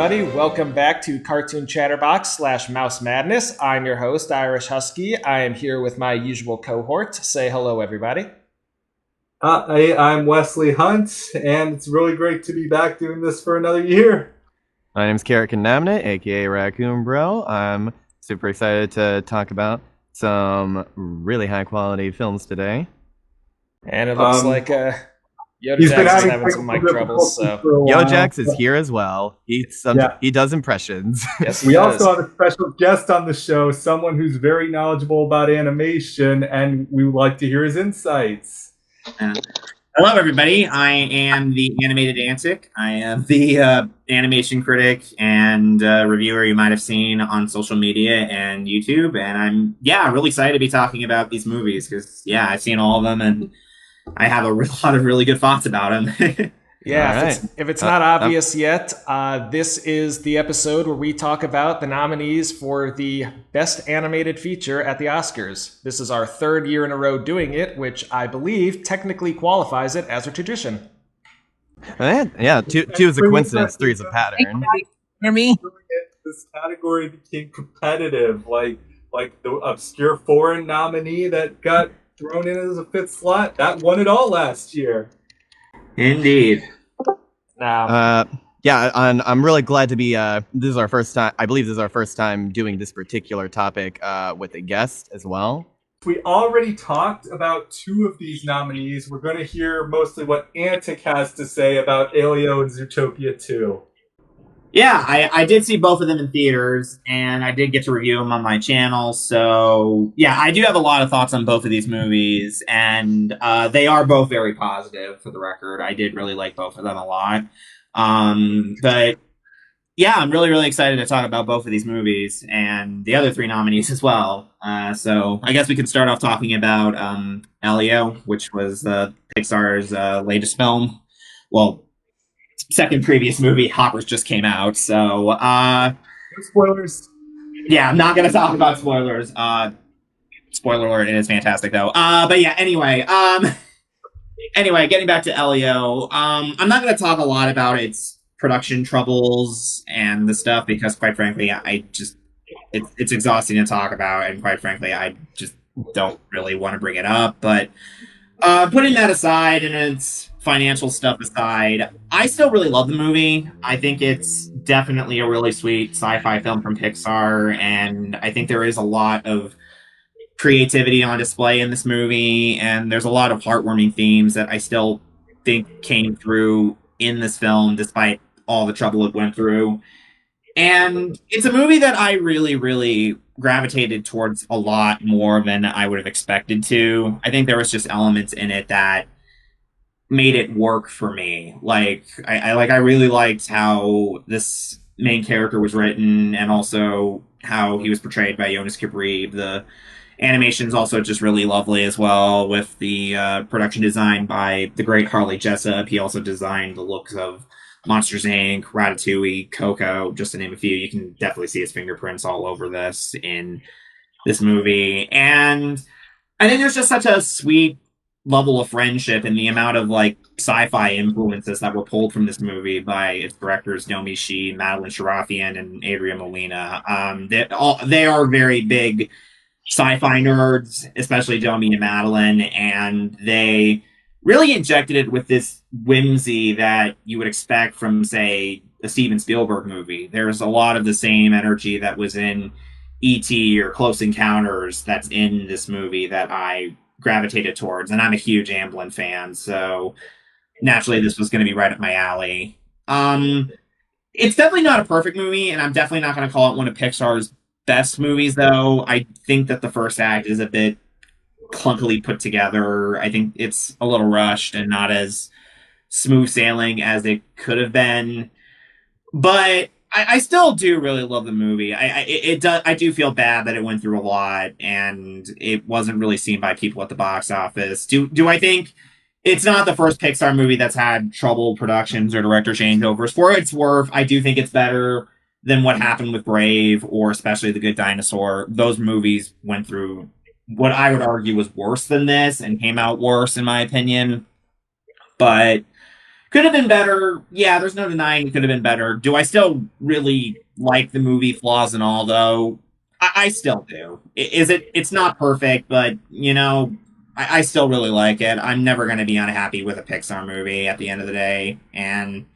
everybody. Welcome back to Cartoon Chatterbox / Mouse Madness. I'm your host, Irish Husky. I am here with my usual cohort. Say hello, everybody. I'm Wesley Hunt, and it's really great to be back doing this for another year. My name's Carrick and aka Raccoon Bro. I'm super excited to talk about some really high quality films today. And it looks like Yoda he's Jax is having some mic troubles. So Yojax is here as well. He does impressions. Yes, we also have a special guest on the show, someone who's very knowledgeable about animation, and we would like to hear his insights. Hello, everybody. I am the Animated Antic. I am the animation critic and reviewer you might have seen on social media and YouTube. And I'm really excited to be talking about these movies because I've seen all of them and I have a lot of really good thoughts about them. If it's not obvious yet, this is the episode where we talk about the nominees for the Best Animated Feature at the Oscars. This is our third year in a row doing it, which I believe technically qualifies it as a tradition. Two is a coincidence, three is a pattern. Hear me? This category became competitive, like the obscure foreign nominee that got thrown in as a fifth slot. That won it all last year. Indeed. I'm really glad to be. This is our first time. I believe this is our first time doing this particular topic with a guest as well. We already talked about two of these nominees. We're going to hear mostly what Antic has to say about Elio and Zootopia 2. Yeah, I did see both of them in theaters, and I did get to review them on my channel. So, I do have a lot of thoughts on both of these movies, and they are both very positive, for the record. I did really like both of them a lot. I'm really, really excited to talk about both of these movies and the other three nominees as well. So, I guess we can start off talking about Elio, which was Pixar's latest film. Well, second previous movie. Hoppers just came out, so no spoilers. Yeah, I'm not gonna talk about spoilers. Spoiler alert, it is fantastic though. Anyway, getting back to Elio, I'm not gonna talk a lot about its production troubles and the stuff because quite frankly it's exhausting to talk about, and quite frankly I just don't really want to bring it up. But putting that aside and its financial stuff aside, I still really love the movie. I think it's definitely a really sweet sci-fi film from Pixar, and I think there is a lot of creativity on display in this movie, and there's a lot of heartwarming themes that I still think came through in this film despite all the trouble it went through. And it's a movie that I really, really gravitated towards a lot more than I would have expected to. I think there was just elements in it that made it work for me. I really liked how this main character was written, and also how he was portrayed by Jonas Kiprib. The animation's also just really lovely as well, with the production design by the great Harley Jessup. He also designed the looks of Monsters Inc., Ratatouille, Coco, just to name a few. You can definitely see his fingerprints all over this in this movie. And I think there's just such a sweet level of friendship and the amount of sci-fi influences that were pulled from this movie by its directors Domi Shi, Madeline Sharafian, and Adria Molina. They are very big sci-fi nerds, especially Domi and Madeline, and they really injected it with this whimsy that you would expect from, say, a Steven Spielberg movie. There's a lot of the same energy that was in E.T. or Close Encounters that's in this movie that I gravitated towards, and I'm a huge Amblin fan, so naturally this was going to be right up my alley. It's definitely not a perfect movie, and I'm definitely not going to call it one of Pixar's best movies, though. I think that the first act is a bit clunkily put together. I think it's a little rushed and not as smooth sailing as it could have been, but I still do really love the movie. I do feel bad that it went through a lot and it wasn't really seen by people at the box office. Do I think it's not the first Pixar movie that's had troubled productions or director changeovers? For its worth, I do think it's better than what happened with Brave or especially The Good Dinosaur. Those movies went through what I would argue was worse than this and came out worse in my opinion. But Could have been better. Yeah, there's no denying it could have been better. Do I still really like the movie, flaws and all, though? I still do. It's not perfect, but, I still really like it. I'm never going to be unhappy with a Pixar movie at the end of the day. And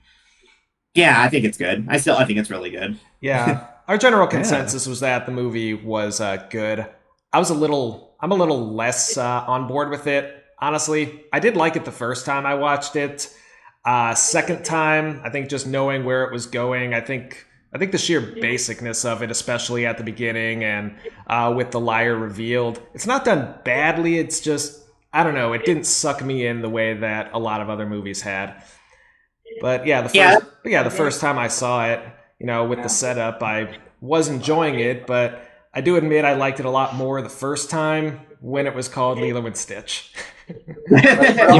yeah, I think it's good. I think it's really good. Yeah. Our general consensus was that the movie was good. I'm a little less on board with it. Honestly, I did like it the first time I watched it. Second time, I think just knowing where it was going, I think the sheer basicness of it, especially at the beginning and with the liar revealed, it's not done badly. It's just, I don't know, it didn't suck me in the way that a lot of other movies had. But yeah, the first time I saw it, with the setup, I was enjoying it, but I do admit I liked it a lot more the first time when it was called Lilo and Stitch. Yeah,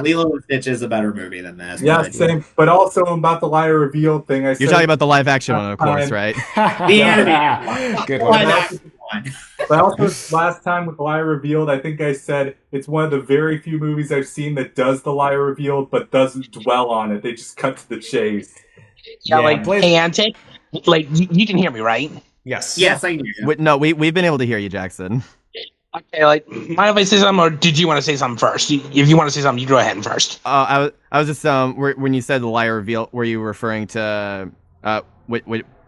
Lilo and Stitch is a better movie than this. Yeah, same. But also about the liar reveal thing, you're talking about the live action one, of course, right? The animated Good one. But also, last time with the liar revealed, I think I said it's one of the very few movies I've seen that does the liar reveal, but doesn't dwell on it. They just cut to the chase. Yeah, hey, Antic, you can hear me, right? Yes. Yes, I do. No, we've been able to hear you, Jackson. Okay, mind if I say something, or did you want to say something first? If you want to say something, you go ahead first. I was just when you said the liar reveal, were you referring to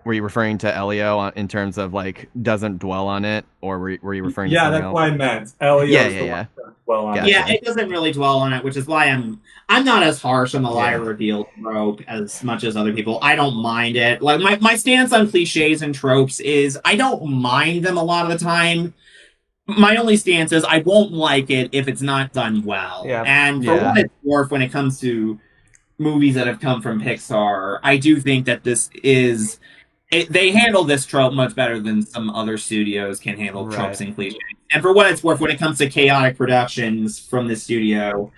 were you referring to Elio in terms of doesn't dwell on it, or were you referring to something that's else? what I meant. Elio. Yeah. Dwell on Gotcha. Yeah, it doesn't really dwell on it, which is why I'm not as harsh on the liar reveal trope as much as other people. I don't mind it. My stance on cliches and tropes is I don't mind them a lot of the time. My only stance is I won't like it if it's not done well. Yeah. And for what it's worth, when it comes to movies that have come from Pixar, I do think that this is... they handle this trope much better than some other studios can handle tropes and cliches. And for what it's worth, when it comes to chaotic productions from this studio,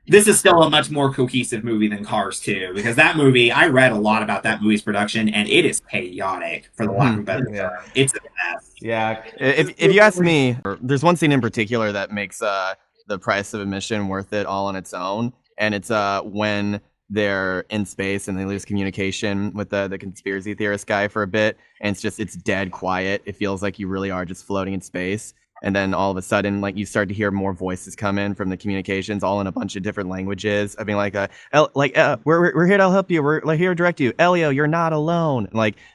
this is still a much more cohesive movie than Cars 2. Because that movie, I read a lot about that movie's production, and it is chaotic, for the lack of a better term. It's a mess. Yeah. If you ask me, there's one scene in particular that makes the price of admission worth it all on its own. And it's when they're in space and they lose communication with the conspiracy theorist guy for a bit, and it's dead quiet. It feels like you really are just floating in space, and then all of a sudden you start to hear more voices come in from the communications, all in a bunch of different languages. I mean, we're here to help you, we're here to direct you, Elio, you're not alone.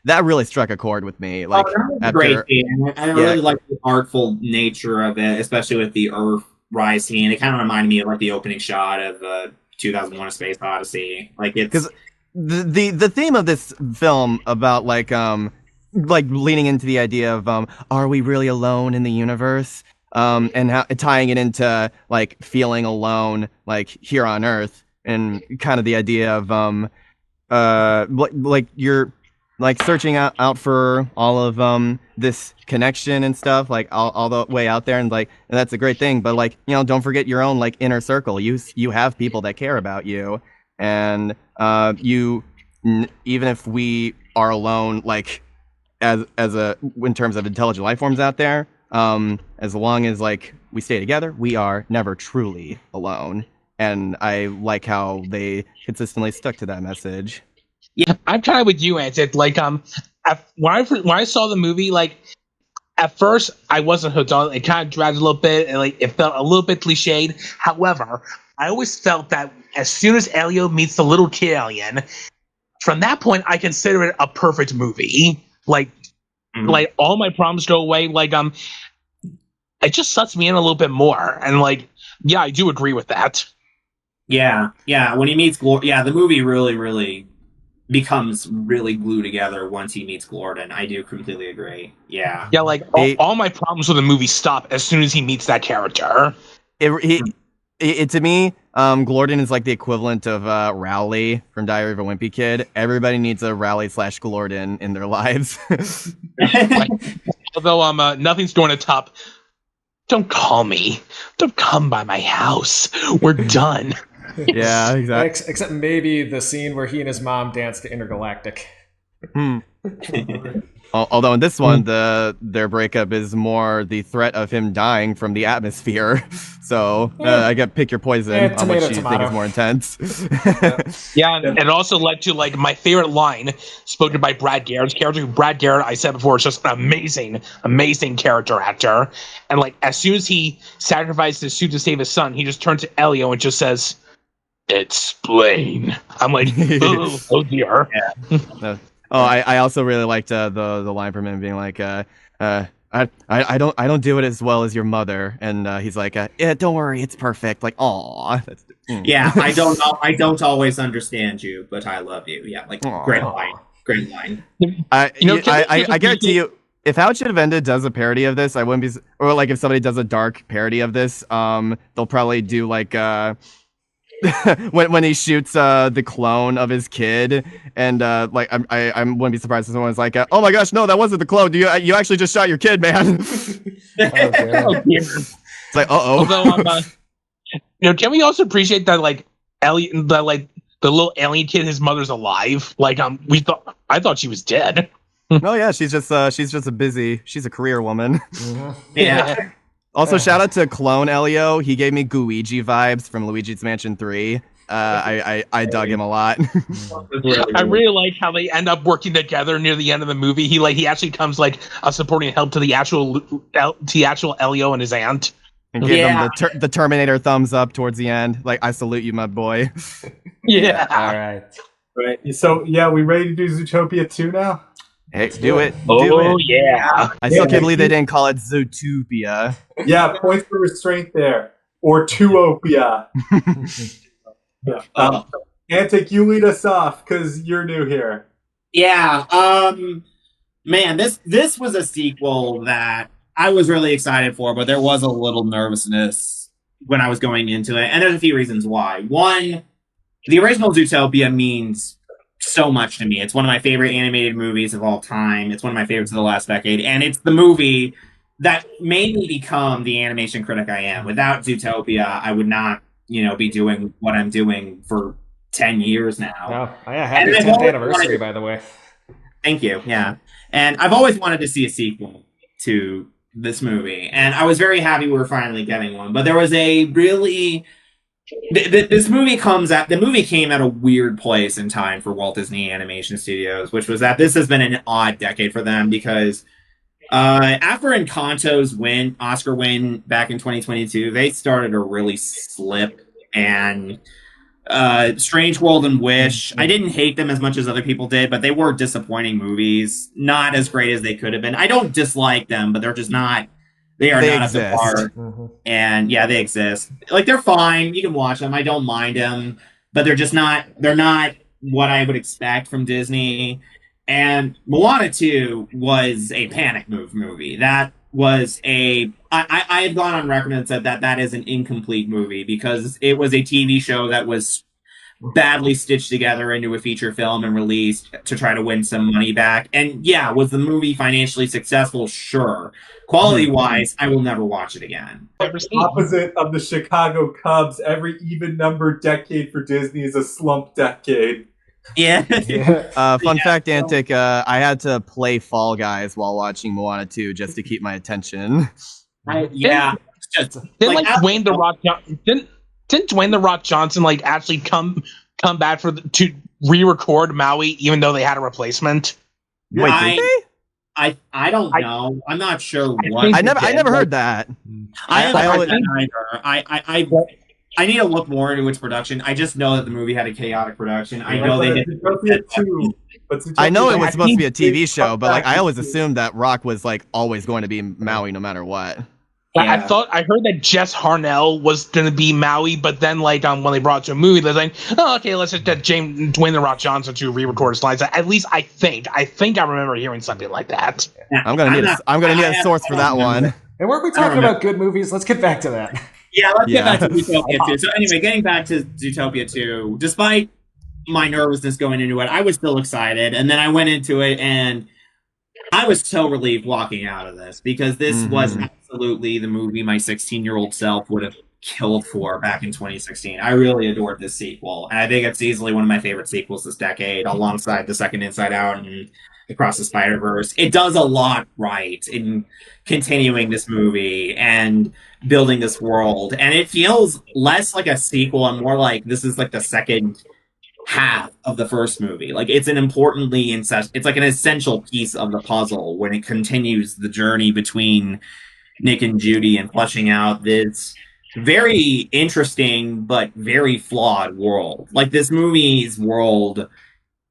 That really struck a chord with me. Great scene. I really like the artful nature of it, especially with the Earth rise scene. It kind of reminded me of the opening shot of 2001: A Space Odyssey. Because the theme of this film about leaning into the idea of are we really alone in the universe, and how tying it into feeling alone here on Earth, and kind of the idea of you're searching out for all of this connection and stuff, all the way out there, and that's a great thing, but don't forget your own inner circle. You have people that care about you, and even if we are alone, as in terms of intelligent life forms out there, as long as we stay together, we are never truly alone. And I like how they consistently stuck to that message. Yeah, I'm kind of with you, Antic. When I saw the movie, at first I wasn't hooked on it. It kind of dragged a little bit, and it felt a little bit cliched. However, I always felt that as soon as Elio meets the little kid alien, from that point I consider it a perfect movie. All my problems go away. It just sucks me in a little bit more, and I do agree with that. Yeah. When he meets the movie really becomes really glued together once he meets Glorden. I do completely agree. Yeah. Yeah, all my problems with the movie stop as soon as he meets that character. To me, Glorden is the equivalent of Rowley from Diary of a Wimpy Kid. Everybody needs a Rowley/Glorden in their lives. Although nothing's going to top. Don't call me. Don't come by my house. We're done. Yeah, exactly. Except maybe the scene where he and his mom dance to Intergalactic. Although in this one, their breakup is more the threat of him dying from the atmosphere. So I get pick your poison on what you think is more intense. Yeah, and it also led to like my favorite line spoken by Brad Garrett's character. Brad Garrett, I said before, is just an amazing character actor. And like as soon as he sacrificed his suit to save his son, he just turns to Elio and just says, "Explain." I'm like, oh dear. Yeah. I also really liked the line from him being like, I don't do it as well as your mother, and he's like, yeah, don't worry, it's perfect. Like, aw. Yeah, I don't always understand you, but I love you. Yeah, like great line. I guarantee you, if How It Should Have Ended does a parody of this, I wouldn't be, or like if somebody does a dark parody of this, they'll probably do like when he shoots the clone of his kid, and like I wouldn't be surprised if someone's like, oh my gosh, no, that wasn't the clone. You actually just shot your kid, man. It's like, Although, can we also appreciate that like the little alien kid, his mother's alive? Like I thought she was dead. Oh yeah, she's just she's a career woman. Yeah. Also, shout out to Clone Elio. He gave me Luigi vibes from Luigi's Mansion 3. I dug him a lot. I really like how they end up working together near the end of the movie. He actually comes like a supporting help to the actual Elio and his aunt. And give him the Terminator thumbs up towards the end. Like, I salute you, my boy. Yeah. All right. Right. So, yeah, we ready to do Zootopia 2 now? Hey, do it. Oh, yeah. I still can't believe they didn't call it Zootopia. Yeah, points for restraint there. Or Tuopia. Yeah. Antic, you lead us off, because you're new here. Yeah. Man, this was a sequel that I was really excited for, but there was a little nervousness when I was going into it. And there's a few reasons why. One, the original Zootopia means so much to me. It's one of my favorite animated movies of all time. It's one of my favorites of the last decade. And it's the movie that made me become the animation critic I am. Without Zootopia, I would not, be doing what I'm doing for 10 years now. Oh, yeah, happy 10th anniversary, by the way. Thank you, yeah. And I've always wanted to see a sequel to this movie. And I was very happy we were finally getting one. But there was a really... The movie came at a weird place in time for Walt Disney Animation Studios, which was that this has been an odd decade for them because after Encanto's Oscar win back in 2022, they started to really slip. And Strange World and Wish, I didn't hate them as much as other people did, but they were disappointing movies, not as great as they could have been. I don't dislike them, but they're just not. They are not up to par. Mm-hmm. And yeah, they exist. Like, they're fine. You can watch them. I don't mind them. But they're not what I would expect from Disney. And Moana 2 was a panic move movie. That was I have gone on record and said that is an incomplete movie because it was a TV show that was badly stitched together into a feature film and released to try to win some money back. And yeah, was the movie financially successful? Sure. Quality-wise, I will never watch it again. Opposite of the Chicago Cubs, every even-numbered decade for Disney is a slump decade. Yeah. Fun fact, Antic, I had to play Fall Guys while watching Moana 2 just to keep my attention. Yeah. Didn't Dwayne The Rock didn't Dwayne The Rock Johnson actually come back to re-record Maui even though they had a replacement? Wait, did they? I don't know. I'm not sure what. I never heard that. I haven't heard that either. I need to look more into its production. I just know that the movie had a chaotic production. I know they did. I know it was supposed to be a TV show, but I always assumed that Rock was always going to be Maui no matter what. Yeah. I heard that Jess Harnell was going to be Maui, but then when they brought it to a movie, they're like, oh, okay, let's just get Dwayne The Rock Johnson to re-record slides. At least I think I remember hearing something like that. Yeah. I'm gonna need a source for that one. And weren't we talking about good movies? Let's get back to that. Yeah, let's get back to Zootopia 2. So anyway, getting back to Zootopia 2, despite my nervousness going into it, I was still excited. And then I went into it and I was so relieved walking out of this because this was absolutely the movie my 16-year-old self would have killed for back in 2016. I really adored this sequel. And I think it's easily one of my favorite sequels this decade, alongside the second Inside Out and Across the Spider-Verse. It does a lot right in continuing this movie and building this world. And it feels less like a sequel and more like this is like the second half of the first movie. Like it's it's like an essential piece of the puzzle when it continues the journey between Nick and Judy and fleshing out this very interesting but very flawed world. Like this movie's world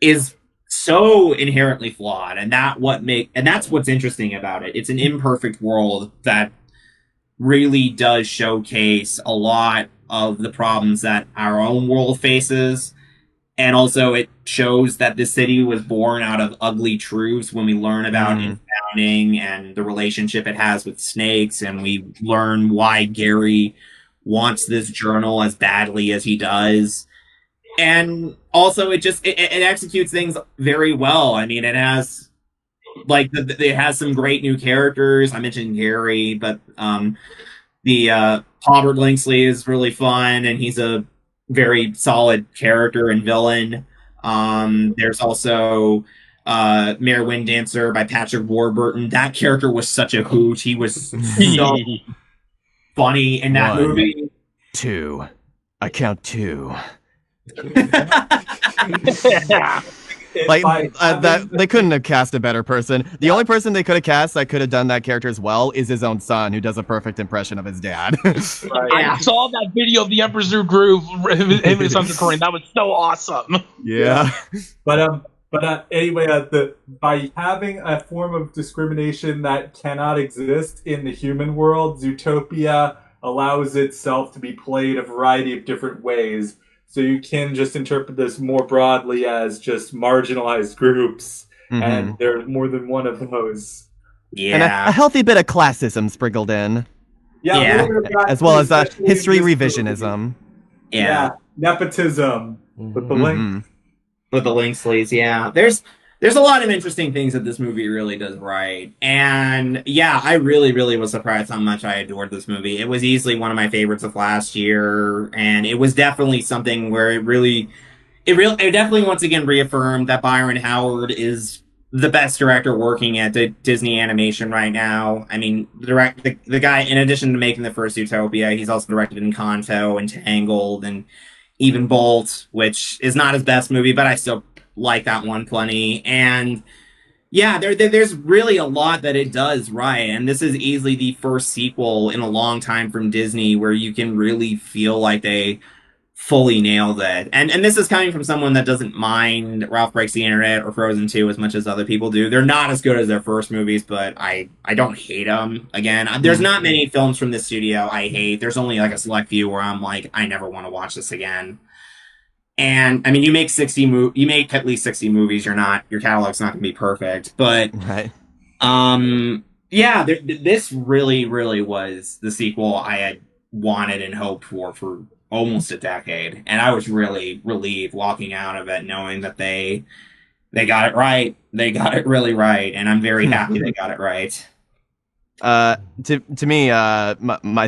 is so inherently flawed, and that's what's interesting about it. It's an imperfect world that really does showcase a lot of the problems that our own world faces. And also it shows that this city was born out of ugly truths when we learn about its founding and the relationship it has with snakes, and we learn why Gary wants this journal as badly as he does. And also it executes things very well. I mean, it has it has some great new characters. I mentioned Gary, but the Robert Linksley is really fun, and he's a very solid character and villain. There's also Mayor Windancer by Patrick Warburton. That character was such a hoot. He was so funny in that movie. 2. I count 2. That they couldn't have cast a better person. The only person they could have cast that could have done that character as well is his own son, who does a perfect impression of his dad. Right. I saw that video of the Emperor's New Groove, him and his son recording. That was so awesome. Yeah. But anyway, by having a form of discrimination that cannot exist in the human world, Zootopia allows itself to be played a variety of different ways. So you can just interpret this more broadly as just marginalized groups, and there's more than one of those. Yeah, and a healthy bit of classism sprinkled in. Yeah. As well as history revisionism. Yeah, nepotism with the link. With the Linksleys, yeah. There's a lot of interesting things that this movie really does right. And yeah, I really, really was surprised how much I adored this movie. It was easily one of my favorites of last year. And it was definitely something where it definitely once again reaffirmed that Byron Howard is the best director working at the Disney animation right now. I mean, the guy, in addition to making the first Zootopia, he's also directed Encanto and Tangled and even Bolt, which is not his best movie, but I still like that one plenty. And yeah, there's really a lot that it does right, and this is easily the first sequel in a long time from Disney where you can really feel like they fully nailed it. And this is coming from someone that doesn't mind Ralph Breaks the Internet or Frozen 2 as much as other people do. They're not as good as their first movies, but I don't hate them. Again, there's not many films from this studio I hate. There's only like a select few where I'm like, I never want to watch this again. And I mean, you make at least 60 movies. Your catalog's not going to be perfect, but right. Yeah, this really, really was the sequel I had wanted and hoped for almost a decade, and I was really relieved walking out of it knowing that they got it right. They got it really right, and I'm very happy they got it right. To me, I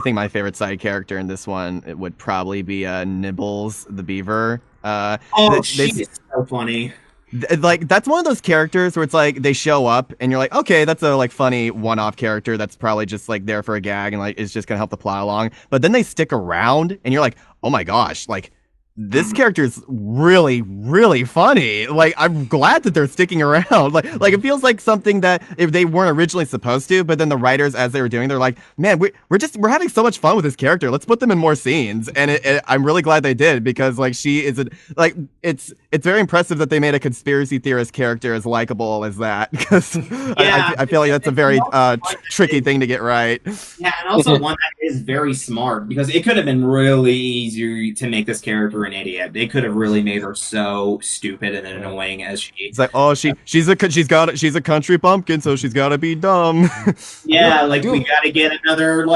think my favorite side character in this one would probably be Nibbles the beaver. She's so funny. Like, that's one of those characters where it's like they show up and you're like, okay, that's a like funny one-off character that's probably just like there for a gag and like is just gonna help the plot along. But then they stick around and you're like, oh my gosh, like this character is really, really funny. Like, I'm glad that they're sticking around. Like it feels like something that if they weren't originally supposed to, but then the writers, as they were doing, they're like, man, we're having so much fun with this character. Let's put them in more scenes. And I'm really glad they did, because like she is it's very impressive that they made a conspiracy theorist character as likable as that. Because yeah, I feel like that's a very tricky thing to get right. Yeah, and also one that is very smart, because it could have been really easy to make this character an idiot. They could have really made her so stupid and annoying as she. It's like, oh, she's a country bumpkin, so she's got to be dumb. Yeah, like we got to get another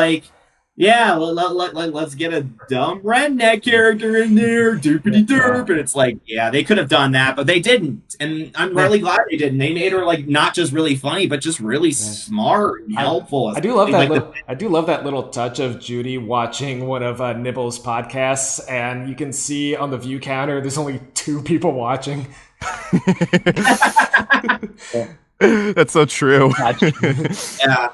let's get a dumb redneck character in there, doopity derp, and it's like, yeah, they could have done that, but they didn't, and I'm really glad they didn't. They made her like not just really funny, but just really smart and helpful. I do love that. I do love that little touch of Judy watching one of Nibbles' podcasts, and you can see on the view counter there's only 2 people watching. That's so true. Yeah.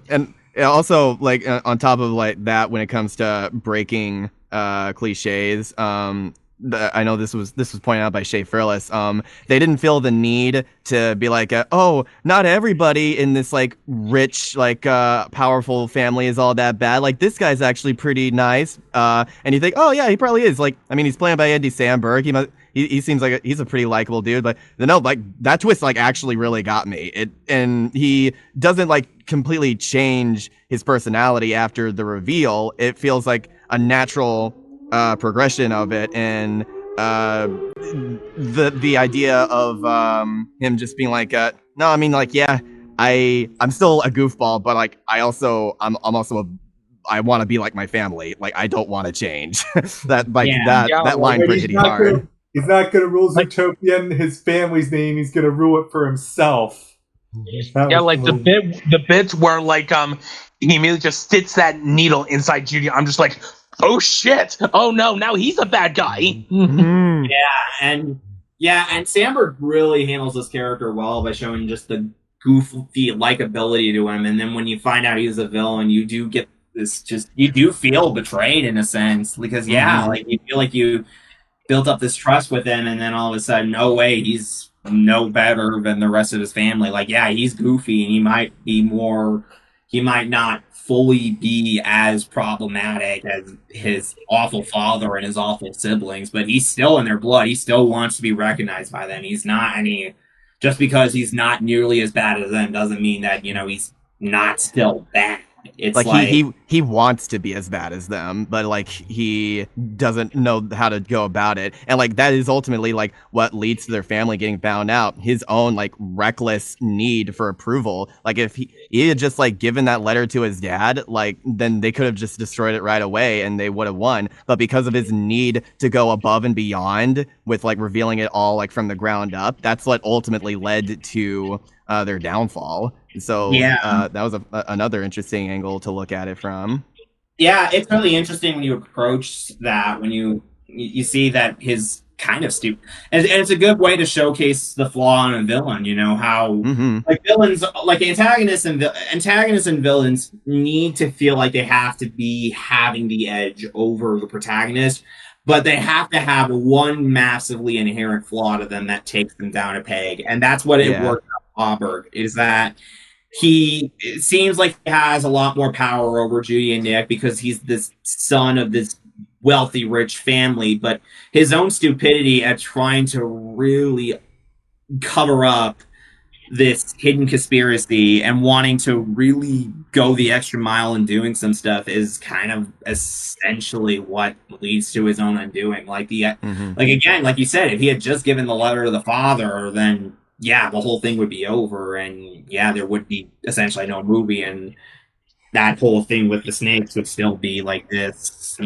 And also, like, on top of like that, when it comes to breaking cliches, I know this was pointed out by Shay Furless. They didn't feel the need to be like, oh, not everybody in this like rich, like powerful family is all that bad. Like, this guy's actually pretty nice. And you think, oh yeah, he probably is. Like, I mean, he's played by Andy Samberg. He seems like he's a pretty likable dude. But no, like that twist like actually really got me. And he doesn't like completely change his personality after the reveal. It feels like a natural progression of it, and the idea of him just being like, no, I mean, like, yeah, I'm still a goofball, but like I'm also I want to be like my family. Like, I don't want to change. That line pretty hit hard. He's not gonna rule Zootopia in his family's name. He's gonna rule it for himself. Yeah, like the bits where like he immediately just sticks that needle inside Judy. I'm just like, oh shit! Oh no! Now he's a bad guy. Mm-hmm. And Samberg really handles this character well by showing just the goofy likability to him. And then when you find out he's a villain, you do get this. You do feel betrayed in a sense, because like you feel like you built up this trust with him, and then all of a sudden, no way, he's no better than the rest of his family. Like, yeah, he's goofy, and he might not fully be as problematic as his awful father and his awful siblings, but he's still in their blood. He still wants to be recognized by them. He's not just because he's not nearly as bad as them doesn't mean that, he's not still bad. It's like he wants to be as bad as them, but like he doesn't know how to go about it, and like that is ultimately like what leads to their family getting found out. His own like reckless need for approval. Like, if he had just like given that letter to his dad, like then they could have just destroyed it right away and they would have won. But because of his need to go above and beyond with like revealing it all like from the ground up, that's what ultimately led to their downfall. So that was another interesting angle to look at it from. Yeah, it's really interesting when you approach that, when you see that his kind of stupid, and it's a good way to showcase the flaw in a villain. How like villains, like antagonists and villains need to feel like they have to be having the edge over the protagonist, but they have to have one massively inherent flaw to them that takes them down a peg, and that's what it worked out. Auberg is that it seems like he has a lot more power over Judy and Nick because he's this son of this wealthy, rich family, but his own stupidity at trying to really cover up this hidden conspiracy and wanting to really go the extra mile in doing some stuff is kind of essentially what leads to his own undoing. Like again, like you said, if he had just given the letter to the father, then the whole thing would be over, and there would be essentially no movie, and that whole thing with the snakes would still be like this,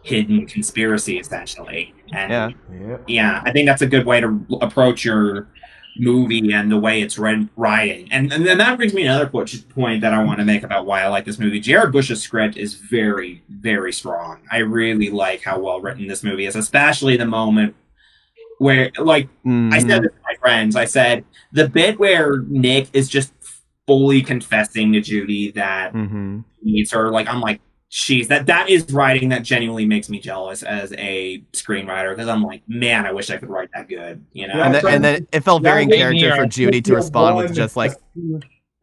hidden conspiracy essentially. And I think that's a good way to approach your movie and the way it's writing. And that brings me to another point that I want to make about why I like this movie. Jared Bush's script is very, very strong. I really like how well written this movie is, especially the moment where, like, I said this to my friends, I said, the bit where Nick is just fully confessing to Judy that he needs her, like, I'm like, jeez, that is writing that genuinely makes me jealous as a screenwriter, because I'm like, man, I wish I could write that good, And then it felt very in character for Judy to respond with just like...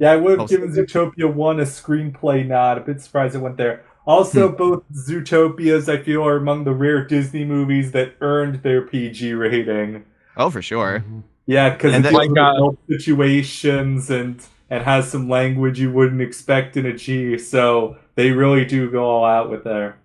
I would have given Zootopia 1 a screenplay nod. A bit surprised it went there. Also, both Zootopias, I feel, are among the rare Disney movies that earned their PG rating. Oh, for sure. Yeah, because it deals with situations and has some language you wouldn't expect in a G, so they really do go all out with there.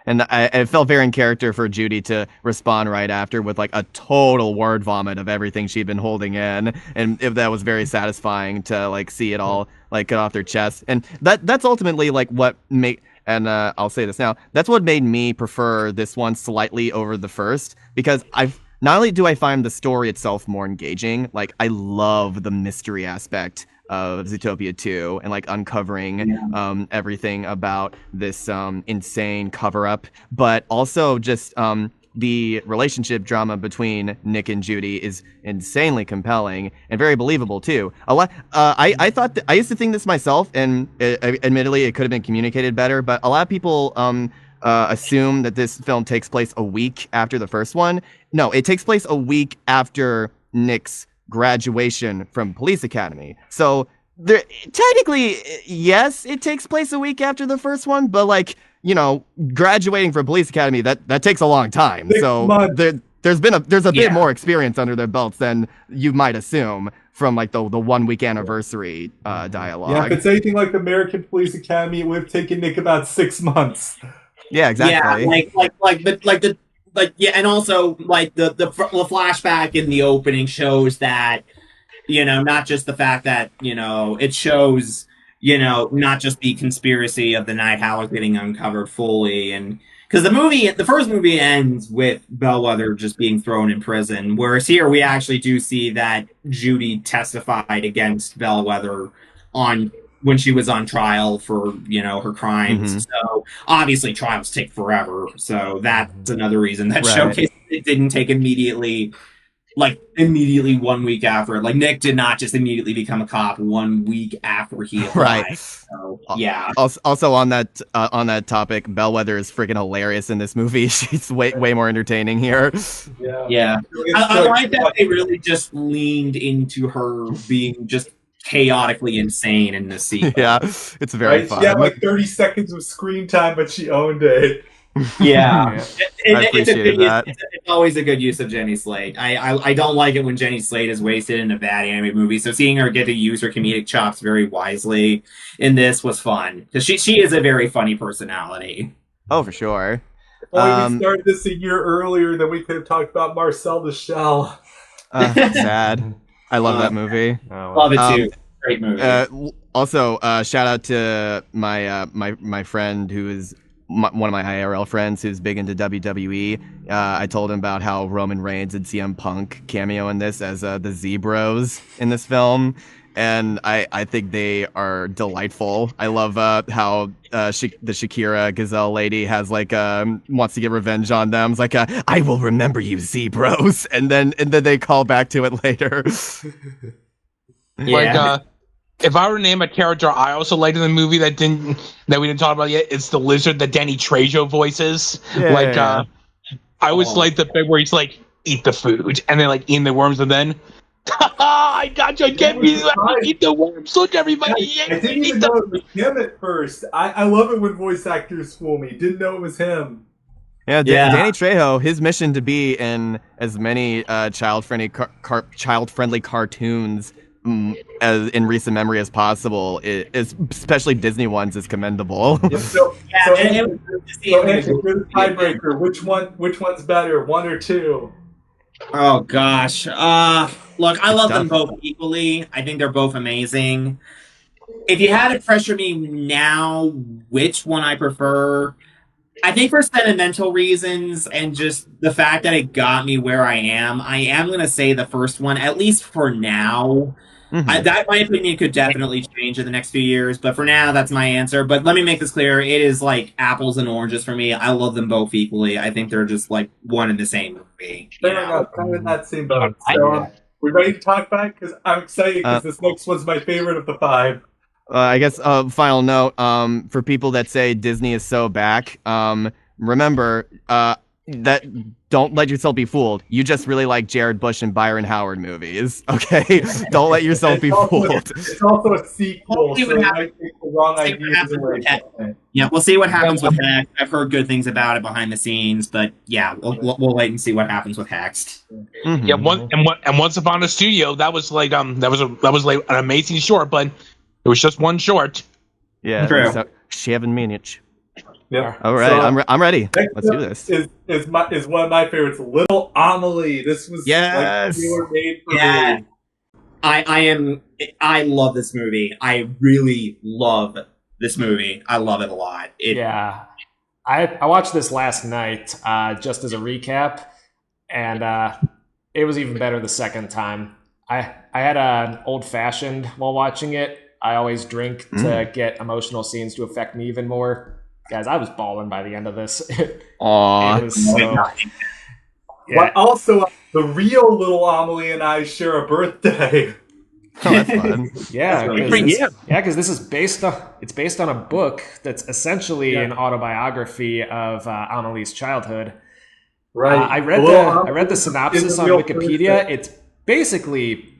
And it felt very in character for Judy to respond right after with like a total word vomit of everything she'd been holding in, and if that was very satisfying to like see it all like get off their chest. And that's ultimately like what and I'll say this now, that's what made me prefer this one slightly over the first, because not only do I find the story itself more engaging, like I love the mystery aspect of Zootopia 2 and like uncovering everything about this insane cover-up, but also just the relationship drama between Nick and Judy is insanely compelling and very believable too. I thought I used to think this myself, and admittedly, it could have been communicated better. But a lot of people assume that this film takes place a week after the first one. No, it takes place a week after Nick's graduation from police academy. So technically, yes, it takes place a week after the first one, but like, graduating from police academy, that takes a long time. So there's a bit more experience under their belts than you might assume from like the 1 week anniversary dialogue. Yeah, if it's anything like the American Police Academy, it would have taken Nick about 6 months. Yeah, exactly. Yeah, and also like the flashback in the opening shows that, not just the fact that, it shows, not just the conspiracy of the night, how it's getting uncovered fully. And because the first movie ends with Bellwether just being thrown in prison, whereas here we actually do see that Judy testified against Bellwether when she was on trial for, her crimes. Mm-hmm. So obviously trials take forever. So that's another reason that showcase it didn't take immediately 1 week after. Like Nick did not just immediately become a cop 1 week after he applied. Right. So, yeah. Also on that topic, Bellwether is freaking hilarious in this movie. She's way more entertaining here. Yeah. I like that they really just leaned into her being just chaotically insane in this scene. Yeah, it's very fun. She had like 30 seconds of screen time, but she owned it. Yeah. I appreciate that. It's always a good use of Jenny Slate. I don't like it when Jenny Slate is wasted in a bad anime movie, so seeing her get to use her comedic chops very wisely in this was fun. Because she is a very funny personality. Oh, for sure. Well, we started this a year earlier, then we could have talked about Marcel the Shell. Sad. I love that movie. Love it too. Great movie. Also, shout out to my friend who is one of my IRL friends who's big into WWE. I told him about how Roman Reigns and CM Punk cameo in this as the Z-Bros in this film. And I think they are delightful. I love how the Shakira Gazelle lady has wants to get revenge on them. It's like I will remember you, Z-Bros, and then they call back to it later. Yeah. If I were to name a character I also liked in the movie that we didn't talk about yet, it's the lizard that Danny Trejo voices. I always like the bit where he's like, eat the food, and then eating the worms, and then I got you. Get me. Eat the worms. Look, everybody. I didn't even know it was him at first. I love it when voice actors fool me. Didn't know it was him. Yeah, Danny Trejo. His mission to be in as many child-friendly cartoons as in recent memory as possible, especially Disney ones, is commendable. So tiebreaker. Which one's better, 1 or 2? Oh gosh. Look, I love them both equally. I think they're both amazing. If you had to pressure me now, which one I prefer, I think for sentimental reasons and just the fact that it got me where I am going to say the first one, at least for now. Mm-hmm. My opinion could definitely change in the next few years, but for now, that's my answer. But let me make this clear. It is like apples and oranges for me. I love them both equally. I think they're just like one and the same movie. Fair enough. Kind of in that same boat. So, we ready to talk back? Because I'm excited because this next one's my favorite of the 5. I guess final note, for people that say Disney is so back, remember that don't let yourself be fooled. You just really like Jared Bush and Byron Howard movies, okay? Don't let yourself be fooled. It's also a sequel, so I take the wrong ideas away. Yeah, we'll see what happens with Hex. I've heard good things about it behind the scenes, but yeah, we'll wait and see what happens with Hex. Mm-hmm. Yeah, Once Upon a Studio, that was like an amazing short, but it was just one short. Yeah, true. 7 minutes. Yeah. All right, so, I'm ready. Let's do this. Is one of my favorites, Little Amelie. This was yes. Made for me. I love this movie. I really love this movie. I love it a lot. I watched this last night just as a recap, and it was even better the second time. I had an old fashioned while watching it. I always drink to get emotional scenes to affect me even more. Guys, I was bawling by the end of this. Aww. But also, the real little Amelie and I share a birthday. Oh, that's fun. Yeah, That's because this is based on a book that's essentially an autobiography of Amelie's childhood. Right. I read the synopsis on Wikipedia. It's basically,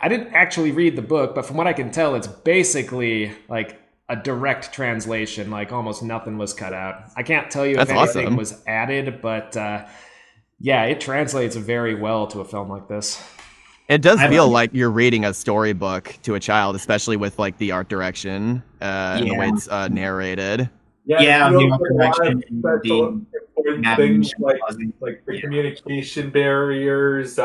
I didn't actually read the book, but from what I can tell, it's basically like a direct translation. Like almost nothing was cut out. I can't tell you if anything was added, but yeah, it translates very well to a film like this. It does feel like you're reading a storybook to a child, especially with like the art direction and the way it's narrated. Yeah, it feels like a lot of special important things like the communication barriers,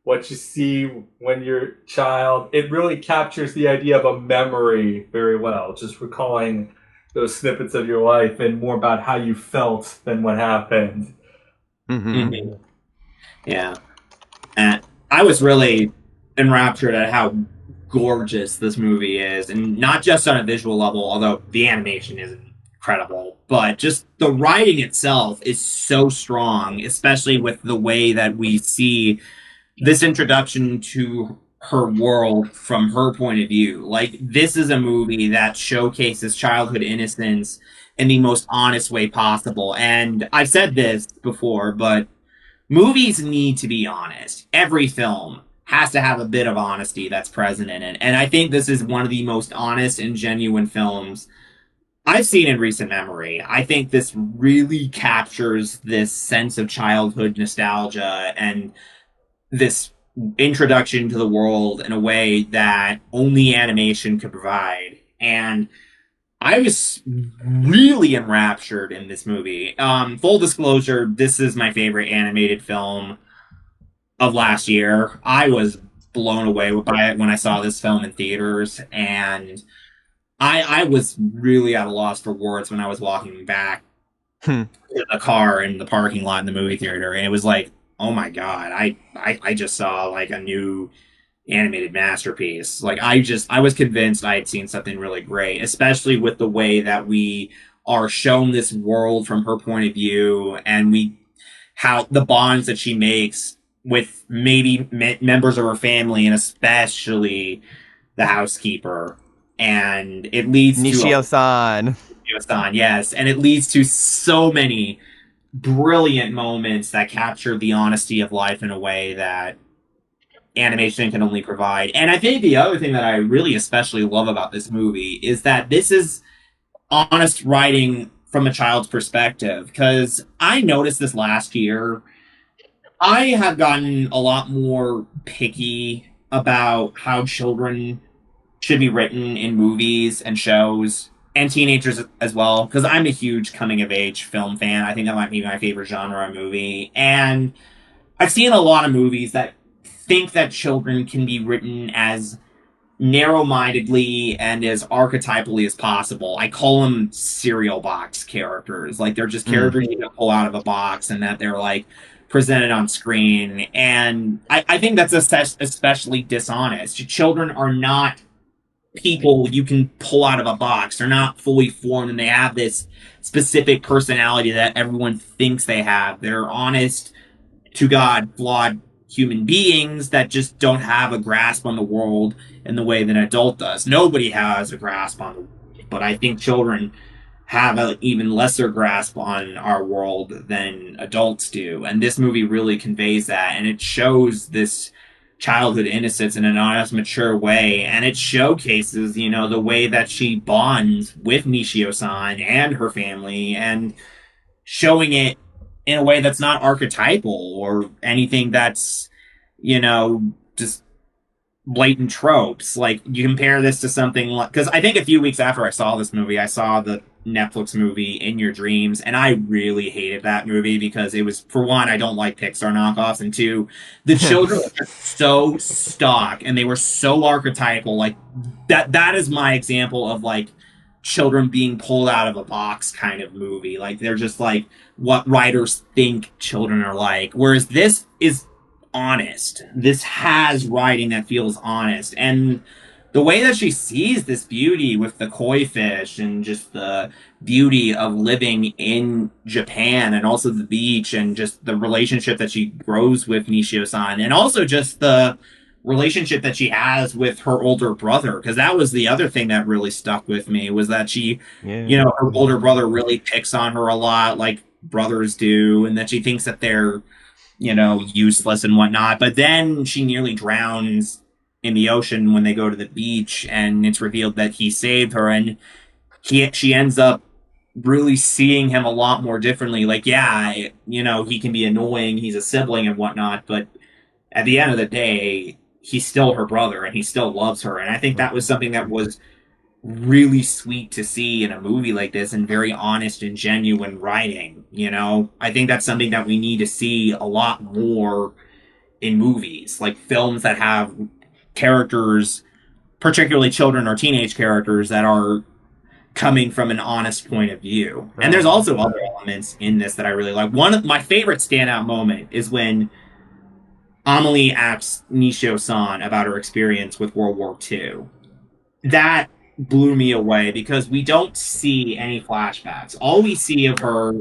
what you see when you're a child. It really captures the idea of a memory very well, just recalling those snippets of your life and more about how you felt than what happened. Mm-hmm. Yeah. And I was really enraptured at how gorgeous this movie is, and not just on a visual level, although the animation is incredible, but just the writing itself is so strong, especially with the way that we see this introduction to her world from her point of view. Like, this is a movie that showcases childhood innocence in the most honest way possible. And I've said this before, but movies need to be honest. Every film has to have a bit of honesty that's present in it. And I think this is one of the most honest and genuine films I've seen in recent memory. I think this really captures this sense of childhood nostalgia and this introduction to the world in a way that only animation could provide. And I was really enraptured in this movie. Full disclosure, this is my favorite animated film of last year. I was blown away by it when I saw this film in theaters, and I was really at a loss for words when I was walking back in the car in the parking lot in the movie theater, and it was like, oh my god, I just saw like a new animated masterpiece. Like, I was convinced I had seen something really great, especially with the way that we are shown this world from her point of view, and how the bonds that she makes with maybe members of her family, and especially the housekeeper. And it leads Nishio-san. Nishio-san, yes. And it leads to so many brilliant moments that capture the honesty of life in a way that animation can only provide. And I think the other thing that I really especially love about this movie is that this is honest writing from a child's perspective. Because I noticed this last year, I have gotten a lot more picky about how children should be written in movies and shows, and teenagers as well, because I'm a huge coming-of-age film fan. I think that might be my favorite genre of movie. And I've seen a lot of movies that think that children can be written as narrow-mindedly and as archetypally as possible. I call them cereal box characters. Like, they're just characters you can pull out of a box, and that they're, like, presented on screen. And I think that's especially dishonest. Children are not people you can pull out of a box. They're not fully formed, and they have this specific personality that everyone thinks they have. They're honest to God, flawed human beings that just don't have a grasp on the world in the way that an adult does. Nobody has a grasp on the world, but I think children have an even lesser grasp on our world than adults do. And this movie really conveys that, and it shows this childhood innocence in an honest, mature way, and it showcases, the way that she bonds with Nishio-san and her family, and showing it in a way that's not archetypal or anything that's, just blatant tropes. Like, you compare this to something like, because I think a few weeks after I saw this movie, I saw the Netflix movie In Your Dreams, and I really hated that movie because it was, for one, I don't like Pixar knockoffs, and two, the children were so stock and they were so archetypal. Like, that is my example of, like, children being pulled out of a box kind of movie. Like, they're just like what writers think children are like, whereas this is honest. This has writing that feels honest. And the way that she sees this beauty with the koi fish and just the beauty of living in Japan and also the beach and just the relationship that she grows with Nishio-san and also just the relationship that she has with her older brother, because that was the other thing that really stuck with me, was that she, you know, her older brother really picks on her a lot, like brothers do, and that she thinks that they're, you know, useless and whatnot. But then she nearly drowns in the ocean when they go to the beach, and it's revealed that he saved her, and she ends up really seeing him a lot more differently. Like, yeah, you know, he can be annoying, he's a sibling and whatnot, but at the end of the day, he's still her brother and he still loves her. And I think that was something that was really sweet to see in a movie like this, and very honest and genuine writing. You know, I think that's something that we need to see a lot more in movies, like films that have characters, particularly children or teenage characters, that are coming from an honest point of view. Right. And there's also other elements in this that I really like. One of my favorite standout moment is when Amelie asks Nishio-san about her experience with World War II. That blew me away because we don't see any flashbacks. All we see of her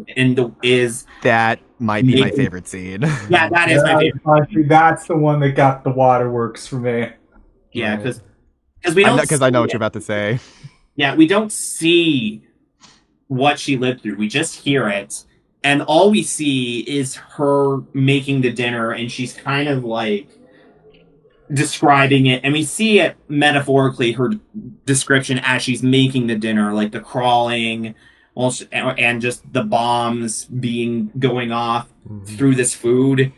is that might be my favorite scene. Yeah, that is my favorite. That's the one that got the waterworks for me. Yeah, because we don't. Because I know what you're about to say. Yeah, we don't see what she lived through. We just hear it. And all we see is her making the dinner, and she's kind of like describing it. And we see it metaphorically, her description as she's making the dinner, like the crawling, and just the bombs going off through this food.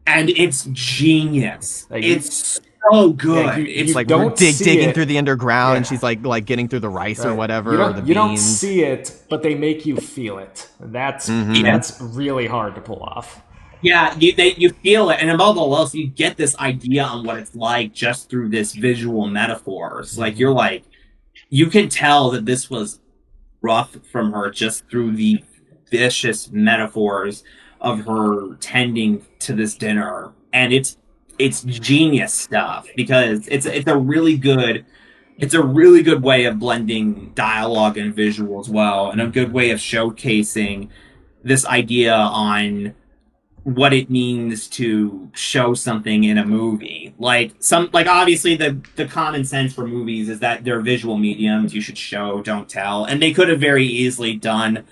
And it's genius. Like, it's so good. Yeah, it's like we're digging through the underground, and she's like getting through the rice or whatever. You don't see it, but they make you feel it. That's really hard to pull off. Yeah, you feel it, and above all else, you get this idea on what it's like just through this visual metaphors. Like, you're like, you can tell that this was rough from her just through the vicious metaphors of her tending to this dinner, and it's genius stuff because it's a really good way of blending dialogue and visual as well, and a good way of showcasing this idea on what it means to show something in a movie. Like obviously the common sense for movies is that they're visual mediums. You should show, don't tell. And they could have very easily done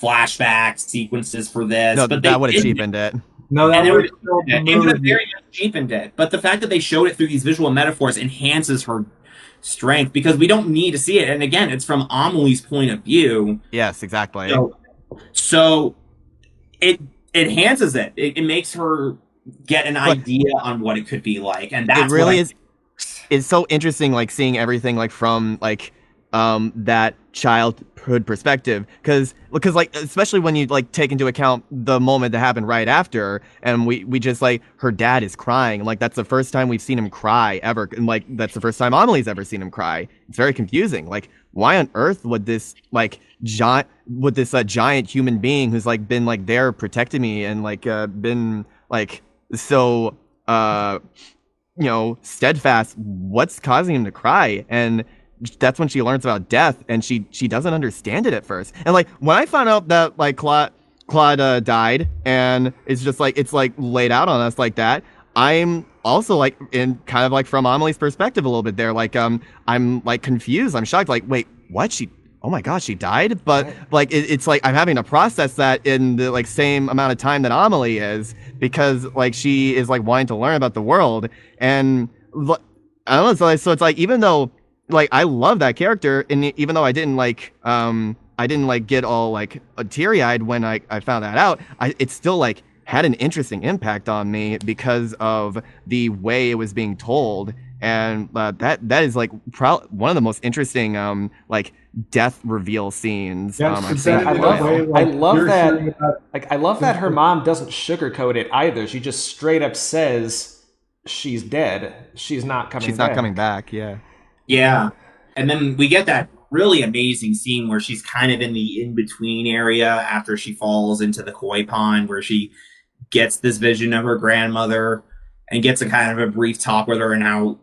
flashback sequences for this. No, but that would have cheapened it. No, that would have very much cheapened it. But the fact that they showed it through these visual metaphors enhances her strength because we don't need to see it. And again, it's from Amelie's point of view. Yes, exactly. So it enhances it. It makes her get an idea on what it could be like. And that's it really is. It's so interesting, like seeing everything like from like that childhood perspective, because like especially when you like take into account the moment that happened right after, and we just like her dad is crying, like that's the first time we've seen him cry ever, and like that's the first time Amelie's ever seen him cry. It's very confusing. Like, why on earth would this like giant human being who's like been like there protecting me and like been like so steadfast, what's causing him to cry? And that's when she learns about death, and she doesn't understand it at first. And like when I found out that like Claude died, and it's just like it's like laid out on us like that, I'm also like in kind of like from Amelie's perspective a little bit there. Like I'm like confused. I'm shocked. Like, wait, what? Oh my gosh, she died? But like it's like I'm having to process that in the like same amount of time that Amelie is, because like she is like wanting to learn about the world. And I don't know. So it's like, even though like I love that character, and even though I didn't get all like teary-eyed when I found that out, it still like had an interesting impact on me because of the way it was being told. And that is like one of the most interesting like death reveal scenes. I've seen. I love that her mom doesn't sugarcoat it either. She just straight up says she's dead. She's not coming back. Yeah. Yeah. And then we get that really amazing scene where she's kind of in the in-between area after she falls into the koi pond, where she gets this vision of her grandmother, and gets a kind of a brief talk with her and how,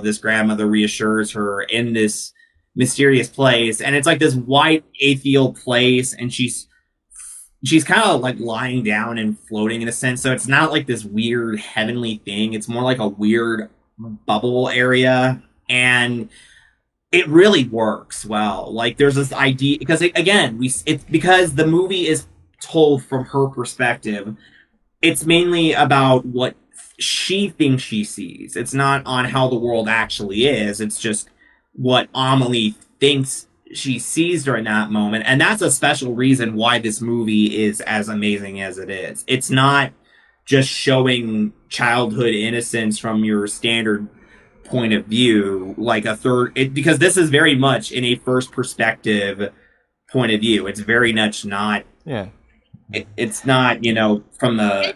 this grandmother reassures her in this mysterious place. And it's like this white ethereal place, and she's kind of like lying down and floating in a sense. So it's not like this weird heavenly thing. It's more like a weird bubble area. And it really works well. Like there's this idea, because it's because the movie is told from her perspective. It's mainly about what she thinks she sees. It's not on how the world actually is. It's just what Amelie thinks she sees during that moment. And that's a special reason why this movie is as amazing as it is. It's not just showing childhood innocence from your standard point of view, like because this is very much in a first perspective point of view. It's very much not. Yeah. It's not, from the.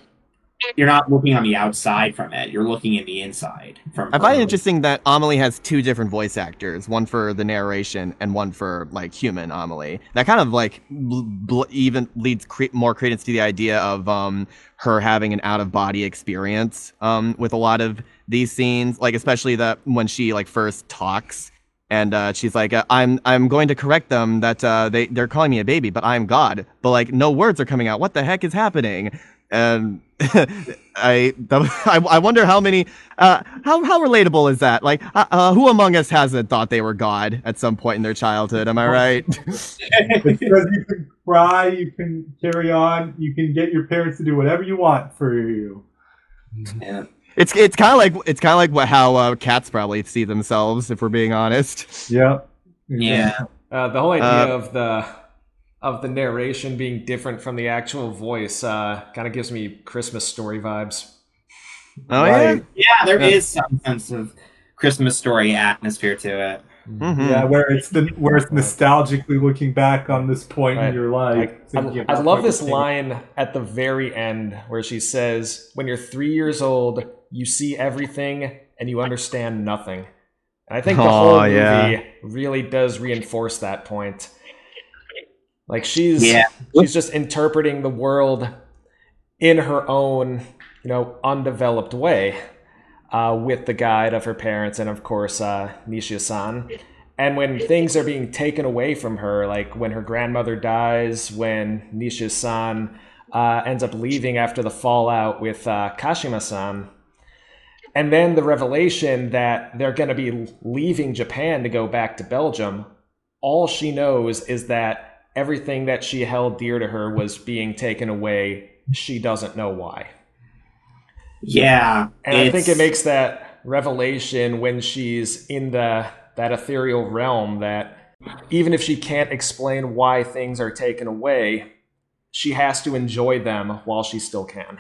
You're not looking on the outside from it. You're looking in the inside. I find it interesting that Amelie has two different voice actors, one for the narration and one for like human Amelie. That kind of like even leads more credence to the idea of her having an out of body experience with a lot of these scenes, like especially that when she like first talks and she's like, I'm going to correct them that they're calling me a baby, but I'm God. But like no words are coming out. What the heck is happening? And I wonder how many how relatable is that? Like who among us hasn't thought they were God at some point in their childhood? Am I right? Because you can cry, you can carry on, you can get your parents to do whatever you want for you. Yeah. It's kind of like how cats probably see themselves, if we're being honest. Yeah. Yeah. The whole idea of the narration being different from the actual voice kind of gives me Christmas Story vibes. Oh yeah, yeah. There is some sense of Christmas Story atmosphere to it. Mm-hmm. Yeah, where it's nostalgically looking back on this point in your life. I love this line at the very end where she says, "When you're 3 years old, you see everything and you understand nothing." And I think the whole movie really does reinforce that point. Like she's just interpreting the world in her own, undeveloped way, with the guide of her parents and of course Nishio-san. And when things are being taken away from her, like when her grandmother dies, when Nishio-san ends up leaving after the fallout with Kashima-san, and then the revelation that they're going to be leaving Japan to go back to Belgium, all she knows is that everything that she held dear to her was being taken away. She doesn't know why. Yeah. And I think it makes that revelation when she's in that ethereal realm that even if she can't explain why things are taken away, she has to enjoy them while she still can.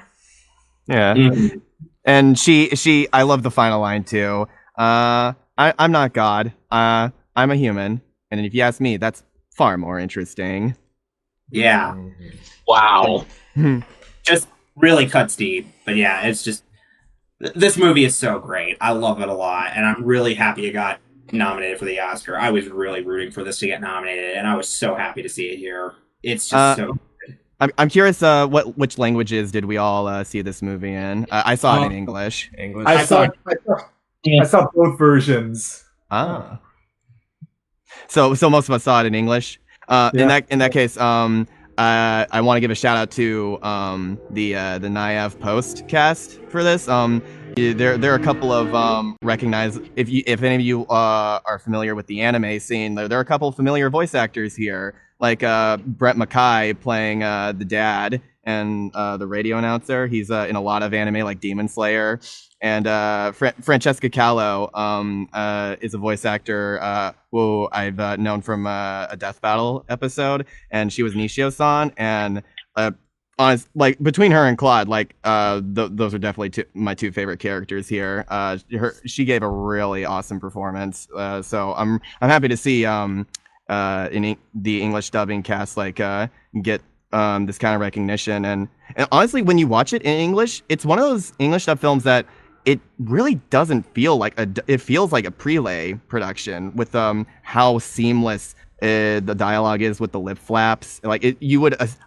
Yeah. Mm-hmm. And I love the final line too. I'm not God. I'm a human. And if you ask me, that's far more interesting. Yeah. Wow. Just really cuts deep. But yeah, it's just this movie is so great. I love it a lot, and I'm really happy it got nominated for the Oscar. I was really rooting for this to get nominated, and I was so happy to see it here. It's just so good. I'm curious, which languages did we all see this movie in? I saw it in English. I saw both versions. Ah. So most of us saw it in English. In that case, I want to give a shout out to the Naive Post cast for this. There are a couple of recognized. If any of you are familiar with the anime scene, there are a couple of familiar voice actors here, like Brett Mackay playing the dad and the radio announcer. He's in a lot of anime like Demon Slayer. And Francesca Callo is a voice actor who I've known from a Death Battle episode, and she was Nishio-san. And like between her and Claude, like those are definitely my two favorite characters here. She gave a really awesome performance. So I'm happy to see the English dubbing cast like get this kind of recognition. And honestly, when you watch it in English, it's one of those English dub films that it really doesn't feel like it feels like a prelay production with how seamless the dialogue is with the lip flaps. Like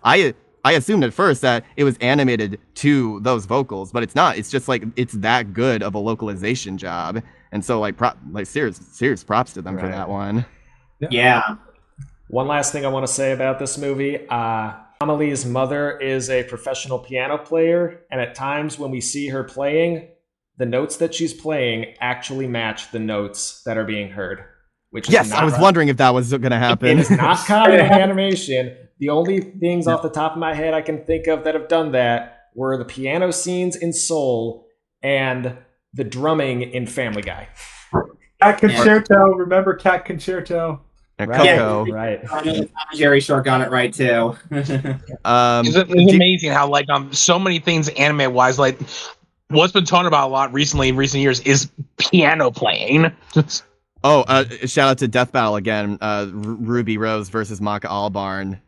I I assumed at first that it was animated to those vocals, but it's not. It's just like it's that good of a localization job, and so like serious props to them for that one. Yeah. One last thing I want to say about this movie. Amelie's mother is a professional piano player, and at times when we see her playing, the notes that she's playing actually match the notes that are being heard. Which is I was wondering if that was going to happen. It is not common in animation. The only things off the top of my head I can think of that have done that were the piano scenes in Soul and the drumming in Family Guy. Cat Concerto. Remember Cat Concerto? Coco. Right. Jerry Short got it right too. It's amazing how like so many things anime wise, like what's been talked about a lot recently in recent years is piano playing. Shout out to Death Battle again. Ruby Rose versus Maka Albarn.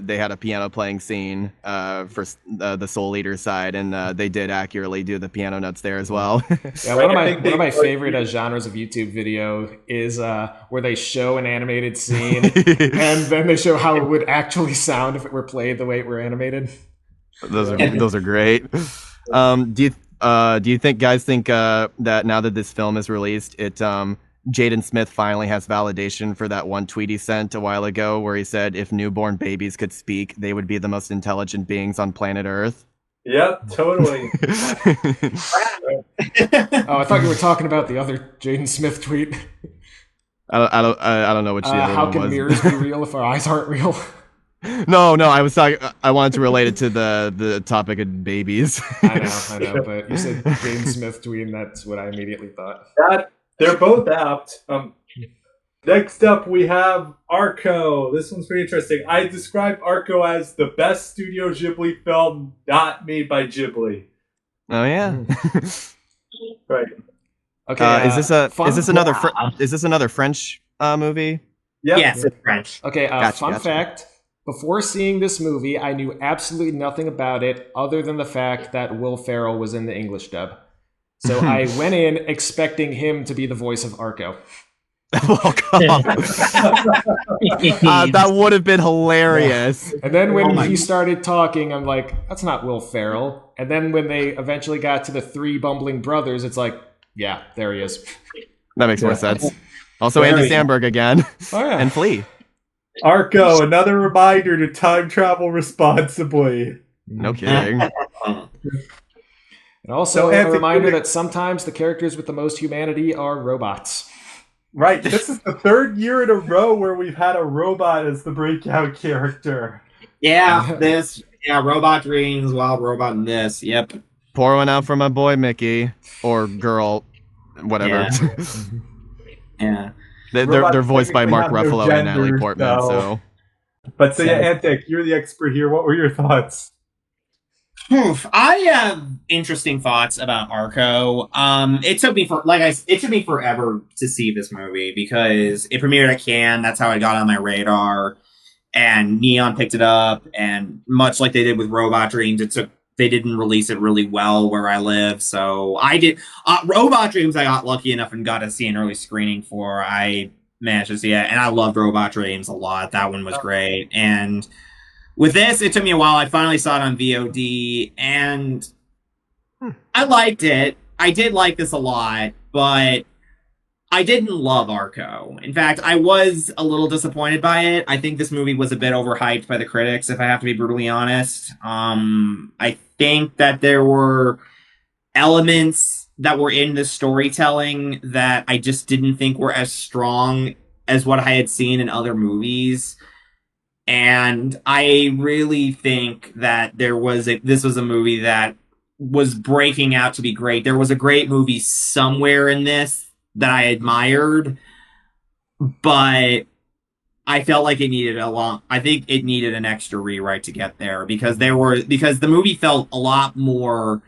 They had a piano playing scene for the Soul Eater side, and they did accurately do the piano notes there as well. Yeah, one of my favorite genres of YouTube video is where they show an animated scene and then they show how it would actually sound if it were played the way it were animated. Those are great. Do you guys think that now that this film is released, Jaden Smith finally has validation for that one tweet he sent a while ago where he said if newborn babies could speak, they would be the most intelligent beings on planet Earth? Yep, totally. I thought you were talking about the other Jaden Smith tweet. I don't know which the other how one can was. mirrors be real if our eyes aren't real? No, I was talking. I wanted to relate it to the topic of babies. I know, but you said Jaden Smith tweet, and that's what I immediately thought. They're both apt. Next up, we have Arco. This one's pretty interesting. I describe Arco as the best Studio Ghibli film not made by Ghibli. Oh yeah. Right. Okay. Is this another French movie? Yep. Yes, it's French. Okay. Gotcha. Fact. Before seeing this movie, I knew absolutely nothing about it other than the fact that Will Ferrell was in the English dub. So I went in expecting him to be the voice of Arco. Oh, God. That would have been hilarious. And then when he started talking, I'm like, that's not Will Ferrell. And then when they eventually got to the three bumbling brothers, it's like, yeah, there he is. That makes more sense. Also, Andy Samberg again. Oh, yeah. And Flea. Arco, another reminder to time travel responsibly. No kidding. And also a reminder that sometimes the characters with the most humanity are robots. Right. This is the third year in a row where we've had a robot as the breakout character. Yeah, Robot Dreams, Wild Robot in this. Yep. Pour one out for my boy Mickey. Or girl. Whatever. Yeah. They're voiced by Mark Ruffalo and Natalie Portman, so. But Antic, you're the expert here. What were your thoughts? I have interesting thoughts about Arco. It took me forever to see this movie because it premiered at Cannes. That's how it got on my radar. And Neon picked it up, and much like they did with Robot Dreams, they didn't release it really well where I live. So I did Robot Dreams. I got lucky enough and got to see an early screening for. I managed to see it, and I loved Robot Dreams a lot. That one was great. And with this, it took me a while. I finally saw it on VOD, and I liked it. I did like this a lot, but I didn't love Arco. In fact, I was a little disappointed by it. I think this movie was a bit overhyped by the critics, if I have to be brutally honest. I think that there were elements that were in the storytelling that I just didn't think were as strong as what I had seen in other movies. And I really think that this was a movie that was breaking out to be great. There was a great movie somewhere in this that I admired, but I felt like it needed I think it needed an extra rewrite to get there because the movie felt a lot more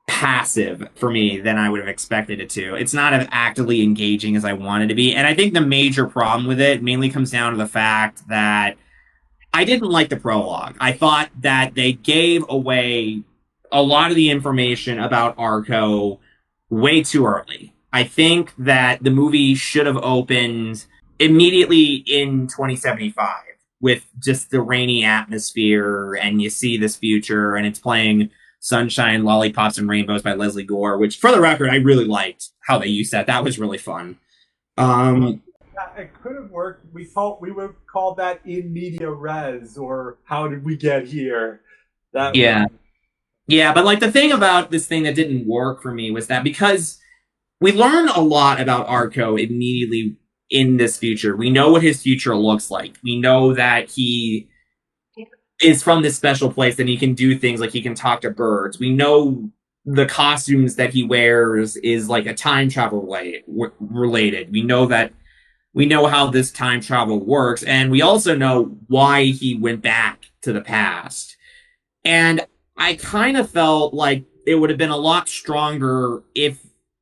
passive for me than I would have expected it to. It's not as actively engaging as I wanted to be. And I think the major problem with it mainly comes down to the fact that I didn't like the prologue. I thought that they gave away a lot of the information about Arco way too early. I think that the movie should have opened immediately in 2075 with just the rainy atmosphere, and you see this future, and it's playing Sunshine, Lollipops, and Rainbows by Leslie Gore, which, for the record, I really liked how they used that. That was really fun. It could have worked. We would call that in media res, or how did we get here? Yeah, but like the thing about this thing that didn't work for me was that because we learn a lot about Arco immediately in this future. We know what his future looks like. We know that he is from this special place and he can do things like he can talk to birds. We know the costumes that he wears is like a time travel related. We know how this time travel works, and we also know why he went back to the past. And I kind of felt like it would have been a lot stronger if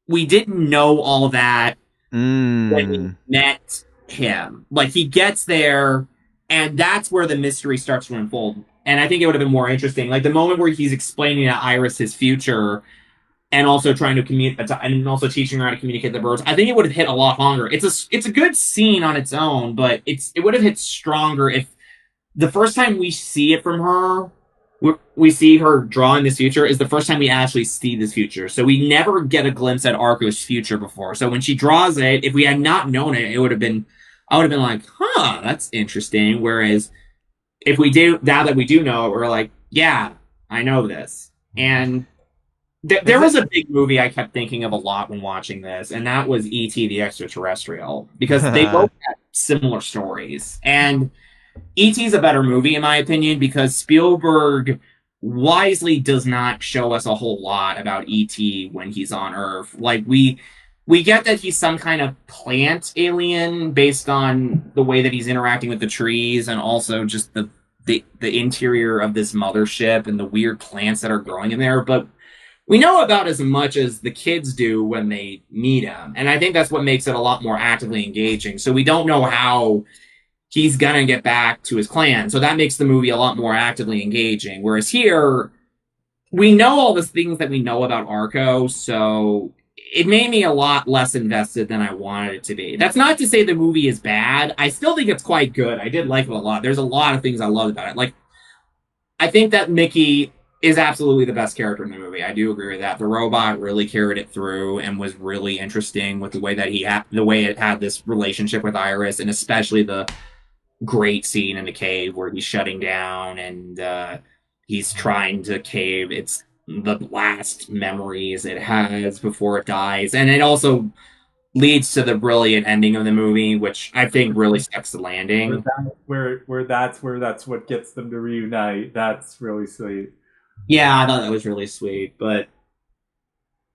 we didn't know all that when we met him. Like, he gets there, and that's where the mystery starts to unfold. And I think it would have been more interesting. Like, the moment where he's explaining to Iris his future and also trying to communicate, and also teaching her how to communicate the birds, I think it would have hit a lot longer. It's a good scene on its own, but it would have hit stronger if the first time we see it from her, we see her drawing this future, is the first time we actually see this future. So we never get a glimpse at Arco's future before. So when she draws it, if we had not known it, I would have been like, huh, that's interesting. Whereas if we do, now that we do know it, we're like, yeah, I know this. And there was a big movie I kept thinking of a lot when watching this, and that was E.T. the Extraterrestrial, because they both had similar stories. And E.T.'s a better movie, in my opinion, because Spielberg wisely does not show us a whole lot about E.T. when he's on Earth. Like, we get that he's some kind of plant alien based on the way that he's interacting with the trees, and also just the interior of this mothership and the weird plants that are growing in there. But we know about as much as the kids do when they meet him. And I think that's what makes it a lot more actively engaging. So we don't know how he's gonna get back to his clan. So that makes the movie a lot more actively engaging. Whereas here, we know all the things that we know about Arco, so it made me a lot less invested than I wanted it to be. That's not to say the movie is bad. I still think it's quite good. I did like it a lot. There's a lot of things I loved about it. Like, I think that Mickey is absolutely the best character in the movie. I do agree with that. The robot really carried it through and was really interesting with the way that the way it had this relationship with Iris, and especially the great scene in the cave where he's shutting down and he's trying to cave. It's the last memories it has before it dies, and it also leads to the brilliant ending of the movie, which I think really sticks the landing. That's what gets them to reunite. That's really sweet. Yeah, I thought that was really sweet, but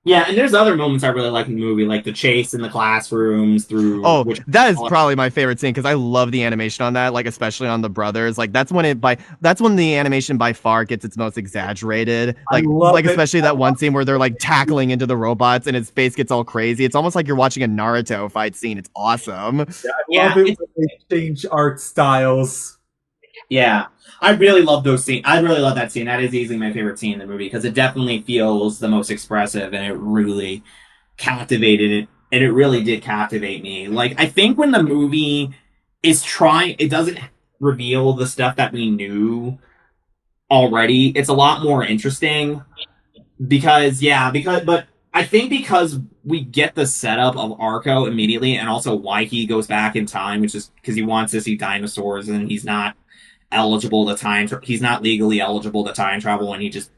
yeah, and there's other moments I really like in the movie, like the chase in the classrooms through. Oh, that is probably my favorite scene, because I love the animation on that, like especially on the brothers. Like that's when the animation by far gets its most exaggerated. Like especially that one scene where they're like tackling into the robots and his face gets all crazy. It's almost like you're watching a Naruto fight scene. It's awesome. Yeah, I love it when they change art styles. Yeah, I really love those scenes. I really love that scene. That is easily my favorite scene in the movie, because it definitely feels the most expressive, and it really captivated it. And it really did captivate me. Like, I think when the movie is it doesn't reveal the stuff that we knew already. It's a lot more interesting but I think because we get the setup of Arco immediately, and also why he goes back in time, which is because he wants to see dinosaurs, and he's not he's not legally eligible to time travel, and he just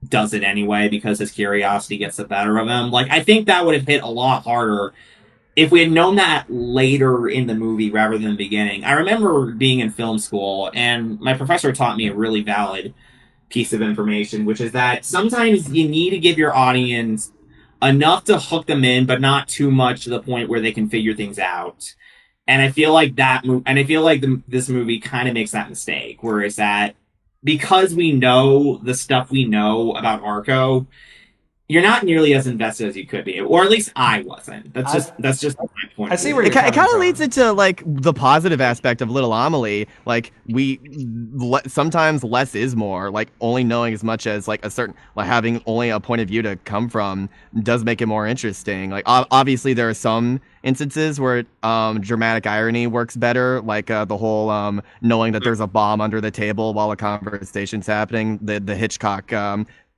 does it anyway because his curiosity gets the better of him. Like, I think that would have hit a lot harder if we had known that later in the movie rather than the beginning. I remember being in film school, and my professor taught me a really valid piece of information, which is that sometimes you need to give your audience enough to hook them in, but not too much to the point where they can figure things out. And I feel like this movie kind of makes that mistake, where it's that because we know the stuff we know about Arco, you're not nearly as invested as you could be, or at least I wasn't. That's just my point. I see where you're It kind coming of from. leads into like the positive aspect of Little Amelie. Like sometimes less is more. Like only knowing as much as like a certain, like having only a point of view to come from does make it more interesting. Like obviously there are some instances where dramatic irony works better, like the whole knowing that there's a bomb under the table while a conversation's happening. The Hitchcock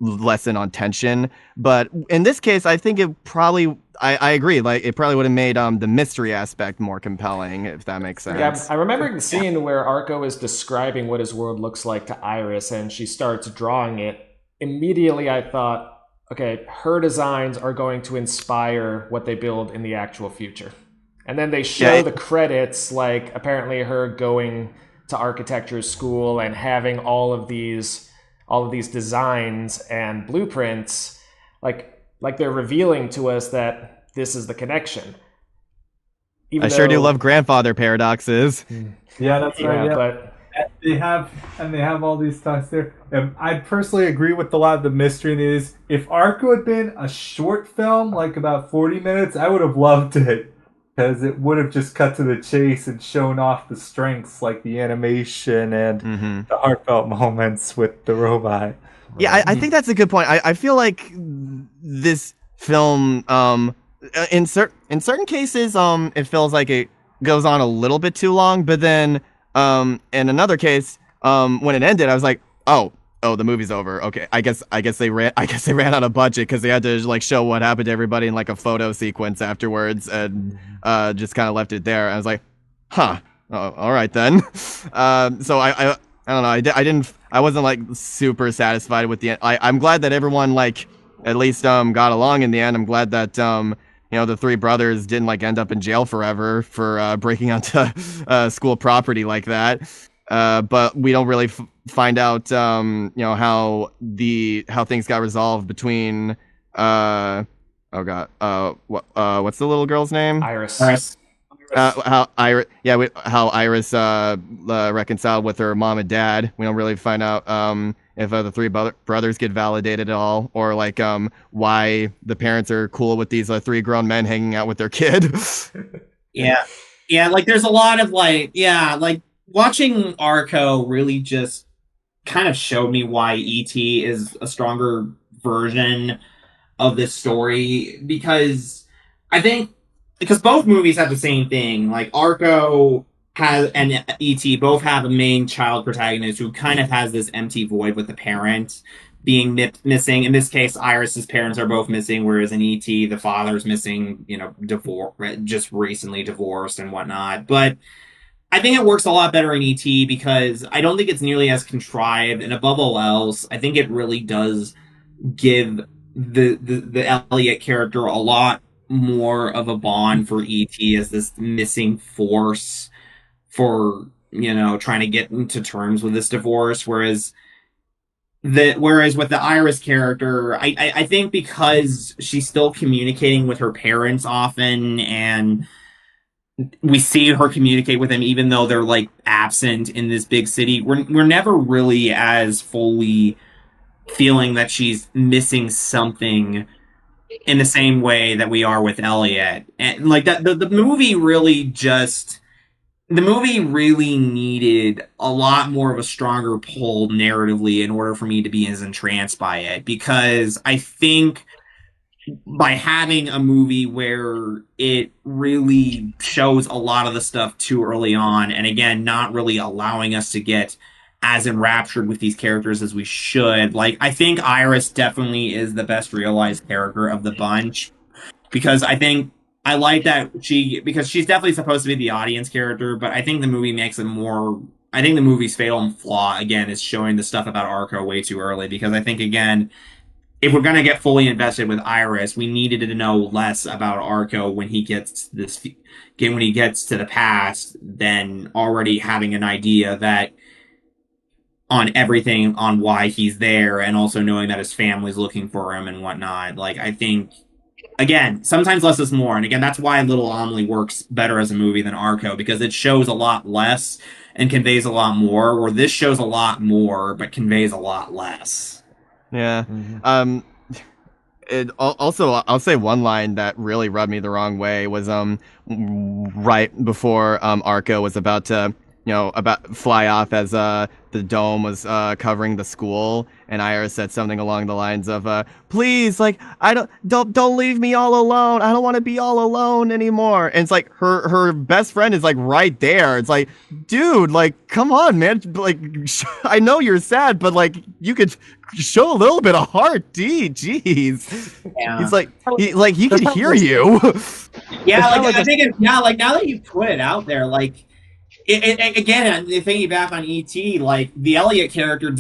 lesson on tension. But in this case, I think it probably, I agree, like it probably would have made the mystery aspect more compelling, if that makes sense. Yeah, I remember the scene where Arco is describing what his world looks like to Iris, and she starts drawing it. Immediately I thought, okay, her designs are going to inspire what they build in the actual future. And then they show the credits, like apparently her going to architecture school and having all of these designs and blueprints, like they're revealing to us that this is the connection. I sure do love grandfather paradoxes. Yeah, that's right. Yeah. But they have all these thoughts there. I personally agree with a lot of the mystery in these. If Arco had been a short film, like about 40 minutes, I would have loved it. Because it would have just cut to the chase and shown off the strengths, like the animation and the heartfelt moments with the robot. Yeah, I think that's a good point. I feel like this film, in certain cases, it feels like it goes on a little bit too long. But then, in another case, when it ended, I was like, oh, the movie's over. Okay, I guess they ran out of budget because they had to like show what happened to everybody in like a photo sequence afterwards, and just kind of left it there. I was like, huh, oh, all right then. So I don't know. I wasn't like super satisfied with the end. I'm glad that everyone like at least got along in the end. I'm glad that the three brothers didn't like end up in jail forever for breaking onto school property like that. But we don't really find out, how things got resolved between, what's the little girl's name? Iris. How Iris reconciled with her mom and dad. We don't really find out if the three brothers get validated at all, or like why the parents are cool with these three grown men hanging out with their kid. Yeah, like there's a lot of like watching Arco really just kind of showed me why E.T. is a stronger version of this story, because both movies have the same thing. Like Arco and E.T. both have a main child protagonist who kind of has this empty void with the parent being missing. In this case, Iris's parents are both missing, whereas in E.T. the father's missing, just recently divorced and whatnot. But I think it works a lot better in E.T. because I don't think it's nearly as contrived, and above all else, I think it really does give the Elliot character a lot more of a bond for E.T. as this missing force for, trying to get into terms with this divorce, whereas with the Iris character, I think because she's still communicating with her parents often, and we see her communicate with them even though they're like absent in this big city, we're never really as fully feeling that she's missing something in the same way that we are with Elliot. And like that the movie really needed a lot more of a stronger pull narratively in order for me to be as entranced by it, because I think by having a movie where it really shows a lot of the stuff too early on, and again, not really allowing us to get as enraptured with these characters as we should. Like, I think Iris definitely is the best realized character of the bunch, because I think I like that because she's definitely supposed to be the audience character, but I think the movie makes it more. I think the movie's fatal flaw, again, is showing the stuff about Arco way too early, because I think, again, if we're going to get fully invested with Iris, we needed to know less about Arco when he gets to the past, than already having an idea that on everything on why he's there, and also knowing that his family's looking for him and whatnot. Like, I think, again, sometimes less is more. And again, that's why Little Amelie works better as a movie than Arco, because it shows a lot less and conveys a lot more, where this shows a lot more but conveys a lot less. Yeah. Also, I'll say one line that really rubbed me the wrong way was right before Arco was about to about fly off as the dome was covering the school, and Iris said something along the lines of please, like, don't leave me all alone. I don't want to be all alone anymore. And it's like her best friend is like right there. It's like, dude, like, come on, man. Like, I know you're sad, but like, you could show a little bit of heart. Jeez. Yeah. He's like, he could hear you. Yeah, like I think like now that you put it out there, like. Again, thinking back on E.T., like, the Elliot character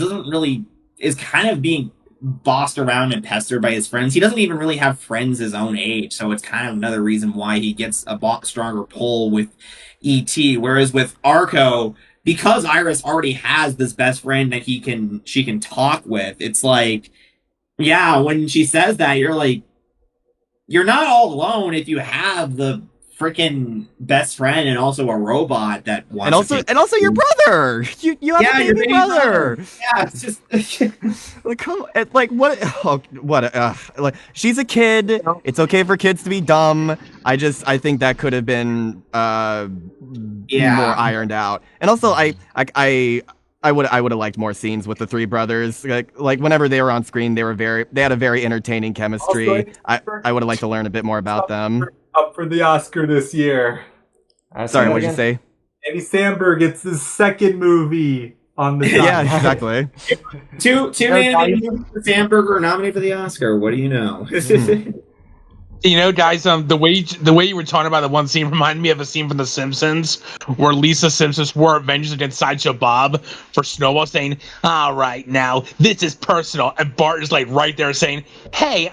is kind of being bossed around and pestered by his friends. He doesn't even really have friends his own age, so it's kind of another reason why he gets a stronger pull with E.T., whereas with Arco, because Iris already has this best friend that she can talk with, it's like, yeah, when she says that, you're like, you're not all alone if you have the freaking best friend and also a robot that wants and also your brother. You have a baby brother. Yeah, it's just like, come on, like, what? Oh, what? Like, she's a kid. It's okay for kids to be dumb. I think that could have been more ironed out. And also, I would have liked more scenes with the three brothers. Like whenever they were on screen, they had a very entertaining chemistry. Also, I would have liked to learn a bit more about them. Up for the Oscar this year. Sorry, what'd you say? Andy Samberg gets his second movie on the yeah, exactly. Two animated movies for Samberg are nominated for the Oscar. What do you know? You know, guys, the way you were talking about the one scene reminded me of a scene from The Simpsons where Lisa Simpson swore vengeance against Sideshow Bob for Snowball, saying, "All right, now this is personal," and Bart is like right there saying, "Hey,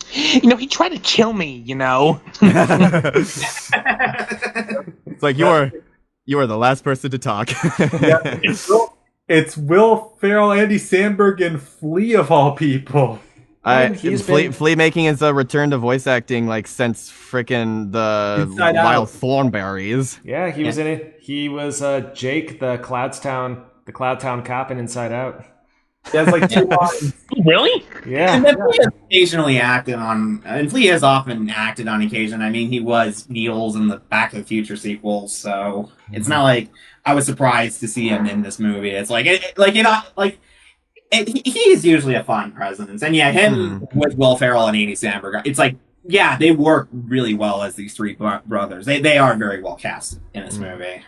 he tried to kill me, you know." It's like you are the last person to talk. Yeah, it's Will Ferrell, Andy Samberg, and Flea of all people. Flea making his return to voice acting like since frickin' the Wild Thornberries. Yeah, he was in it. He was Jake, the Cloudtown cop in Inside Out. He has like 2 lines. Really? Yeah. And then Flea has occasionally acted on, and Flea has often acted on occasion. I mean, he was Niels in the Back to the Future sequels, so it's not like I was surprised to see him in this movie. It's like he's usually a fun presence, and yeah, him with Will Ferrell and Andy Samberg, it's like, yeah, they work really well as these three brothers. They are very well cast in this movie.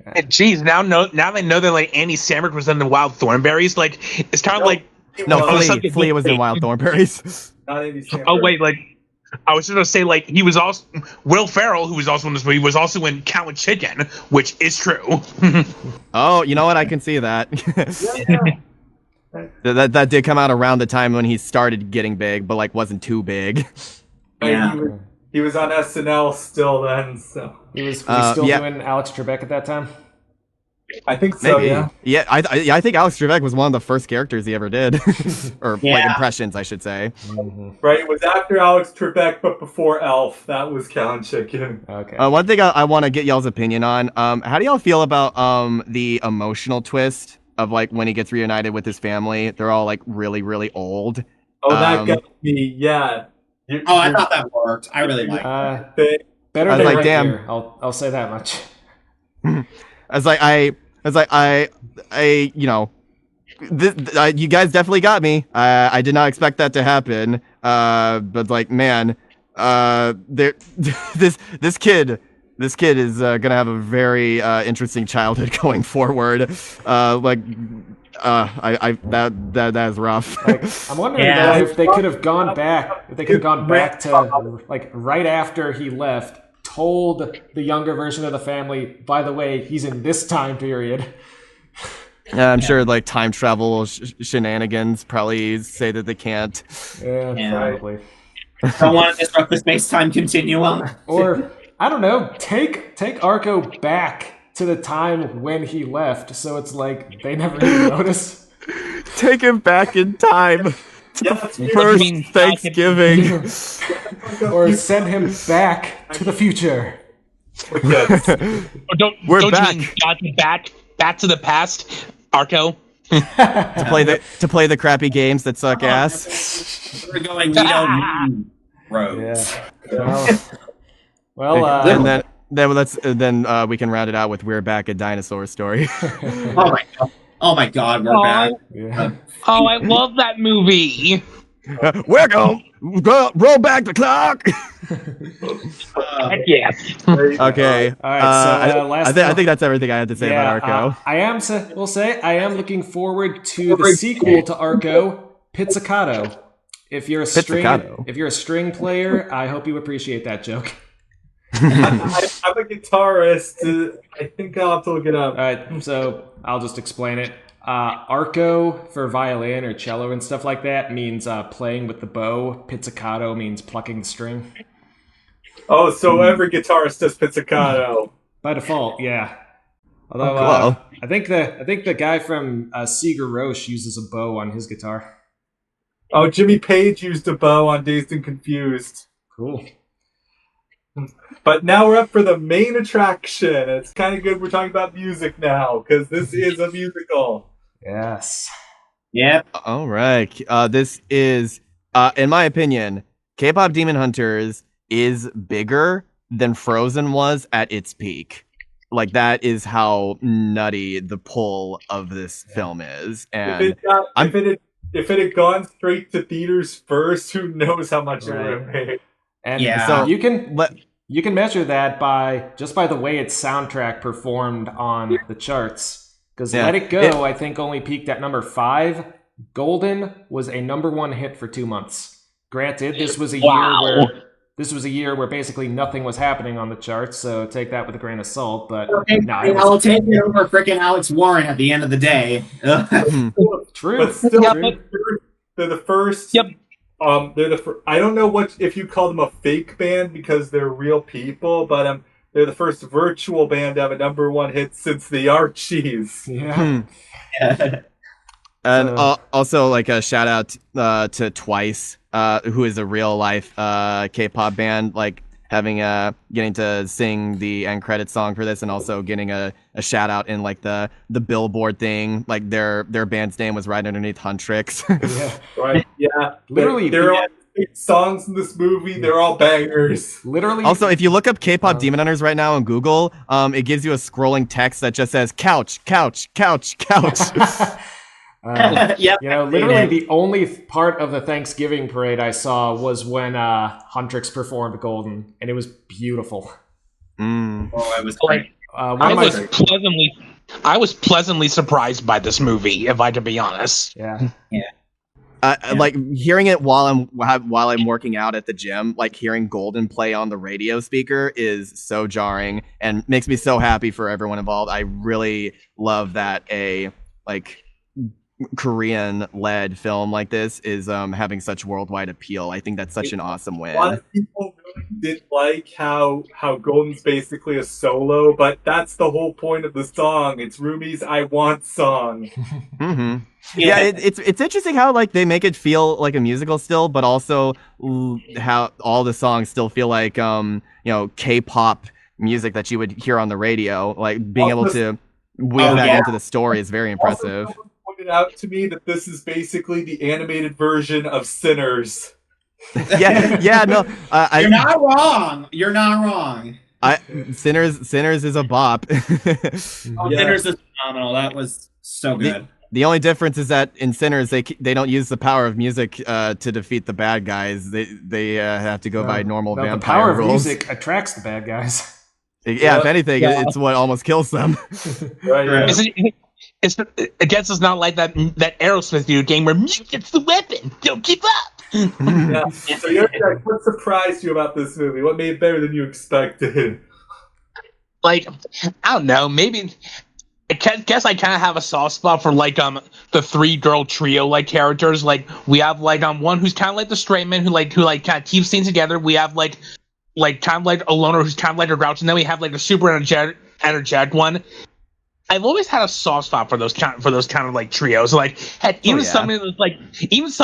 And geez, now they know that like Andy Samberg was in the Wild Thornberries. Like, it's kind of like Flea was in Wild Thornberries. Not Andy Samberg. Oh wait, like I was just gonna say, like, he was also Will Ferrell, who was also in this movie, was also in Cow and Chicken, which is true. Oh, you know what? I can see that. Yeah. That did come out around the time when he started getting big, but like wasn't too big. Yeah. He was on SNL still then, so he was still doing Alex Trebek at that time. I think so. Maybe. Yeah. I think Alex Trebek was one of the first characters he ever did, or like impressions, I should say. Right, it was after Alex Trebek, but before Elf. That was Cow and Chicken. Okay. One thing I want to get y'all's opinion on. How do y'all feel about the emotional twist of like when he gets reunited with his family? They're all like really, really old. Oh, that got me. Yeah. I thought that worked. I really liked it. Better I was than like, right damn. here. I'll say that much. You guys definitely got me. I did not expect that to happen. But like, man, this kid is gonna have a very interesting childhood going forward. That is rough. Like, I'm wondering though, if they could have gone back. If they could have gone back to like right after he left, told the younger version of the family, by the way, he's in this time period. I'm sure like time travel shenanigans probably say that they can't. Yeah. Probably. Don't want to disrupt the space-time continuum. Or I don't know, take Arco back to the time when he left, so it's like they never even notice. Take him back in time. First Thanksgiving. Or send him back to the future. Don't you mean back to the past, Arco? to play the crappy games that suck ass. We're going. We don't roads. Yeah. Well, and then we can round it out with we're back at Dinosaur Story. Oh my god, we're back. Yeah. Oh, I love that movie. We're going roll back the clock. Yes. Okay. All right. So I think that's everything I had to say about Arco. I am looking forward to the sequel to Arco, Pizzicato. If you're a string player, I hope you appreciate that joke. I'm a guitarist. I think I'll have to look it up. All right, so I'll just explain it. Arco for violin or cello and stuff like that means playing with the bow. Pizzicato means plucking the string. Oh, so every guitarist does pizzicato. By default, yeah. Although cool. I think the guy from Sigur Rós uses a bow on his guitar. Oh, Jimmy Page used a bow on Dazed and Confused. Cool. But now we're up for the main attraction. It's kind of good we're talking about music now, because this is a musical. Yes. Yep. All right. This is, in my opinion, K-pop Demon Hunters is bigger than Frozen was at its peak. Like, that is how nutty the pull of this film is. And if it had gone straight to theaters first, who knows how much it would have made. And so you can measure that by the way its soundtrack performed on the charts. Because Let It Go, I think, only peaked at number 5. Golden was a number 1 hit for 2 months. Granted, this was a year where basically nothing was happening on the charts, so take that with a grain of salt. But I'll take it over freaking Alex Warren at the end of the day. True. But still, they're the first. Yep. I don't know if you call them a fake band because they're real people, but they're the first virtual band to have a number 1 hit since the Archies. Yeah. And also, like, a shout out to Twice, who is a real life K-pop band, like getting to sing the end credit song for this, and also getting a shout out in like the Billboard thing. Like their band's name was right underneath Huntrix. Yeah. Right. Yeah. Literally, there are 8 songs in this movie. They're all bangers. Literally. Also, if you look up K-pop Demon Hunters right now on Google, it gives you a scrolling text that just says couch, couch, couch, couch. Literally the only part of the Thanksgiving parade I saw was when Huntrix performed Golden, and it was beautiful. Oh, it was great. I was pleasantly surprised by this movie, if I to be honest. Yeah. Like hearing it while I'm working out at the gym, like hearing Golden play on the radio speaker is so jarring and makes me so happy for everyone involved. I really love that a Korean-led film like this is having such worldwide appeal. I think that's such an awesome win. A lot of people really didn't like how Golden's basically a solo, but that's the whole point of the song. It's Rumi's "I Want" song. Mm-hmm. Yeah, it's interesting how like they make it feel like a musical still, but also how all the songs still feel like K-pop music that you would hear on the radio. Like being able to weave that into the story is very impressive. Also, pointed out to me that this is basically the animated version of Sinners. No, You're not wrong. Sinners is a bop. Sinners is phenomenal. That was so good. The only difference is that in Sinners they don't use the power of music to defeat the bad guys. They have to go by normal vampire the power rules. of music attracts the bad guys. Yeah, if anything, it's what almost kills them. Right. I guess it's not like that Aerosmith video game where music's the weapon. Don't give up. Yeah. So, what surprised you about this movie? What made it better than you expected? Like, I don't know. Maybe I guess I kind of have a soft spot for like the 3-girl trio like characters. Like we have like one who's kind of like the straight man who kind of keeps things together. We have like kind of like a loner who's kind of like a grouch, and then we have like a super energetic one. I've always had a soft spot for those kind of like trios. Like, something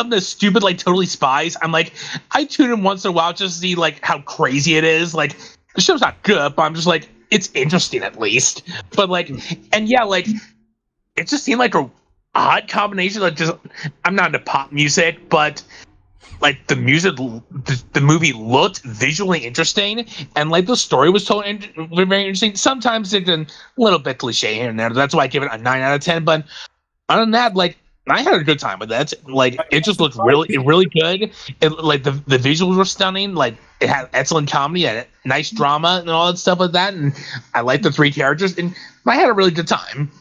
that's stupid, like Totally Spies. I'm like, I tune in once in a while just to see like how crazy it is. Like, the show's not good, but I'm just like, it's interesting at least. But like, and yeah, like, it just seemed like a odd combination. Like, just I'm not into pop music, but like the music, the movie looked visually interesting, and like the story was told very interesting. Sometimes it's a little bit cliche here and there. That's why I give it a 9 out of 10. But other than that, like I had a good time with that. Like it just looked really good. Like the visuals were stunning. Like it had excellent comedy and nice drama and all that stuff like that. And I liked the three characters, and I had a really good time.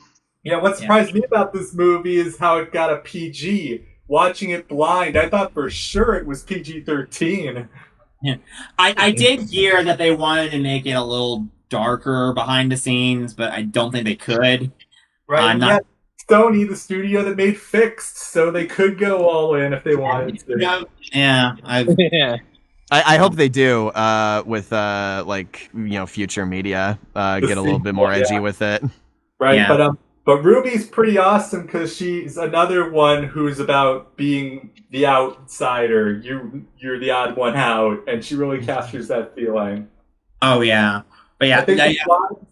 Yeah, what surprised me about this movie is how it got a PG. Watching it blind, I thought for sure it was PG-13. Yeah. I did hear that they wanted to make it a little darker behind the scenes, but I don't think they could. Right, yeah, Sony, the studio that made Fixed, so they could go all in if they wanted to. Yeah, I hope they do with like future media get a little bit more edgy with it. Right, yeah. But Ruby's pretty awesome because she's another one who's about being the outsider. You're the odd one out, and she really captures that feeling. Oh yeah, but yeah, I think this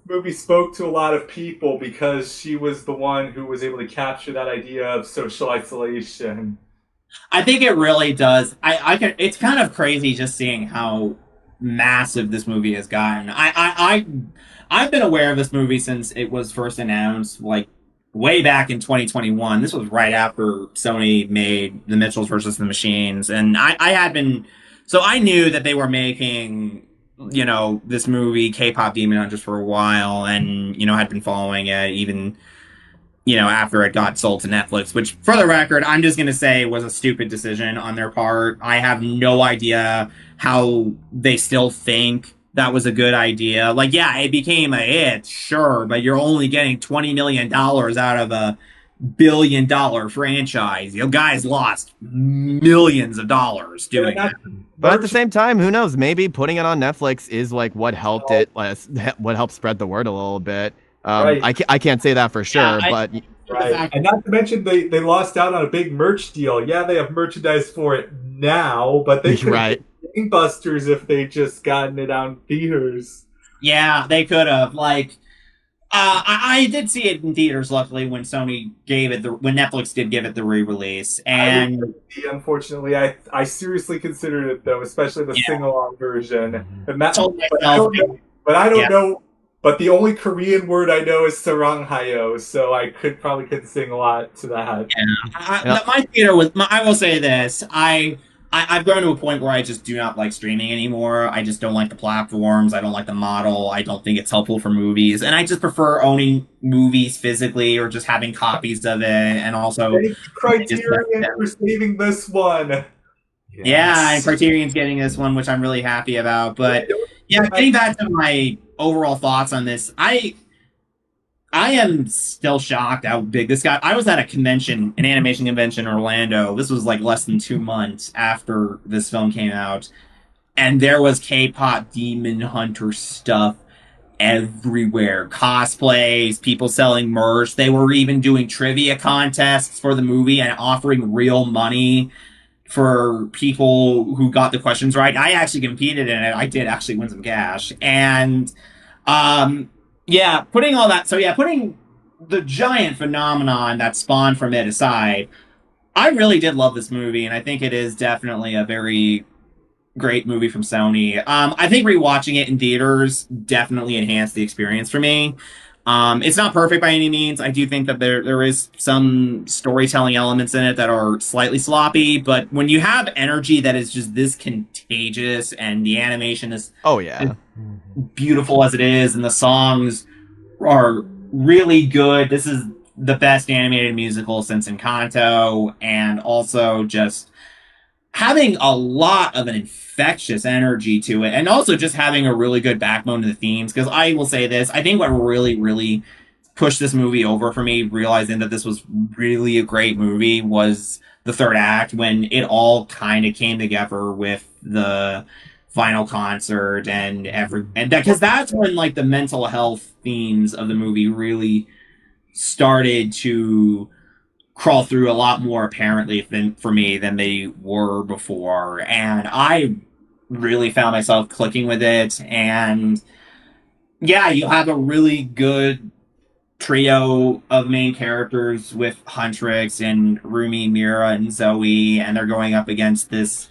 movie spoke to a lot of people because she was the one who was able to capture that idea of social isolation. I think it really does. It's kind of crazy just seeing how massive this movie has gotten. I've been aware of this movie since it was first announced, like way back in 2021. This was right after Sony made The Mitchells versus the Machines, and so I knew that they were making this movie KPop Demon Hunters for a while, and had been following it even after it got sold to Netflix, which for the record, I'm just going to say was a stupid decision on their part. I have no idea how they still think that was a good idea. Like, yeah, it became a hit, sure, but you're only getting $20 million out of a $1 billion franchise. Guys lost millions of dollars doing that. But at the same time, who knows? Maybe putting it on Netflix is like what helped what helped spread the word a little bit. Right. I can't say that for sure, but right. And not to mention they lost out on a big merch deal. Yeah, they have merchandise for it now, but they could have gangbusters if they just gotten it on theaters. Yeah, they could have. Like, I did see it in theaters. Luckily, when Netflix did give it the re-release, and unfortunately, I seriously considered it though, especially the sing-along version. And that, but I don't know. But the only Korean word I know is saranghayo, so I probably could sing a lot to that. Yeah. My theater was. I will say this: I've grown to a point where I just do not like streaming anymore. I just don't like the platforms. I don't like the model. I don't think it's helpful for movies, and I just prefer owning movies physically or just having copies of it. And also, Criterion for saving this one. Yes. Yeah, and Criterion's getting this one, which I'm really happy about. But yeah, getting back to my overall thoughts on this, I am still shocked how big this got. I was at an animation convention in Orlando. This was like less than 2 months after this film came out, and there was K-pop Demon Hunter stuff everywhere. Cosplays, people selling merch. They were even doing trivia contests for the movie and offering real money for people who got the questions right. I actually competed in it. I did actually win some cash. And putting all that, putting the giant phenomenon that spawned from it aside, I really did love this movie, and I think it is definitely a very great movie from Sony. I think rewatching it in theaters definitely enhanced the experience for me. It's not perfect by any means. I do think that there is some storytelling elements in it that are slightly sloppy, but when you have energy that is just this contagious and the animation is is beautiful as it is and the songs are really good, this is the best animated musical since Encanto, and also just having a lot of an infectious energy to it, and also just having a really good backbone to the themes. Because I will say this, I think what really, really pushed this movie over for me, realizing that this was really a great movie, was the third act, when it all kind of came together with the final concert and because that's when like the mental health themes of the movie really started to crawl through a lot more apparently for me than they were before, and I really found myself clicking with it. And yeah, you have a really good trio of main characters with Huntrix and Rumi, Mira, and Zoe, and they're going up against this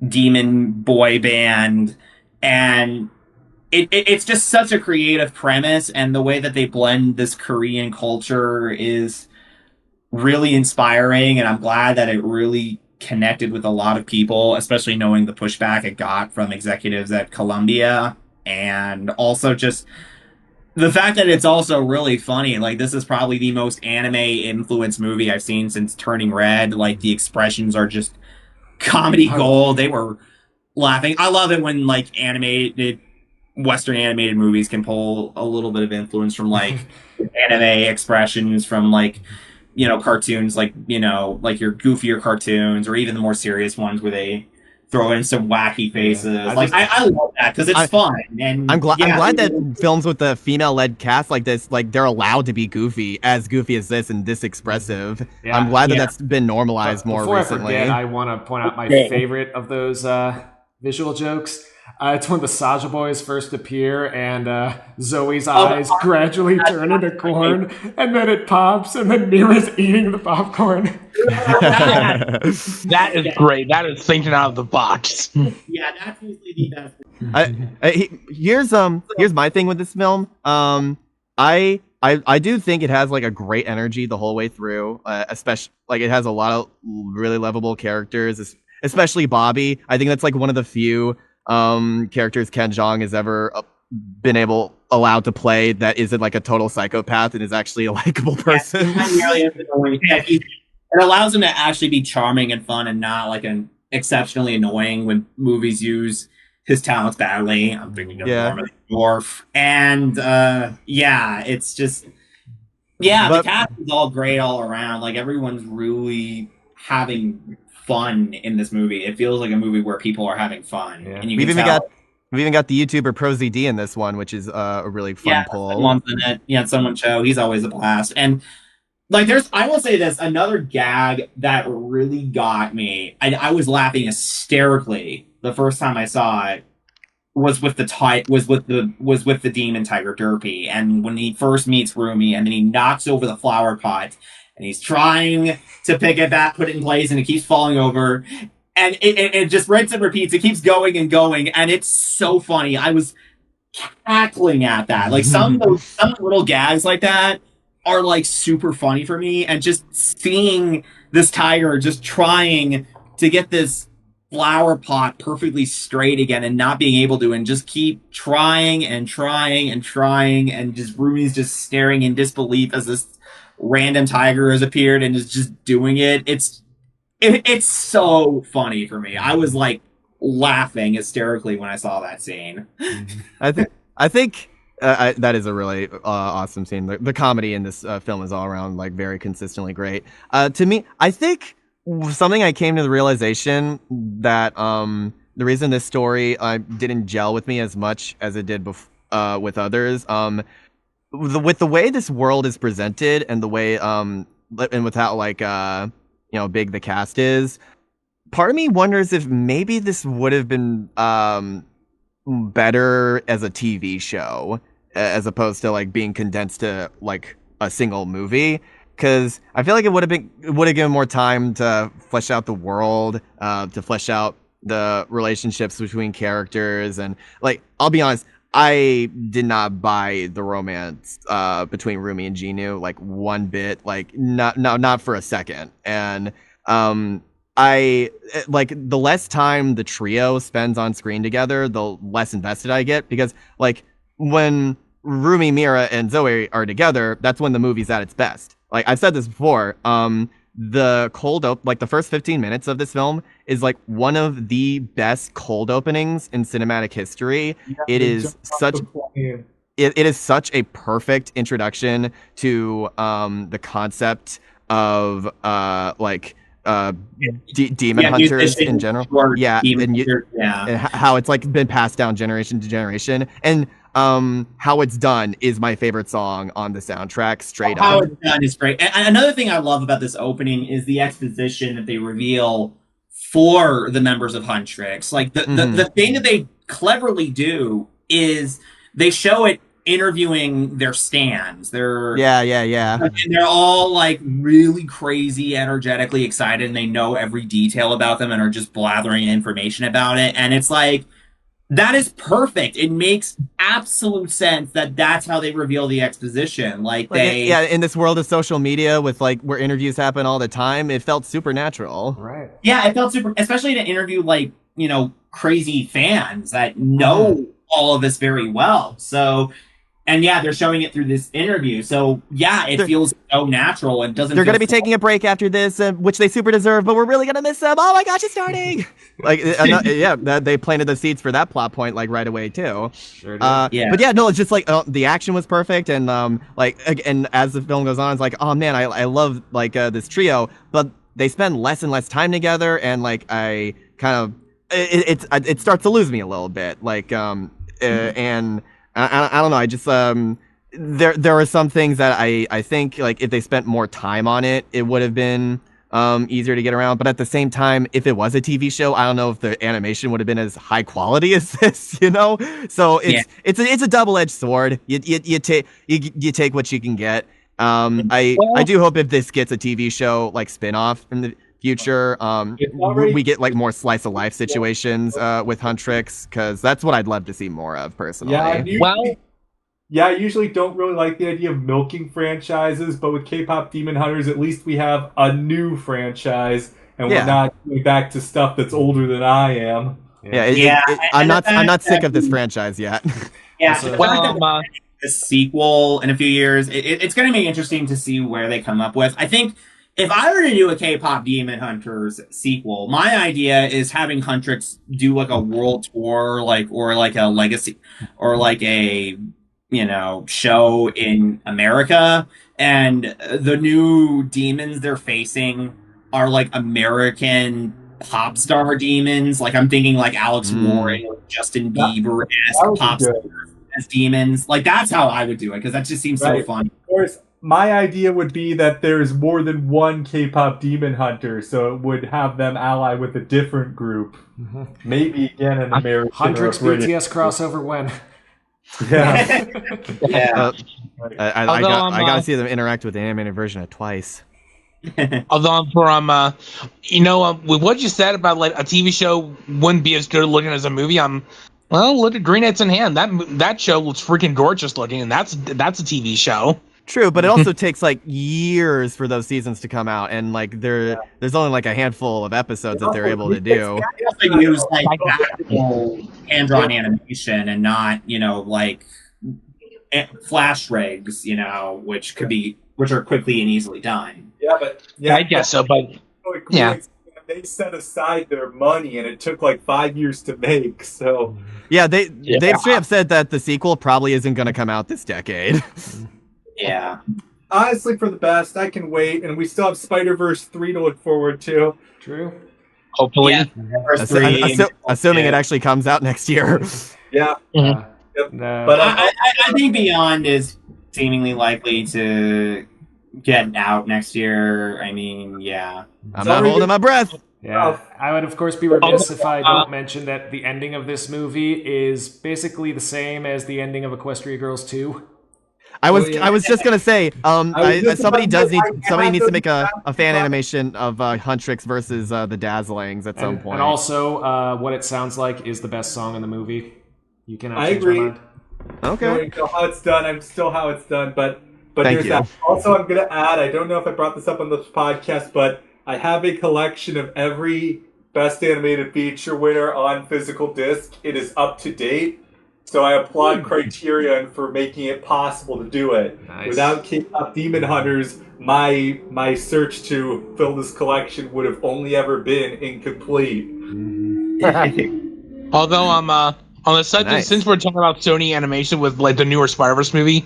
demon boy band, and it's just such a creative premise, and the way that they blend this Korean culture is really inspiring, and I'm glad that it really connected with a lot of people, especially knowing the pushback it got from executives at Columbia, and also just the fact that it's also really funny. Like, this is probably the most anime influenced movie I've seen since Turning Red. Like, the expressions are just comedy gold. They were laughing. I love it when like Western animated movies can pull a little bit of influence from like anime expressions from like, you know, cartoons, like, you know, like your goofier cartoons, or even the more serious ones where they throw in some wacky faces. Yeah, I love that because it's fun. And I'm glad that films with the female-led cast like this, like, they're allowed to be goofy as this and this expressive. Yeah, I'm glad that that's been normalized more recently. Before I forget, I want to point out my favorite of those visual jokes. It's when the Saja Boys first appear and Zoe's eyes gradually turn into corn, and then it pops, and then Mira's eating the popcorn. That is great. That is thinking out of the box. Yeah, that's usually the best. Here's my thing with this film. I do think it has like a great energy the whole way through. Especially like it has a lot of really lovable characters, especially Bobby. I think that's like one of the few characters Ken Jeong has ever been allowed to play that isn't like a total psychopath and is actually a likable person. It allows him to actually be charming and fun and not like an exceptionally annoying when movies use his talents badly. I'm thinking of Norman Dwarf. And it's just the cast is all great all around. Like, everyone's really having fun in this movie. It feels like a movie where people are having fun. Yeah. And we've even got the YouTuber ProZD in this one, which is a really fun pull. Someone Cho, he's always a blast. And like, I will say this, another gag that really got me. I was laughing hysterically the first time I saw it. Was with the demon tiger Derpy, and when he first meets Rumi, and then he knocks over the flower pot, and he's trying to pick it back, put it in place, and it keeps falling over, and it just rinse and repeats. It keeps going and going, and it's so funny. I was cackling at that. Like, some little gags like that are like super funny for me, and just seeing this tiger just trying to get this flower pot perfectly straight again and not being able to, and just keep trying and trying and trying, and just Rumi's just staring in disbelief as this random tiger has appeared and is just doing it. It's so funny for me. I was like laughing hysterically when I saw that scene. I think that is a really awesome scene. The comedy in this film is all around like very consistently great. To me, I think something I came to the realization that the reason this story didn't gel with me as much as it did with others, with the way this world is presented and the way and with how like big the cast is, part of me wonders if maybe this would have been better as a TV show as opposed to like being condensed to like a single movie. Because I feel like it would have given more time to flesh out the world, to flesh out the relationships between characters, and like, I'll be honest, I did not buy the romance between Rumi and Genu like one bit, like not for a second. And I like, the less time the trio spends on screen together, the less invested I get, because like when Rumi, Mira, and Zoe are together, that's when the movie's at its best. Like, I've said this before, the the first 15 minutes of this film is like one of the best cold openings in cinematic history. Yeah, it is such a perfect introduction to the concept of demon hunters in general. And how it's like been passed down generation to generation, and how it's done is my favorite song on the soundtrack, straight up. How it's done is great. And another thing I love about this opening is the exposition that they reveal for the members of Huntrix. Like, the thing that they cleverly do is they show it interviewing their stands. Yeah. And they're all like really crazy, energetically excited, and they know every detail about them and are just blathering information about it. And it's like, that is perfect. It makes absolute sense that that's how they reveal the exposition. In this world of social media with like where interviews happen all the time, it felt supernatural. Right. Yeah, it felt super, especially to interview like, crazy fans that know all of this very well. So, and yeah, they're showing it through this interview. So yeah, it feels so natural and doesn't. They're going to be taking a break after this, which they super deserve, but we're really going to miss them. Oh my gosh, it's starting! They planted the seeds for that plot point like right away too. Sure did. But yeah, no, it's just like the action was perfect, and and as the film goes on, it's like, oh man, I love this trio, but they spend less and less time together, and like I kind of it starts to lose me a little bit, and I don't know, I just there are some things that I think like if they spent more time on it, it would have been easier to get around. But at the same time, if it was a TV show, I don't know if the animation would have been as high quality as this, So it's a double-edged sword. You take what you can get. I do hope if this gets a TV show like spin-off in the future, we get like more slice of life situations with Huntrix, because that's what I'd love to see more of personally. I usually don't really like the idea of milking franchises, but with K-pop Demon Hunters, at least we have a new franchise, and we're not going back to stuff that's older than I am. I'm not sick of this franchise yet. Yeah, the sequel in a few years, it's going to be interesting to see where they come up with. I think if I were to do a K-pop Demon Hunters sequel, my idea is having Huntrix do like a world tour, or like a legacy, or like a show in America, and the new demons they're facing are like American pop star demons. Like I'm thinking like Alex Warren or Justin Bieber-esque pop stars as demons. Like that's how I would do it, because that just seems so fun. Of course, my idea would be that there's more than one K-pop Demon Hunter, so it would have them ally with a different group. Maybe again an American Huntrix BTS crossover when. I gotta see them interact with the animated version of Twice. Although with what you said about like a TV show wouldn't be as good looking as a movie, look at Green Nights in Hand. That show looks freaking gorgeous looking, and that's a TV show. True, but it also takes like years for those seasons to come out, and like there's only like a handful of episodes that they're able to do. They use like actual hand-drawn animation and not like flash rigs, which are quickly and easily done. I guess so, but they set aside their money, and it took like 5 years to make. So they've straight up said that the sequel probably isn't going to come out this decade. Yeah. Honestly, for the best, I can wait, and we still have Spider-Verse 3 to look forward to. True. Hopefully. Assuming it actually comes out next year. Yeah. But I think Beyond is seemingly likely to get out next year. I mean, I'm not holding my breath. Yeah, I would of course be remiss if I don't mention that the ending of this movie is basically the same as the ending of Equestria Girls 2. I was just gonna say, somebody needs to make a fan animation of Huntrix versus the Dazzlings at some point. And also, what it sounds like is the best song in the movie. You cannot I change agree. my mind. Okay. How it's done. I'm still how it's done, but Thank there's you. that. Also, I'm gonna add. I don't know if I brought this up on this podcast, but I have a collection of every Best Animated Feature winner on physical disc. It is up to date. So I applaud Criterion for making it possible to do it. Nice. Without K-pop Demon Hunters, my search to fill this collection would have only ever been incomplete. Although on the subject, since we're talking about Sony Animation with like the newer Spider-Verse movie,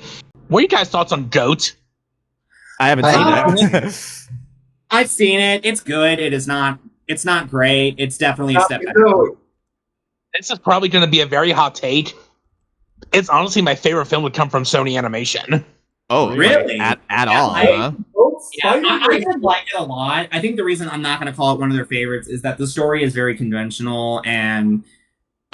what are you guys' thoughts on Goat? I haven't seen it. I've seen it. It's good. It's not great. It's definitely a step back. This is probably going to be a very hot take. It's honestly my favorite film to come from Sony Animation. Oh, really? At all, huh? I did like it a lot. I think the reason I'm not going to call it one of their favorites is that the story is very conventional, and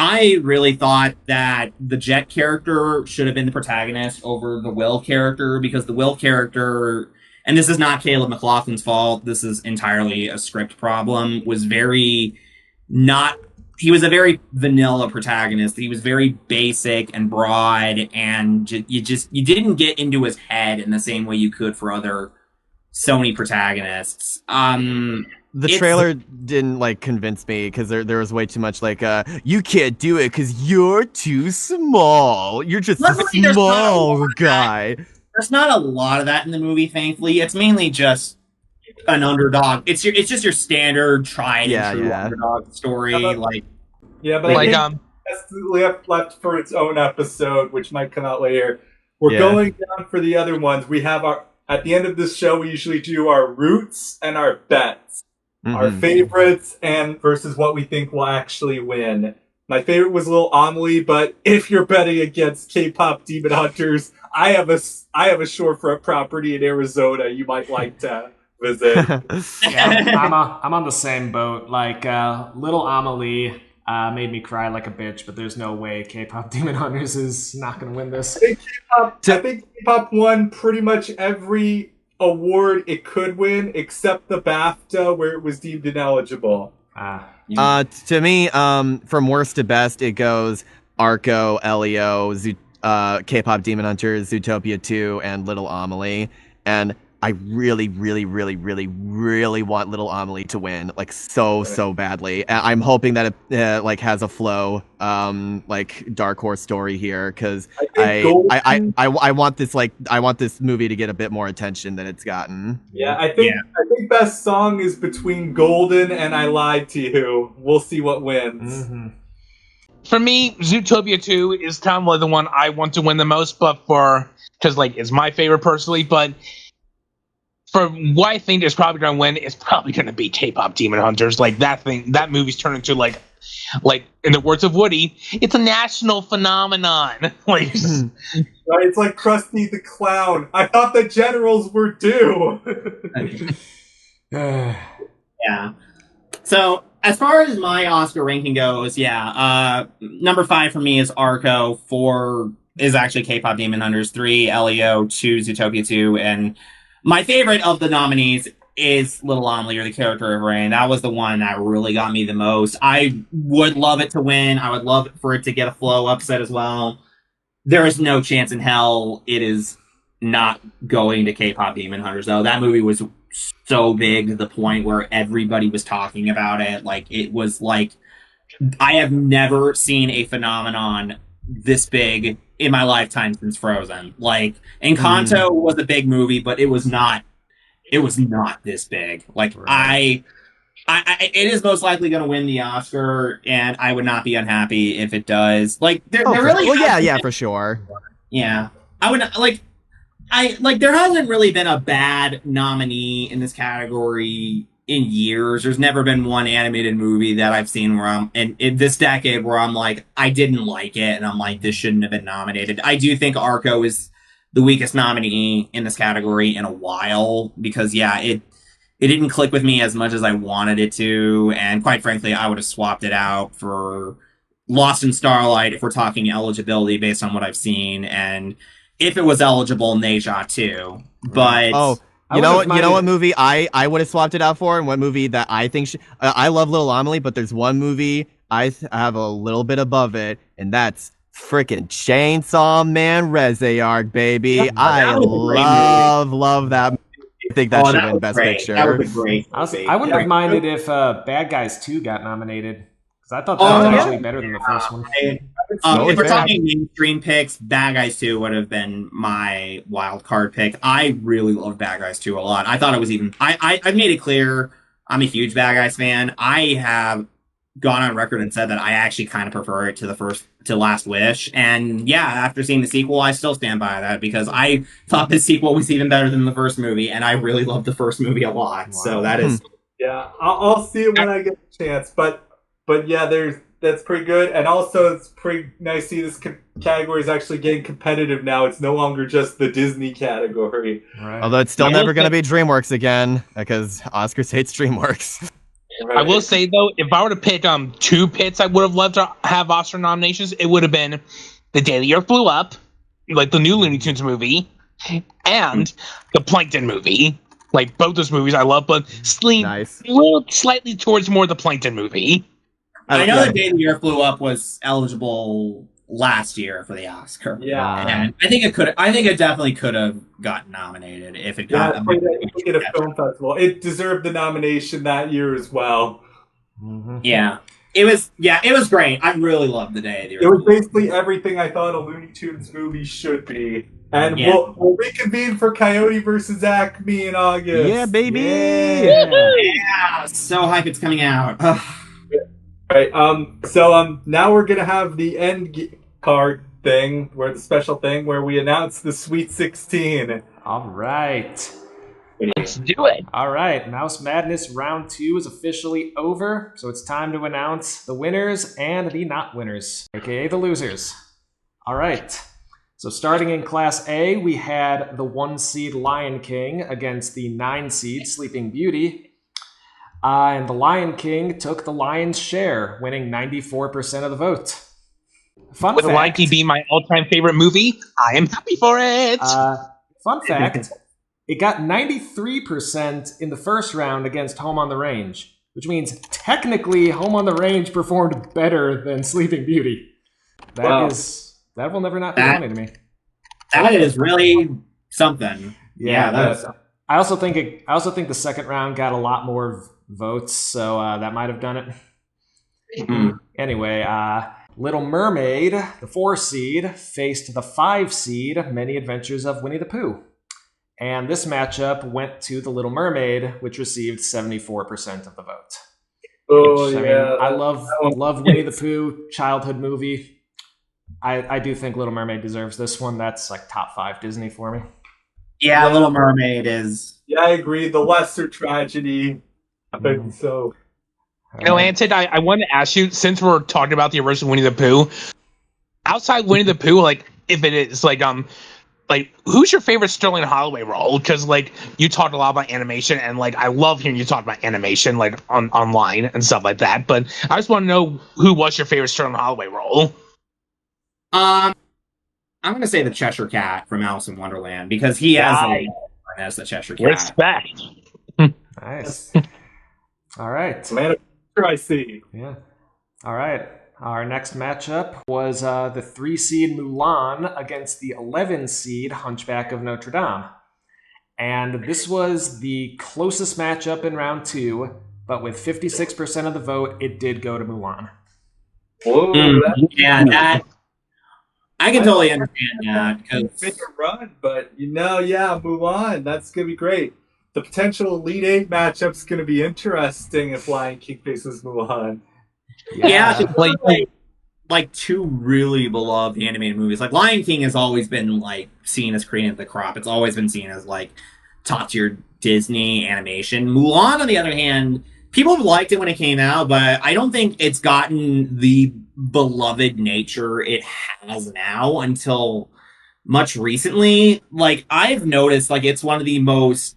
I really thought that the Jet character should have been the protagonist over the Will character, because the Will character, and this is not Caleb McLaughlin's fault, this is entirely a script problem, was very not. He was a very vanilla protagonist. He was very basic and broad, and you didn't get into his head in the same way you could for other Sony protagonists. The trailer didn't like convince me because there was way too much like you can't do it because you're too small. You're just a small guy. There's not a lot of that in the movie, thankfully. It's mainly just an underdog. It's just your standard tried and true underdog story. But I think that's left for its own episode, which might come out later. We're going down for the other ones. We have at the end of this show, we usually do our roots and our bets. Our favorites and versus what we think will actually win. My favorite was Little Amelie, but if you're betting against K-pop Demon Hunters, I have a shorefront property in Arizona you might like to visit. I'm on the same boat. Like Little Amelie made me cry like a bitch, but there's no way K-pop Demon Hunters is not going to win this. I think K-pop won pretty much every award it could win, except the BAFTA where it was deemed ineligible. To me, from worst to best, it goes Arco, Elio, K-pop Demon Hunters, Zootopia 2, and Little Amelie. And I really, really, really, really, really want Little Amelie to win, like so badly. I'm hoping that it like has a flow, like Dark Horse story here, because I want this movie to get a bit more attention than it's gotten. Yeah, I think best song is between Golden and I Lied to You. We'll see what wins. For me, Zootopia 2 is kind of the one I want to win the most, but because like it's my favorite personally, but. For what I think is probably going to win, it's probably going to be K-pop Demon Hunters. Like that movie's turned into like in the words of Woody, it's a national phenomenon. Like, it's like Krusty the Clown. I thought the generals were due. Yeah. So as far as my Oscar ranking goes, number 5 for me is Arco. 4 is actually K-pop Demon Hunters. 3 Elio. 2 Zootopia 2, and my favorite of the nominees is Little Amelie, or the character of Rain. That was the one that really got me the most. I would love it to win. I would love for it to get a flow upset as well. There is no chance in hell it is not going to K-pop Demon Hunters, though. That movie was so big to the point where everybody was talking about it. Like, it was like, I have never seen a phenomenon this big in my lifetime since Frozen. Like, Encanto was a big movie, but it was not this big. Like, right. It is most likely going to win the Oscar, and I would not be unhappy if it does. Like, there really, well, for sure. Yeah, I would there hasn't really been a bad nominee in this category in years. There's never been one animated movie that I've seen where in this decade where I'm like, I didn't like it, and I'm like, this shouldn't have been nominated. I do think Arco is the weakest nominee in this category in a while, because it didn't click with me as much as I wanted it to, and quite frankly, I would have swapped it out for Lost in Starlight if we're talking eligibility based on what I've seen, and if it was eligible, Neja too. But you know what movie I would have swapped it out for, and what movie that I think I love Little Amelie, but there's one movie I have a little bit above it, and that's freaking Chainsaw Man Rezearch, baby. I love that movie. I think that should win Best Picture. That would be great. I wouldn't have minded if Bad Guys 2 got nominated, because I thought that was actually better than the first one. If we're talking mainstream picks, Bad Guys 2 would have been my wild card pick. I really love Bad Guys 2 a lot. I thought it was even... I've made it clear I'm a huge Bad Guys fan. I have gone on record and said that I actually kind of prefer it to Last Wish. And after seeing the sequel, I still stand by that, because I thought the sequel was even better than the first movie, and I really loved the first movie a lot. Wow. So that is... Yeah, I'll see it when I get a chance. But that's pretty good. And also, it's pretty nice to see this category is actually getting competitive now. It's no longer just the Disney category. Right. Although it's still never going to be DreamWorks again, because Oscars hates DreamWorks. I will say though, if I were to pick two pits I would have loved to have Oscar nominations, it would have been The Day the Earth Blew Up, like the new Looney Tunes movie, and the Plankton movie. Like both those movies I love, but lean Nice. a little slightly towards more the Plankton movie. I know The Day the Earth Blew Up was eligible last year for the Oscar. Yeah. And I think it definitely could have gotten nominated if it got at a film festival. It deserved the nomination that year as well. Mm-hmm. Yeah. It was great. I really loved The Day. It was basically everything I thought a Looney Tunes movie should be. And we'll reconvene for Coyote versus Acme in August. Yeah, baby! Yeah. So hype it's coming out. Right. So now we're gonna have the end card thing, where the special thing where we announce the Sweet 16. All right. Let's do it. All right. Mouse Madness round 2 is officially over, so it's time to announce the winners and the not winners, aka the losers. All right. So starting in Class A, we had the 1 seed Lion King against the 9 seed Sleeping Beauty. And the Lion King took the lion's share, winning 94% of the vote. Fun With fact, Lion King being my all-time favorite movie, I am happy for it. Fun fact, it got 93% in the first round against Home on the Range, which means technically Home on the Range performed better than Sleeping Beauty. That will never not be funny to me. That is really something. I also think the second round got a lot more votes, so that might have done it. Mm-hmm. Anyway, Little Mermaid, the 4 seed, faced the 5 seed Many Adventures of Winnie the Pooh. And this matchup went to the Little Mermaid, which received 74% of the vote. Oh, Which, yeah. I love Winnie the Pooh, childhood movie. I do think Little Mermaid deserves this one. That's like top 5 Disney for me. Yeah, Little Mermaid is. Yeah, I agree. The lesser tragedy. So. Antic, I wanted to ask you, since we're talking about the original Winnie the Pooh, outside Winnie the Pooh, like, if it is, like, who's your favorite Sterling Holloway role? Because, like, you talked a lot about animation, and, like, I love hearing you talk about animation, like, online and stuff like that, but I just want to know who was your favorite Sterling Holloway role? I'm gonna say the Cheshire Cat from Alice in Wonderland, because he has as the Cheshire Cat. Respect. Nice. All right. Man, I see. Yeah. All right. Our next matchup was the 3 seed Mulan against the 11 seed Hunchback of Notre Dame. And this was the closest matchup in round 2, but with 56% of the vote, it did go to Mulan. Whoa, I can totally understand that. Make a run, but Mulan, that's gonna be great. The potential Elite 8 matchup's gonna be interesting if Lion King faces Mulan. Yeah, like 2 really beloved animated movies. Like Lion King has always been like seen as cream of the crop. It's always been seen as like top tier Disney animation. Mulan, on the other hand, people have liked it when it came out, but I don't think it's gotten the beloved nature it has now until much recently. Like I've noticed, like it's one of the most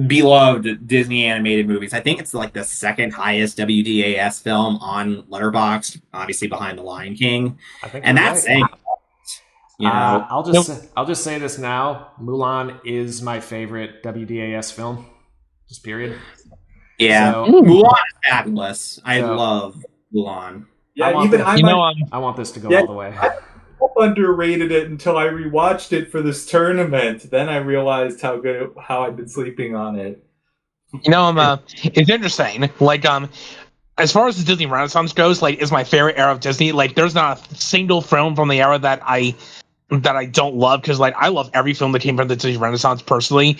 beloved Disney animated movies. I think it's like the second highest WDAS film on Letterboxd, obviously behind The Lion King. And that's saying, I'll just say this now: Mulan is my favorite WDAS film. Just period. Yeah, so, Mulan is fabulous. I love Mulan. Yeah, I want this to go all the way. I underrated it until I rewatched it for this tournament. Then I realized how I've been sleeping on it. It's interesting. Like, as far as the Disney Renaissance goes, like, is my favorite era of Disney. Like, there's not a single film from the era that I don't love, because like I love every film that came from the Disney Renaissance personally.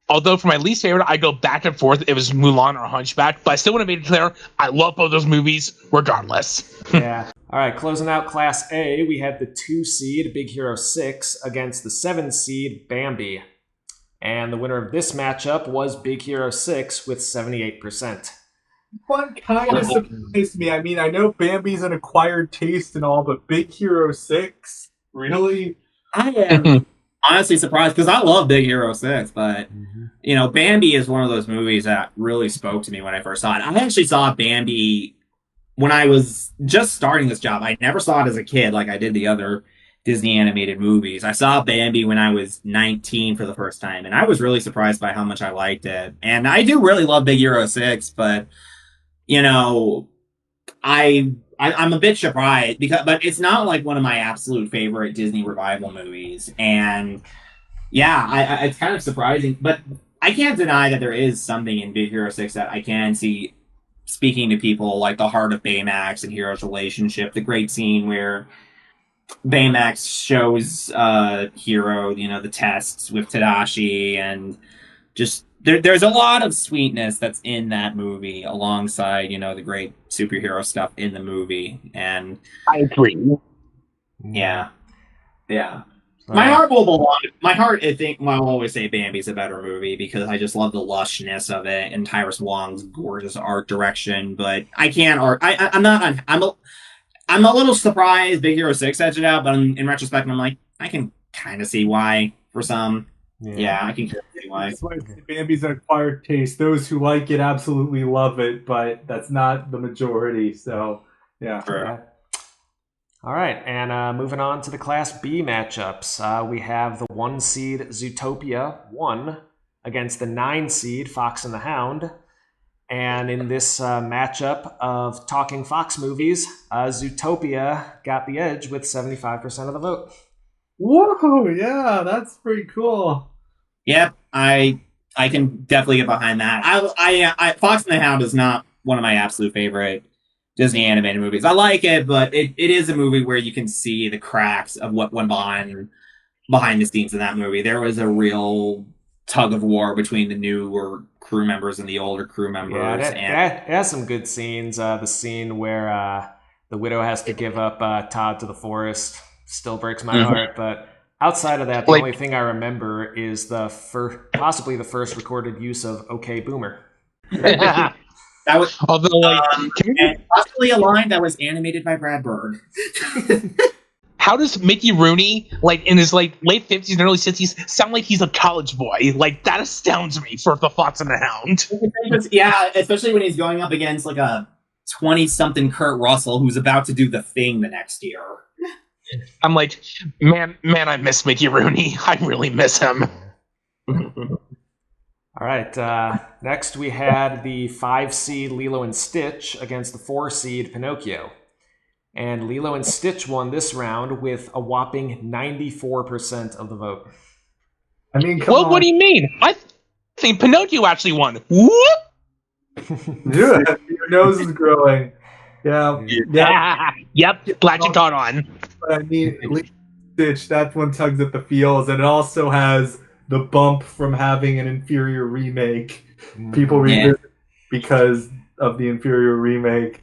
Although for my least favorite, I go back and forth. It was Mulan or Hunchback, but I still want to make it clear I love both those movies regardless. Yeah. All right, closing out Class A, we had the 2 seed Big Hero 6 against the 7 seed Bambi. And the winner of this matchup was Big Hero 6 with 78%. One kind of surprised me. I mean, I know Bambi's an acquired taste and all, but Big Hero 6? Really? honestly surprised because I love Big Hero 6, but you know, Bambi is one of those movies that really spoke to me when I first saw it. I actually saw Bambi when I was just starting this job. I never saw it as a kid like I did the other Disney animated movies. I saw Bambi when I was 19 for the first time, and I was really surprised by how much I liked it. And I do really love Big Hero 6, but you know, I'm a bit surprised but it's not like one of my absolute favorite Disney revival movies. And yeah, it's kind of surprising, but I can't deny that there is something in Big Hero 6 that I can see speaking to people, like the heart of Baymax and Hero's relationship, the great scene where Baymax shows Hero, you know, the tests with Tadashi, and just there's a lot of sweetness that's in that movie alongside, you know, the great superhero stuff in the movie. And I agree. yeah. My heart, I think, will always say Bambi's a better movie because I just love the lushness of it and Tyrus Wong's gorgeous art direction. But I can't, I'm a little surprised Big Hero 6 edged it out, but in retrospect, I'm like, I can kind of see why for some. Yeah, I can kind of see why. That's why Bambi's an acquired taste. Those who like it absolutely love it, but that's not the majority. So, yeah. Sure. All right, and moving on to the Class B matchups, we have the 1 seed Zootopia 1 against the 9 seed Fox and the Hound. And in this matchup of talking Fox movies, Zootopia got the edge with 75% of the vote. Whoa, yeah, that's pretty cool. Yep, I can definitely get behind that. I Fox and the Hound is not one of my absolute favorite Disney animated movies. I like it, but it is a movie where you can see the cracks of what went behind the scenes in that movie. There was a real tug of war between the newer crew members and the older crew members. Yeah, it has some good scenes. The scene where the widow has to give up Todd to the forest still breaks my heart. But outside of that, the only thing I remember is possibly the first recorded use of "Okay, Boomer." That was and possibly a line that was animated by Brad Bird. How does Mickey Rooney, like in his like late 50s and early 60s, sound like he's a college boy? Like that astounds me for the Fox and the Hound. Yeah, especially when he's going up against like a 20-something Kurt Russell who's about to do The Thing the next year. I'm like, man, I miss Mickey Rooney. I really miss him. All right, next we had the 5 seed Lilo and Stitch against the 4 seed Pinocchio. And Lilo and Stitch won this round with a whopping 94% of the vote. I mean, come on. What do you mean? I think Pinocchio actually won. Whoop! Yeah, your nose is growing. Yeah. Yep, glad you caught on. But I mean, at least Stitch, that one tugs at the feels, and it also has the bump from having an inferior remake. People revisit because of the inferior remake.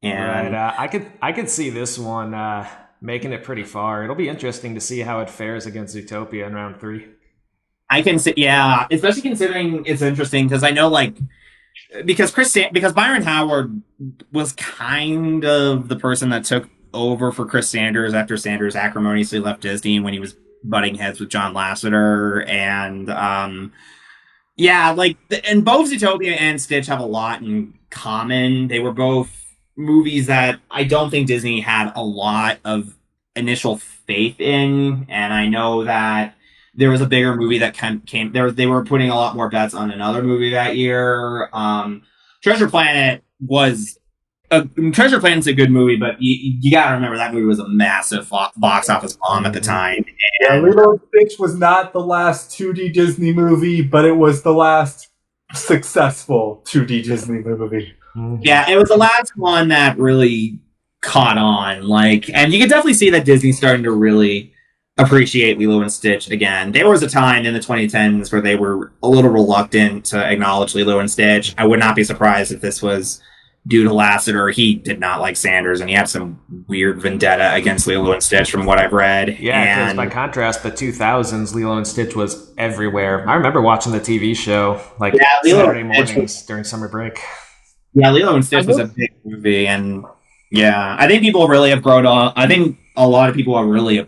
And right, I could see this one making it pretty far. It'll be interesting to see how it fares against Zootopia in round 3. I can see, yeah, especially considering it's interesting because I know, like, because Byron Howard was kind of the person that took over for Chris Sanders after Sanders acrimoniously left Disney when he was butting heads with John Lasseter, and yeah, like, and both Zootopia and Stitch have a lot in common. They were both movies that I don't think Disney had a lot of initial faith in, and I know that there was a bigger movie that came there. They were putting a lot more bets on another movie that year. Treasure Planet was Treasure Planet's a good movie, but you gotta remember that movie was a massive box office bomb at the time. Yeah, Lilo and Stitch was not the last 2D Disney movie, but it was the last successful 2D Disney movie. Yeah, it was the last one that really caught on. Like, and you can definitely see that Disney's starting to really appreciate Lilo and Stitch again. There was a time in the 2010s where they were a little reluctant to acknowledge Lilo and Stitch. I would not be surprised if this was due to Lasseter. He did not like Sanders, and he had some weird vendetta against Lilo and Stitch from what I've read. Yeah, because by contrast, the 2000s, Lilo and Stitch was everywhere. I remember watching the TV show like Saturday mornings during summer break. Yeah, Lilo and Stitch was a big movie, and yeah, I think people really have grown on. I think a lot of people are really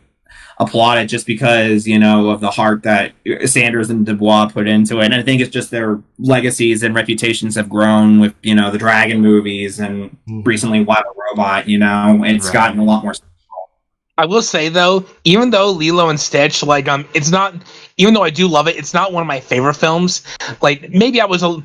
applaud it just because, of the heart that Sanders and Dubois put into it. And I think it's just their legacies and reputations have grown with, the Dragon movies and recently Wild Robot, it's gotten a lot more. I will say though, even though Lilo and Stitch, it's not, even though I do love it, it's not one of my favorite films. Like, maybe I was a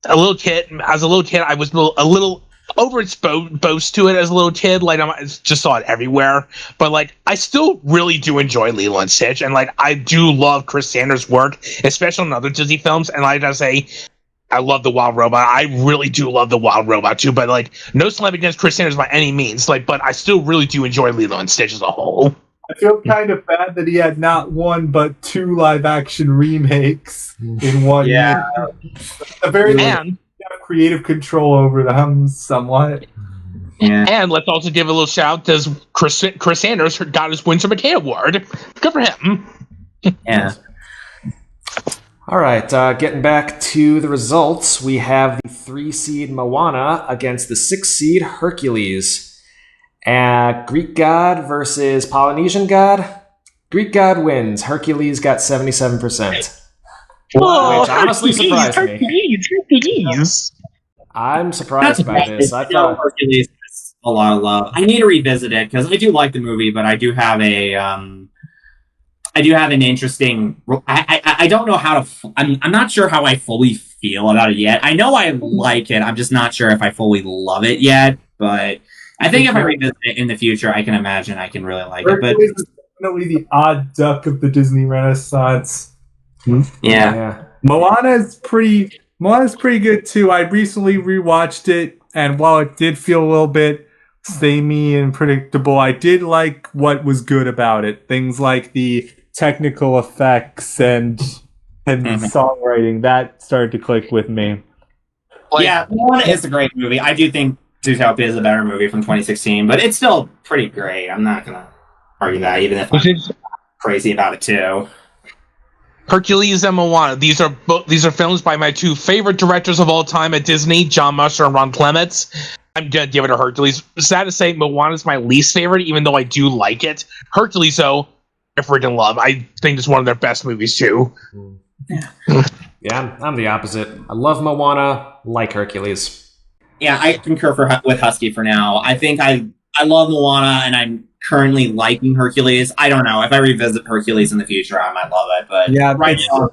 little kid. As a little kid, I was a little overexposed to it as a little kid. Like, I just saw it everywhere. But I still really do enjoy Lilo and Stitch, and I do love Chris Sanders' work, especially on other Disney films. And I gotta say, I love The Wild Robot. I really do love The Wild Robot too. But no slam against Chris Sanders by any means. But I still really do enjoy Lilo and Stitch as a whole. I feel kind of bad that he had not one but 2 live-action remakes in 1 year. A very creative control over them, somewhat. Yeah. And let's also give a little shout to Chris Sanders got his Winsor McKay Award. Good for him. Yeah. All right, getting back to the results, we have the 3-seed Moana against the 6-seed Hercules. Greek God versus Polynesian God. Greek God wins. Hercules got 77%. Oh, which honestly surprised me. Hercules. I'm surprised by this. I thought Hercules is a lot of love. I need to revisit it because I do like the movie, but I do have an interesting. I don't know how to. I'm not sure how I fully feel about it yet. I know I like it. I'm just not sure if I fully love it yet. But I think if I revisit it in the future, I can imagine I can really like it. But it's definitely the odd duck of the Disney Renaissance. Yeah. Moana's pretty good too. I recently rewatched it, and while it did feel a little bit samey and predictable, I did like what was good about it. Things like the technical effects and songwriting that started to click with me. Moana is a great movie. I do think Zootopia is a better movie from 2016, but it's still pretty great. I'm not gonna argue that, even if I'm crazy about it too. Hercules and Moana. These are films by my 2 favorite directors of all time at Disney, John Musher and Ron Clements. I'm gonna give it to Hercules. Sad to say, Moana is my least favorite, even though I do like it. Hercules, though, I freaking love. I think it's one of their best movies too. Yeah, I'm the opposite. I love Moana, like Hercules. Yeah, I concur with Husky for now. I think I love Moana, and I'm currently liking Hercules. I don't know. If I revisit Hercules in the future, I might love it. But right now,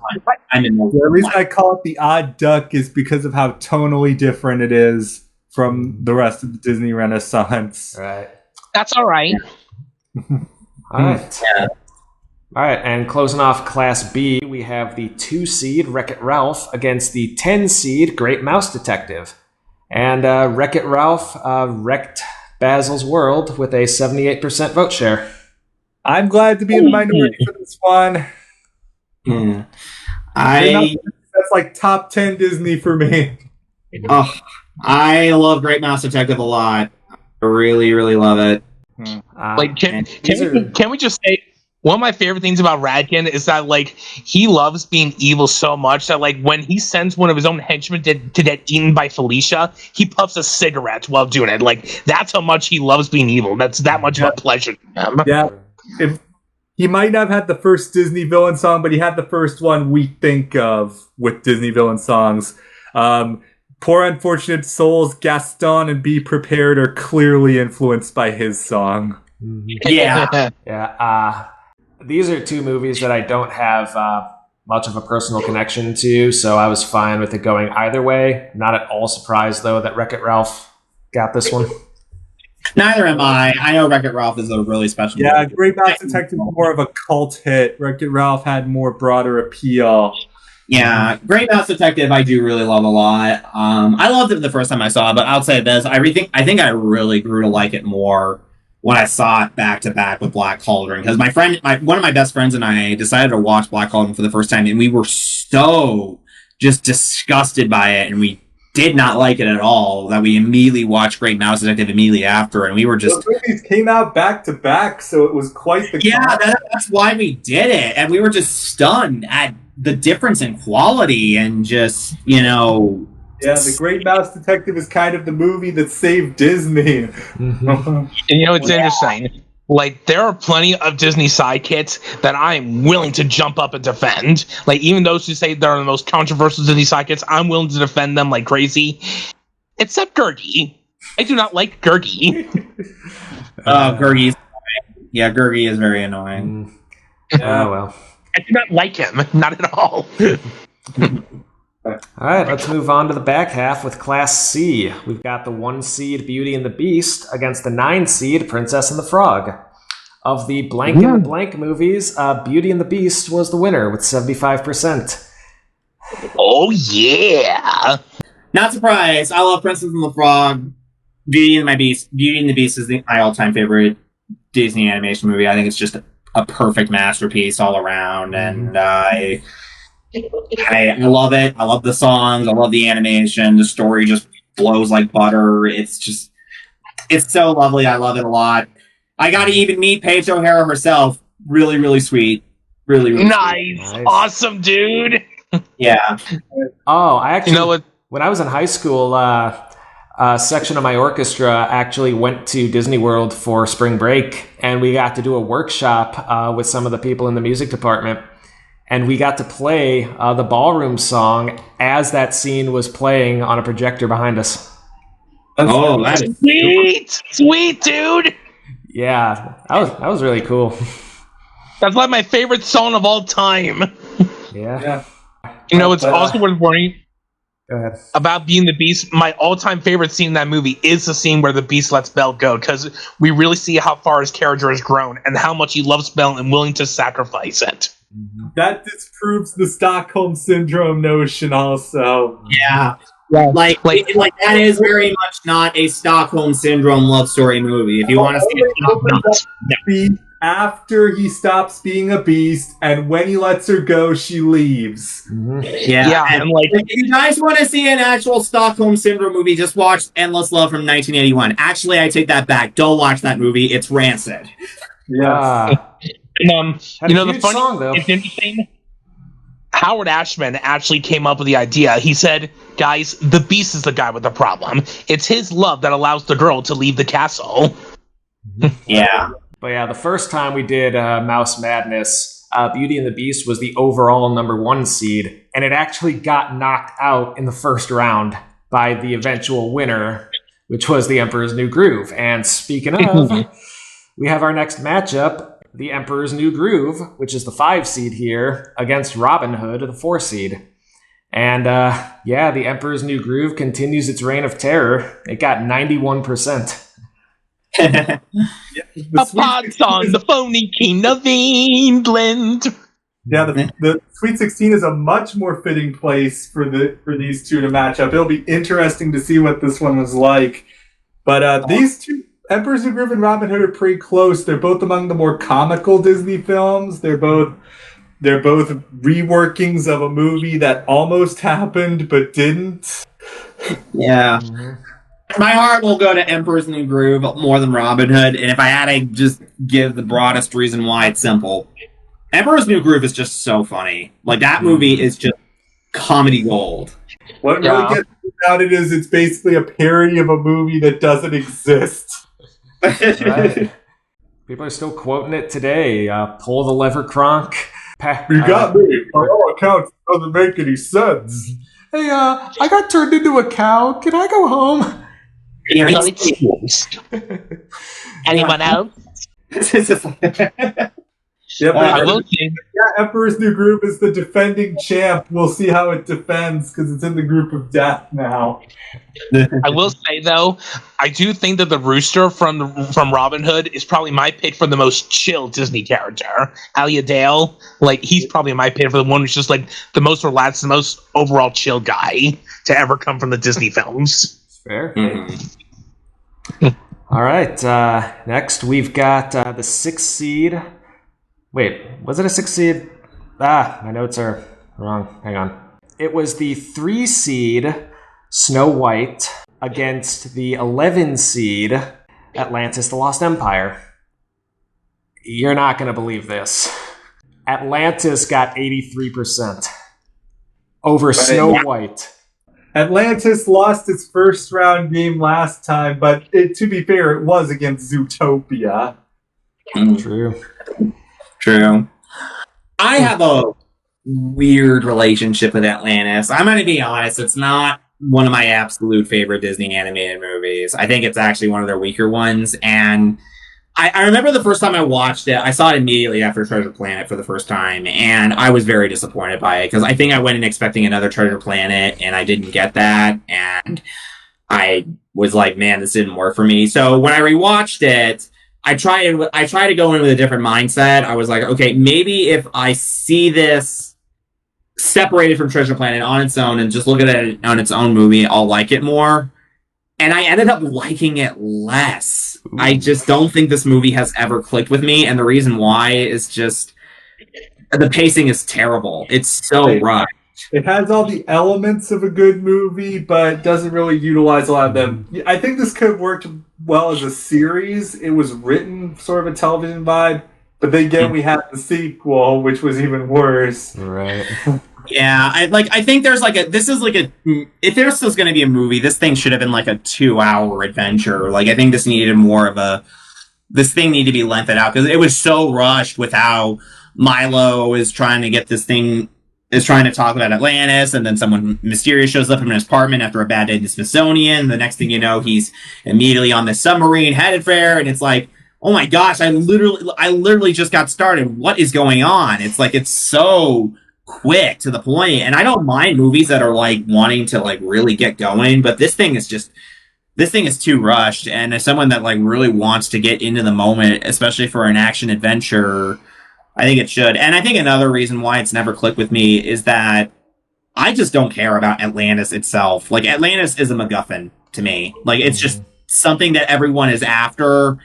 I'm in the reason I call it the odd duck is because of how tonally different it is from the rest of the Disney Renaissance. Right. That's all right. All right. Yeah. All right, and closing off Class B, we have the 2-seed Wreck-It Ralph against the 10-seed Great Mouse Detective. And Wreck-It Ralph wrecked Basil's world with a 78% vote share. I'm glad to be in the minority for this one. Yeah. That's like top 10 Disney for me. Oh, I love Great Mouse Detective a lot. I really, really love it. Can we just say, one of my favorite things about Radkin is that he loves being evil so much that when he sends one of his own henchmen to get eaten by Felicia, he puffs a cigarette while doing it. That's how much he loves being evil. That's that much of a pleasure to him. Yeah. If he might not have had the first Disney villain song, but he had the first one we think of with Disney villain songs. Poor Unfortunate Souls, Gaston, and Be Prepared are clearly influenced by his song. Yeah. Yeah. These are 2 movies that I don't have much of a personal connection to, so I was fine with it going either way. Not at all surprised, though, that Wreck-It Ralph got this one. Neither am I. I know Wreck-It Ralph is a really special movie. Great Mouse Detective is more of a cult hit. Wreck-It Ralph had more broader appeal. Yeah, Great Mouse Detective I do really love a lot. I loved it the first time I saw it, but I'll say this. I think I really grew to like it more when I saw it back to back with Black Cauldron, because one of my best friends and I decided to watch Black Cauldron for the first time, and we were so just disgusted by it, and we did not like it at all, that we immediately watched Great Mouse Detective immediately after, and we were just... Those movies came out back to back, so it was quite the... Yeah, that's why we did it, and we were just stunned at the difference in quality, and just, Yeah, The Great Mouse Detective is kind of the movie that saved Disney. Mm-hmm. It's interesting. Like, there are plenty of Disney sidekicks that I am willing to jump up and defend. Like, even those who say they're the most controversial Disney sidekicks, I'm willing to defend them like crazy. Except Gurgi. I do not like Gurgi. Gurgi's annoying. Yeah, Gurgi is very annoying. Oh, well. I do not like him. Not at all. All right, let's move on to the back half with Class C. We've got the 1 seed Beauty and the Beast against the 9 seed Princess and the Frog. Of the blank and the blank movies, Beauty and the Beast was the winner with 75%. Oh, yeah. Not surprised. I love Princess and the Frog. Beauty and the Beast is my all-time favorite Disney animation movie. I think it's just a perfect masterpiece all around, and I love it. I love the songs. I love the animation. The story just flows like butter. It's so lovely. I love it a lot. I got to even meet Paige O'Hara herself. Really, really sweet. Really, really nice. Sweet. Awesome, dude. Yeah. Oh, I actually, You know what? when I was in high school, a section of my orchestra actually went to Disney World for spring break, and we got to do a workshop with some of the people in the music department. And we got to play the ballroom song as that scene was playing on a projector behind us. Oh, that is Sweet, dude. Yeah, that was really cool. That's like my favorite song of all time. Yeah. You know, it's also worth worrying Go ahead. about Being the Beast. My all-time favorite scene in that movie is the scene where the Beast lets Belle go, because we really see how far his character has grown and how much he loves Belle and willing to sacrifice it. That disproves the Stockholm Syndrome notion also. Yeah. Like that is very much not a Stockholm Syndrome love story movie. If you want to see it, after he stops being a beast, and when he lets her go, she leaves. yeah. And like, if you guys want to see an actual Stockholm Syndrome movie, just watch Endless Love from 1981. Actually, I take that back. Don't watch that movie. It's rancid. Yeah. You know, the funny song, though. it's interesting. Howard Ashman actually came up with the idea. He said, guys, the Beast is the guy with the problem. It's his love that allows the girl to leave the castle. Yeah. But yeah, the first time we did Mouse Madness, Beauty and the Beast was the overall number 1 seed, and it actually got knocked out in the first round by the eventual winner, which was The Emperor's New Groove. And speaking of, we have our next matchup, The Emperor's New Groove, which is the 5 seed here, against Robin Hood, the 4 seed. And The Emperor's New Groove continues its reign of terror. It got 91%. A pod song, the phony king of England. Yeah, the Sweet 16 is a much more fitting place for these two to match up. It'll be interesting to see what this one was like. But these two, Emperor's New Groove and Robin Hood, are pretty close. They're both among the more comical Disney films. They're both reworkings of a movie that almost happened but didn't. Yeah. My heart will go to Emperor's New Groove more than Robin Hood, and if I had to just give the broadest reason why, it's simple. Emperor's New Groove is just so funny. Like, that movie is just comedy gold. What really gets me about it is it's basically a parody of a movie that doesn't exist. Right. People are still quoting it today. Pull the lever, Kronk. You got me. By all accounts, it doesn't make any sense. Hey, I got turned into a cow. Can I go home? Anyone else? I will say, Emperor's New Groove is the defending champ. We'll see how it defends because it's in the group of death now. I will say though, I do think that the rooster from Robin Hood is probably my pick for the most chill Disney character. Alia Dale, like, he's probably my pick for the one who's just like the most relaxed, the most overall chill guy to ever come from the Disney films. Fair. All right. Next, we've got the 6th seed. Wait, was it a 6th seed? My notes are wrong. Hang on. It was the 3 seed Snow White against the 11 seed Atlantis the Lost Empire. You're not going to believe this. Atlantis got 83% over Snow White. Atlantis lost its first round game last time, but to be fair, it was against Zootopia. True. I have a weird relationship with Atlantis. I'm going to be honest, it's not one of my absolute favorite Disney animated movies. I think it's actually one of their weaker ones. And I remember the first time I watched it, I saw it immediately after Treasure Planet for the first time, and I was very disappointed by it, because I think I went in expecting another Treasure Planet, and I didn't get that, and I was like, man, this didn't work for me. So when I rewatched it, I tried to go in with a different mindset. I was like, okay, maybe if I see this separated from Treasure Planet on its own and just look at it on its own movie, I'll like it more. And I ended up liking it less. Ooh. I just don't think this movie has ever clicked with me. And the reason why is just the pacing is terrible. It's so rushed. It has all the elements of a good movie, but doesn't really utilize a lot of them. I think this could have worked well as a series. It was written sort of a television vibe. But then again, we had the sequel, which was even worse. Right. Yeah, I think there's if there's still going to be a movie, this thing should have been like a 2-hour adventure. Like, I think this thing needed to be lengthened out, because it was so rushed with how Milo is trying to talk about Atlantis, and then someone mysterious shows up in his apartment after a bad day in the Smithsonian. The next thing you know, he's immediately on the submarine headed for there, and it's like, oh my gosh, I literally just got started. What is going on? It's like, it's so quick to the point, and I don't mind movies that are like wanting to like really get going, but this thing is too rushed. And as someone that like really wants to get into the moment, especially for an action adventure, I think it should. And I think another reason why it's never clicked with me is that I just don't care about Atlantis itself. Like, Atlantis is a MacGuffin to me. Like, it's just something that everyone is after,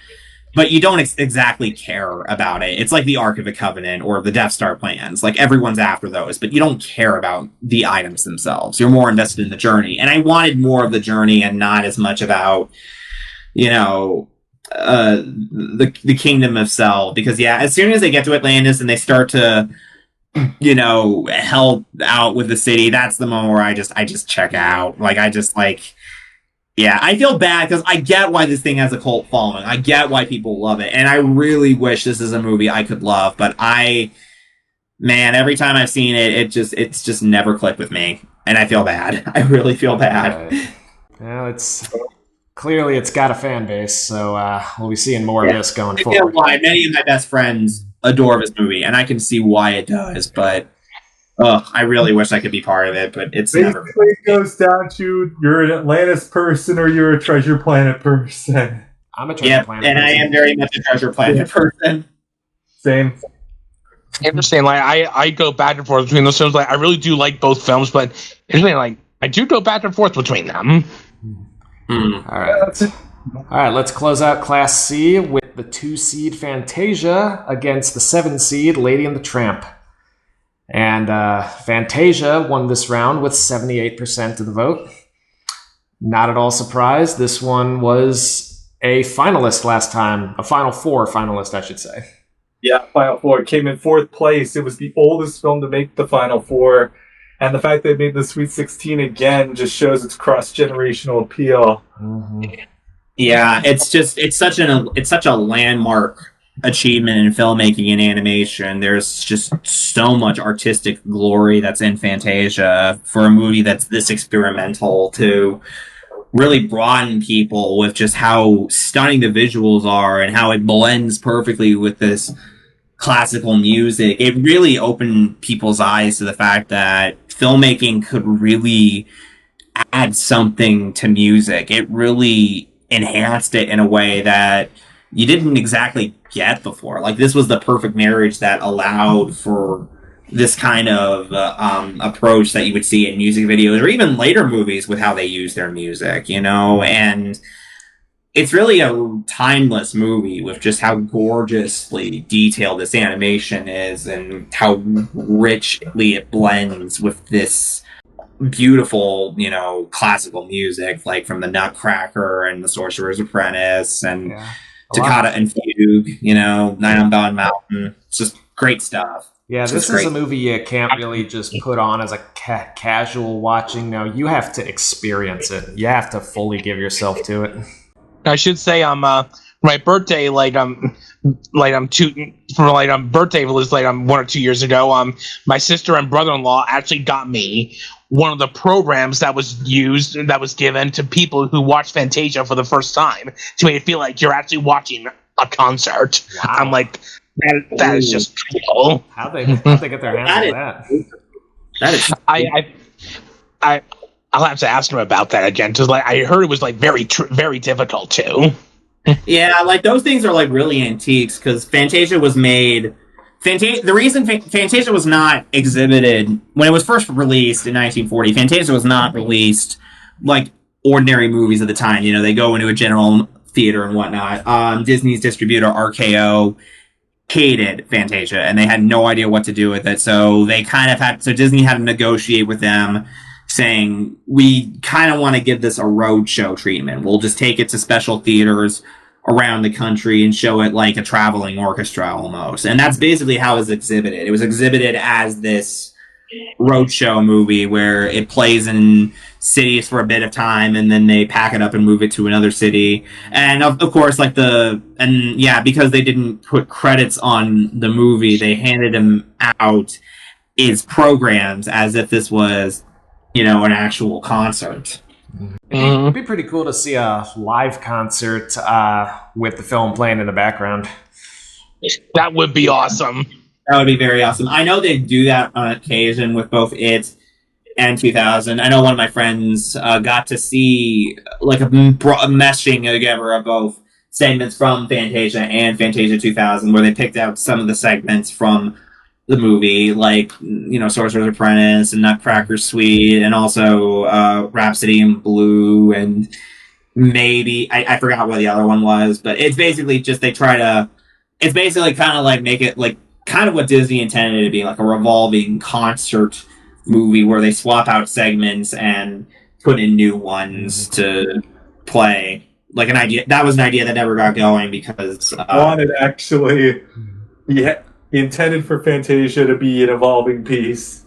but you don't exactly care about it. It's like the Ark of the Covenant or the Death Star plans. Like, everyone's after those, but you don't care about the items themselves. You're more invested in the journey. And I wanted more of the journey and not as much about, the Kingdom of Cell. Because, yeah, as soon as they get to Atlantis and they start to, help out with the city, that's the moment where I just check out. Like, yeah, I feel bad because I get why this thing has a cult following. I get why people love it. And I really wish this is a movie I could love. But every time I've seen it, it's just never clicked with me. And I feel bad. I really feel bad. Well, it's got a fan base. So we'll be seeing more of this going forward. I feel why many of my best friends adore this movie. And I can see why it does. But I really wish I could be part of it, but it's basically it goes down to you're an Atlantis person or you're a Treasure Planet person. I'm a Treasure Planet person. And I am very much a Treasure Planet person. Same. I understand. Like, I go back and forth between those films. Like, I really do like both films, but like, I do go back and forth between them. All right, let's close out Class C with the 2-seed Fantasia against the 7-seed Lady and the Tramp. And Fantasia won this round with 78% of the vote. Not at all surprised. This one was a finalist last time. A Final Four finalist, I should say. Yeah, Final Four. It came in 4th place. It was the oldest film to make the Final Four. And the fact that it made the Sweet 16 again just shows its cross-generational appeal. Mm-hmm. Yeah, it's such a landmark achievement in filmmaking and animation. There's just so much artistic glory that's in Fantasia for a movie that's this experimental to really broaden people with just how stunning the visuals are and how it blends perfectly with this classical music. It really opened people's eyes to the fact that filmmaking could really add something to music. It really enhanced it in a way that you didn't exactly get before. Like, this was the perfect marriage that allowed for this kind of approach that you would see in music videos or even later movies with how they use their music, and it's really a timeless movie with just how gorgeously detailed this animation is and how richly it blends with this beautiful, classical music, like from the Nutcracker and the Sorcerer's Apprentice and Toccata and Fugue, Night on Bone Mountain. It's just great stuff. Yeah, this is a movie you can't really just put on as a casual watching. No, you have to experience it. You have to fully give yourself to it. I should say, my birthday, birthday was 1 or 2 years ago. My sister and brother-in-law actually got me one of the programs that was given to people who watch Fantasia for the first time to make it feel like you're actually watching a concert. Wow. I'm like, that is just cool. How'd they get their hands on that? That is. I'll have to ask him about that again because I heard it was very difficult too. Yeah, those things are really antiques because Fantasia was made. The reason Fantasia was not exhibited when it was first released in 1940, Fantasia was not released like ordinary movies at the time. They go into a general theater and whatnot. Disney's distributor RKO hated Fantasia and they had no idea what to do with it, so they Disney had to negotiate with them, saying we kind of want to give this a roadshow treatment. We'll just take it to special theaters around the country and show it like a traveling orchestra almost. And that's basically how it was exhibited. It was exhibited as this roadshow movie where it plays in cities for a bit of time and then they pack it up and move it to another city. And of course, because they didn't put credits on the movie, they handed them out as programs as if this was, an actual concert. It'd be pretty cool to see a live concert with the film playing in the background. That would be awesome. That would be very awesome. I know they do that on occasion with both it and 2000. I know one of my friends got to see a meshing together of both segments from Fantasia and Fantasia 2000, where they picked out some of the segments from the movie, Sorcerer's Apprentice and Nutcracker Suite, and also Rhapsody in Blue, and maybe I forgot what the other one was, but it's basically just it's basically kind of make it kind of what Disney intended it to be, like a revolving concert movie where they swap out segments and put in new ones to play. Like an idea that was an idea that never got going because wanted actually, intended for Fantasia to be an evolving piece.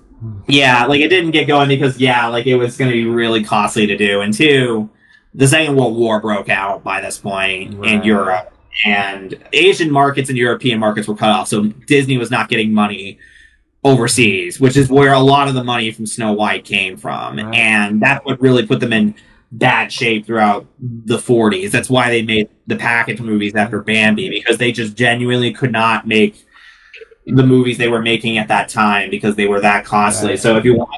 Yeah, it didn't get going because it was going to be really costly to do, and two, the Second World War broke out by this point in Europe. And Asian markets and European markets were cut off, so Disney was not getting money overseas, which is where a lot of the money from Snow White came from. Right. And that would really put them in bad shape throughout the 40s. That's why they made the package movies after Bambi, because they just genuinely could not make the movies they were making at that time because they were that costly. Right.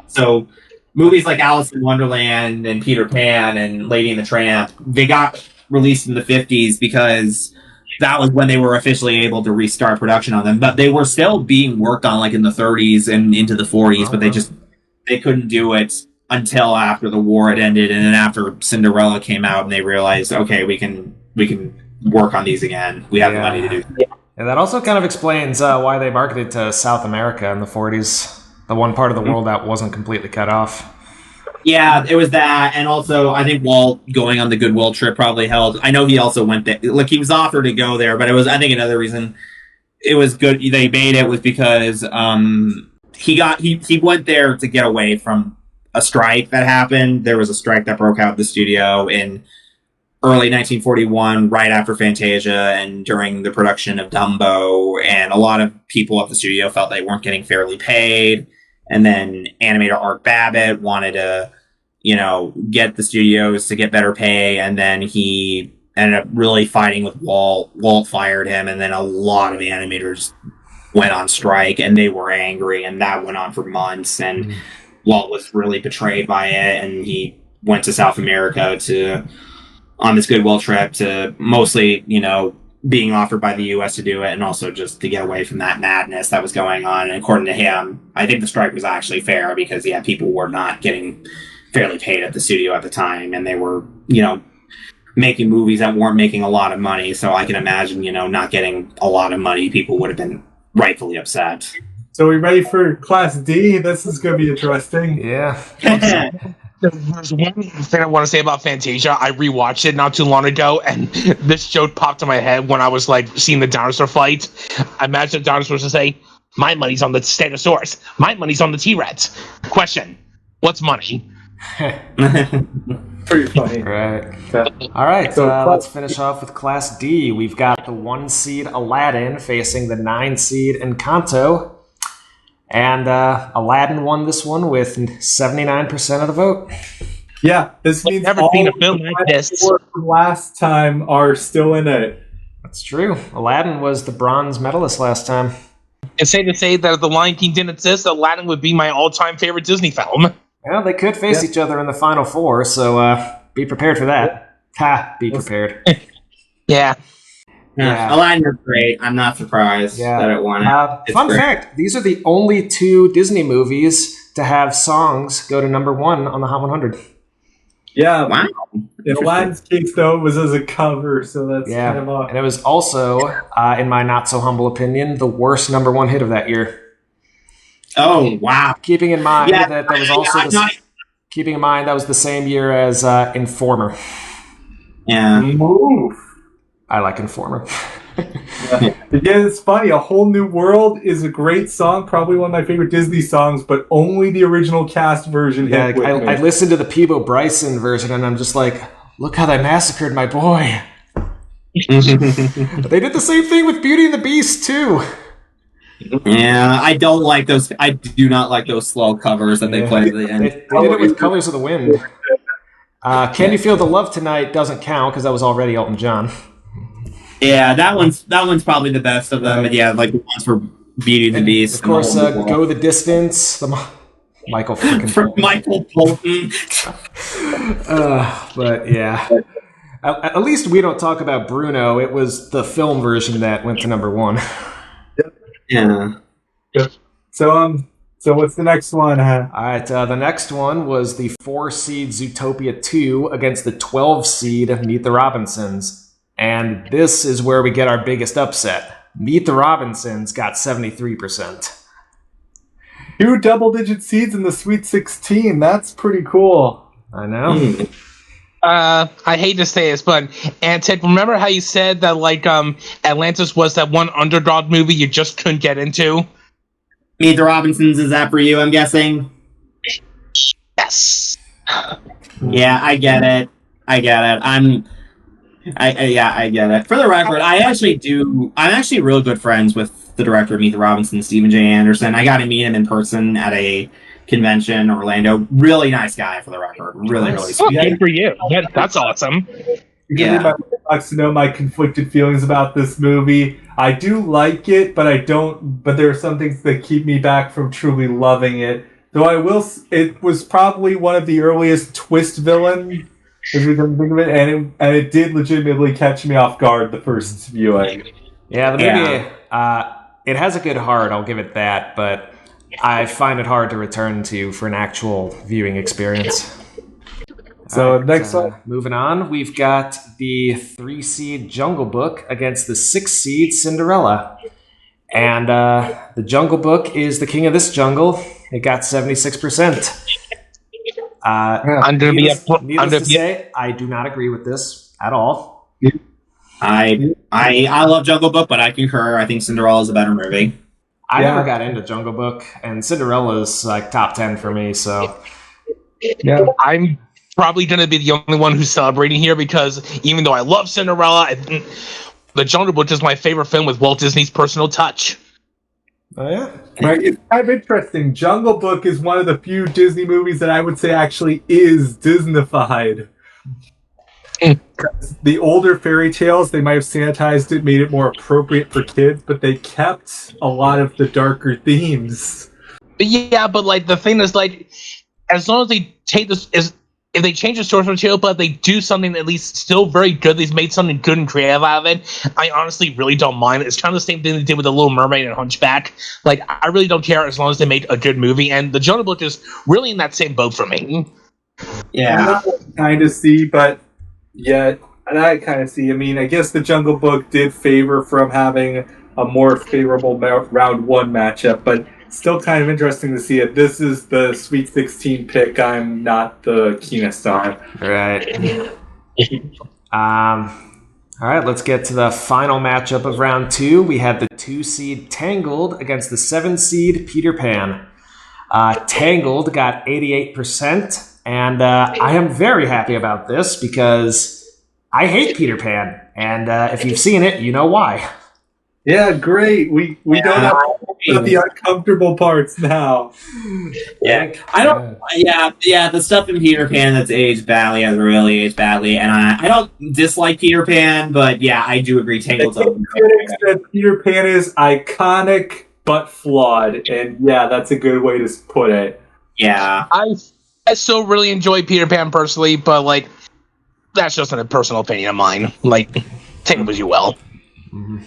So movies like Alice in Wonderland and Peter Pan and Lady and the Tramp, they got released in the 50s because that was when they were officially able to restart production on them. But they were still being worked on in the 30s and into the 40s, but they couldn't do it until after the war had ended, and then after Cinderella came out and they realized, okay, we can work on these again. We have the money to do it. And that also kind of explains why they marketed to South America in the 40s, the one part of the world that wasn't completely cut off. Yeah, it was that, and also I think Walt going on the Goodwill trip probably helped. I know he also went there. He was offered to go there, but it was, I think, another reason it was good they made it was because he went there to get away from a strike that happened. There was a strike that broke out in the studio in early 1941, right after Fantasia and during the production of Dumbo, and a lot of people at the studio felt they weren't getting fairly paid. And then animator Art Babbitt wanted to, get the studios to get better pay. And then he ended up really fighting with Walt. Walt fired him. And then a lot of animators went on strike and they were angry. And that went on for months. And Walt was really betrayed by it. And he went to South America on this Goodwill trip to mostly, being offered by the U.S. to do it, and also just to get away from that madness that was going on. And according to him, I think the strike was actually fair because, people were not getting fairly paid at the studio at the time, and they were, making movies that weren't making a lot of money. So I can imagine, not getting a lot of money, people would have been rightfully upset. So we ready for Class D? This is going to be interesting. Yeah. There's one thing I want to say about Fantasia. I rewatched it not too long ago, and this joke popped in my head when I was seeing the dinosaur fight. I imagine the dinosaurs to say, "My money's on the Stegosaurus. My money's on the T-Rex." Question: what's money? Pretty funny. Right. Yeah. All right, So, let's finish off with Class D. We've got the 1 seed Aladdin facing the 9 seed Encanto. And Aladdin won this one with 79% of the vote. Yeah, this means never all seen a of film the like this. four from last time are still in it. That's true. Aladdin was the bronze medalist last time. It's safe to say that if The Lion King didn't exist, Aladdin would be my all-time favorite Disney film. Well, they could face each other in the final 4, so be prepared for that. Be prepared. Yeah. Yeah. Aladdin is great. I'm not surprised that it won. Fun fact, these are the only 2 Disney movies to have songs go to number 1 on the Hot 100. Yeah. Wow. In Aladdin's case, though, it was as a cover, so that's kind of odd. And it was also, in my not-so-humble opinion, the worst number 1 hit of that year. Oh, wow. Keeping in mind that was also keeping in mind that was the same year as Informer. Yeah. Move. I like Informer. Again, it's funny. A Whole New World is a great song, probably one of my favorite Disney songs, but only the original cast version hit with me. I listened to the Peebo Bryson version, and I'm just like, look how they massacred my boy. They did the same thing with Beauty and the Beast, too. Yeah, I don't like those. I do not like those slow covers that they play at the end. They did it with Colors of the Wind. Can You Feel the Love Tonight doesn't count because that was already Elton John. Yeah, that one's probably the best of them. But yeah, like the ones for Beauty and the Beast. Of course, Go the Distance. Michael freaking Michael Bolton. But yeah. At least we don't talk about Bruno. It was the film version that went to number 1. Yeah. So what's the next one? All right, the next one was the 4 seed Zootopia 2 against the 12 seed Meet the Robinsons. And this is where we get our biggest upset. Meet the Robinsons got 73%. 2 double-digit seeds in the Sweet 16. That's pretty cool. I know. I hate to say this, but Antic, remember how you said that Atlantis was that one underdog movie you just couldn't get into? Meet the Robinsons, is that for you, I'm guessing? Yes. Yeah, I get it. I get it. I get it. For the record, I'm actually real good friends with the director of Meet the Robinsons, Stephen J. Anderson. I got to meet him in person at a convention in Orlando. Really nice guy, for the record. Really sweet. Good for you. That's awesome. Yeah. Likes to know my conflicted feelings about this movie. I do like it, but I don't. But there are some things that keep me back from truly loving it. Though I will. It was probably one of the earliest twist villains, if you can think of it, and it did legitimately catch me off guard the first viewing. Yeah, the movie. It has a good heart. I'll give it that, but I find it hard to return to for an actual viewing experience. So next one. Moving on, we've got the 3 seed Jungle Book against the 6 seed Cinderella. And the Jungle Book is the king of this jungle. It got 76%. Needless to say, I do not agree with this at all. I love Jungle Book, but I concur. I think Cinderella is a better movie. I never got into Jungle Book, and Cinderella is like top 10 for me. So yeah, I'm probably going to be the only one who's celebrating here because even though I love Cinderella, the Jungle Book is my favorite film with Walt Disney's personal touch. Oh yeah, right. It's kind of interesting. Jungle Book is one of the few Disney movies that I would say actually is Disneyfied. The older fairy tales, they might have sanitized it, made it more appropriate for kids, but they kept a lot of the darker themes. Yeah, but the thing is, as long as they take this, if they change the source material, but they do something at least still very good, they've made something good and creative out of it, I honestly really don't mind it. It's kind of the same thing they did with The Little Mermaid and Hunchback. I really don't care as long as they make a good movie, and The Jungle Book is really in that same boat for me. Yeah. Kind of see, but yet, and I kind of see. I mean, I guess The Jungle Book did favor from having a more favorable round 1 matchup, but still kind of interesting to see it. This is the Sweet 16 pick. I'm not the keenest on. Right. All right, let's get to the final matchup of round 2. We had the 2 seed Tangled against the 7 seed Peter Pan. Tangled got 88%. And I am very happy about this because I hate Peter Pan. And if you've seen it, you know why. Yeah, great. We don't have the uncomfortable parts now. Yeah, I don't. Yeah. The stuff in Peter Pan that's aged badly has really aged badly, and I don't dislike Peter Pan, but yeah, I do agree. Tangled's Peter Pan is iconic but flawed, and yeah, that's a good way to put it. Yeah, I still really enjoy Peter Pan personally, but like that's just a personal opinion of mine. Like Tangled was you well. Mm-hmm.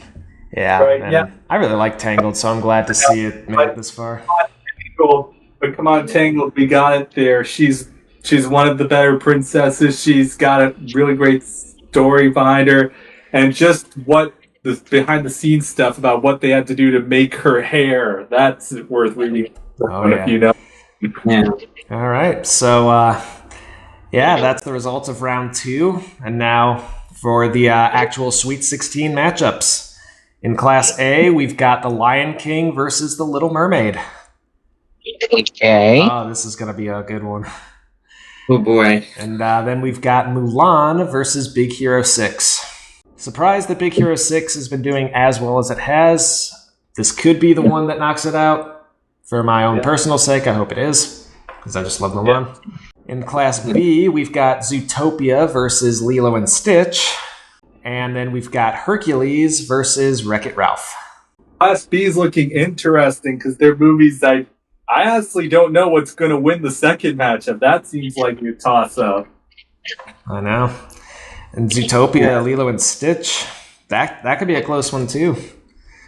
Yeah, right, yeah. I really like Tangled, so I'm glad to see it make it this far. But come on, Tangled, we got it there. She's one of the better princesses. She's got a really great story behind her, and just what the behind the scenes stuff about what they had to do to make her hair. That's worth reading. If you know. Yeah. All right, so that's the results of round 2, and now for the actual Sweet 16 matchups. In Class A, we've got The Lion King versus The Little Mermaid. Okay. Oh, this is going to be a good one. Oh, boy. And then we've got Mulan versus Big Hero 6. Surprised that Big Hero 6 has been doing as well as it has. This could be the one that knocks it out. For my own personal sake, I hope it is, because I just love Mulan. Yeah. In Class B, we've got Zootopia versus Lilo and Stitch. And then we've got Hercules versus Wreck-It Ralph. Class B is looking interesting because they're movies I honestly don't know what's going to win the second matchup. That seems like a toss-up. I know. And Zootopia, Lilo and Stitch, that could be a close one too.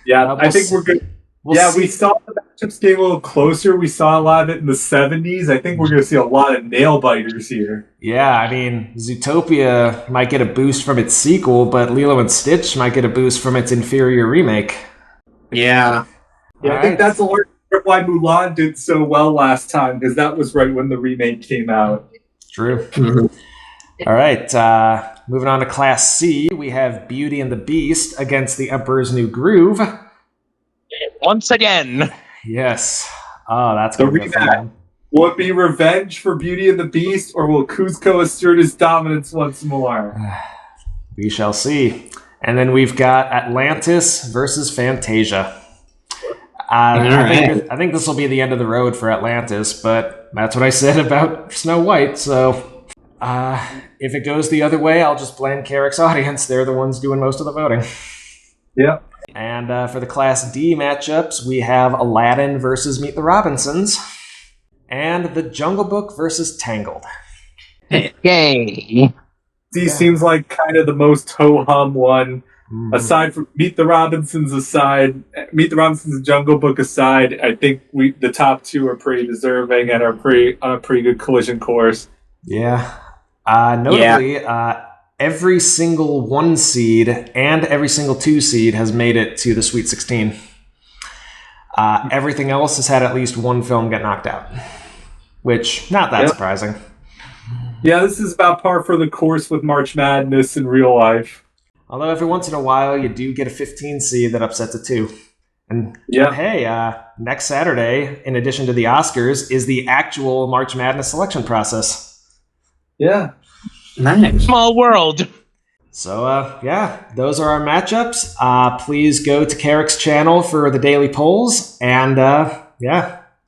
Yeah, I think we're good. We saw the matchups getting a little closer. We saw a lot of it in the 70s. I think we're going to see a lot of nail-biters here. Yeah, I mean, Zootopia might get a boost from its sequel, but Lilo and Stitch might get a boost from its inferior remake. Yeah. I think that's a large part of why Mulan did so well last time, because that was right when the remake came out. True. All right, moving on to Class C, we have Beauty and the Beast against The Emperor's New Groove. Once again. Yes. Oh, that's going to be a fun one. Will it be revenge for Beauty and the Beast, or will Kuzco assert his dominance once more? We shall see. And then we've got Atlantis versus Fantasia. I think this will be the end of the road for Atlantis, but that's what I said about Snow White, so if it goes the other way, I'll just blame Carrick's audience. They're the ones doing most of the voting. Yeah. And for the Class D matchups, we have Aladdin versus Meet the Robinsons, and The Jungle Book versus Tangled. Yay! D seems like kind of the most ho-hum one. Aside from Meet the Robinsons and Jungle Book aside, I think the top two are pretty deserving and are on a pretty good collision course. Yeah. Notably, every single 1 seed and every single 2 seed has made it to the Sweet 16. Everything else has had at least one film get knocked out, which not that surprising. Yeah, this is about par for the course with March Madness in real life. Although every once in a while you do get a 15 seed that upsets a 2. And hey, next Saturday, in addition to the Oscars, is the actual March Madness selection process. Yeah. Nice. Small world. So, those are our matchups. Please go to Carrick's channel for the daily polls. And,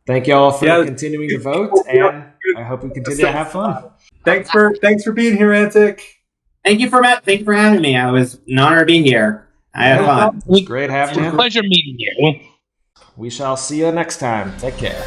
thank you all for continuing to vote. And I hope we continue to have fun. Thanks for being here, Antic. Thank you for having me. I was an honor to be here. I had fun. It was great having you. Pleasure meeting you. We shall see you next time. Take care.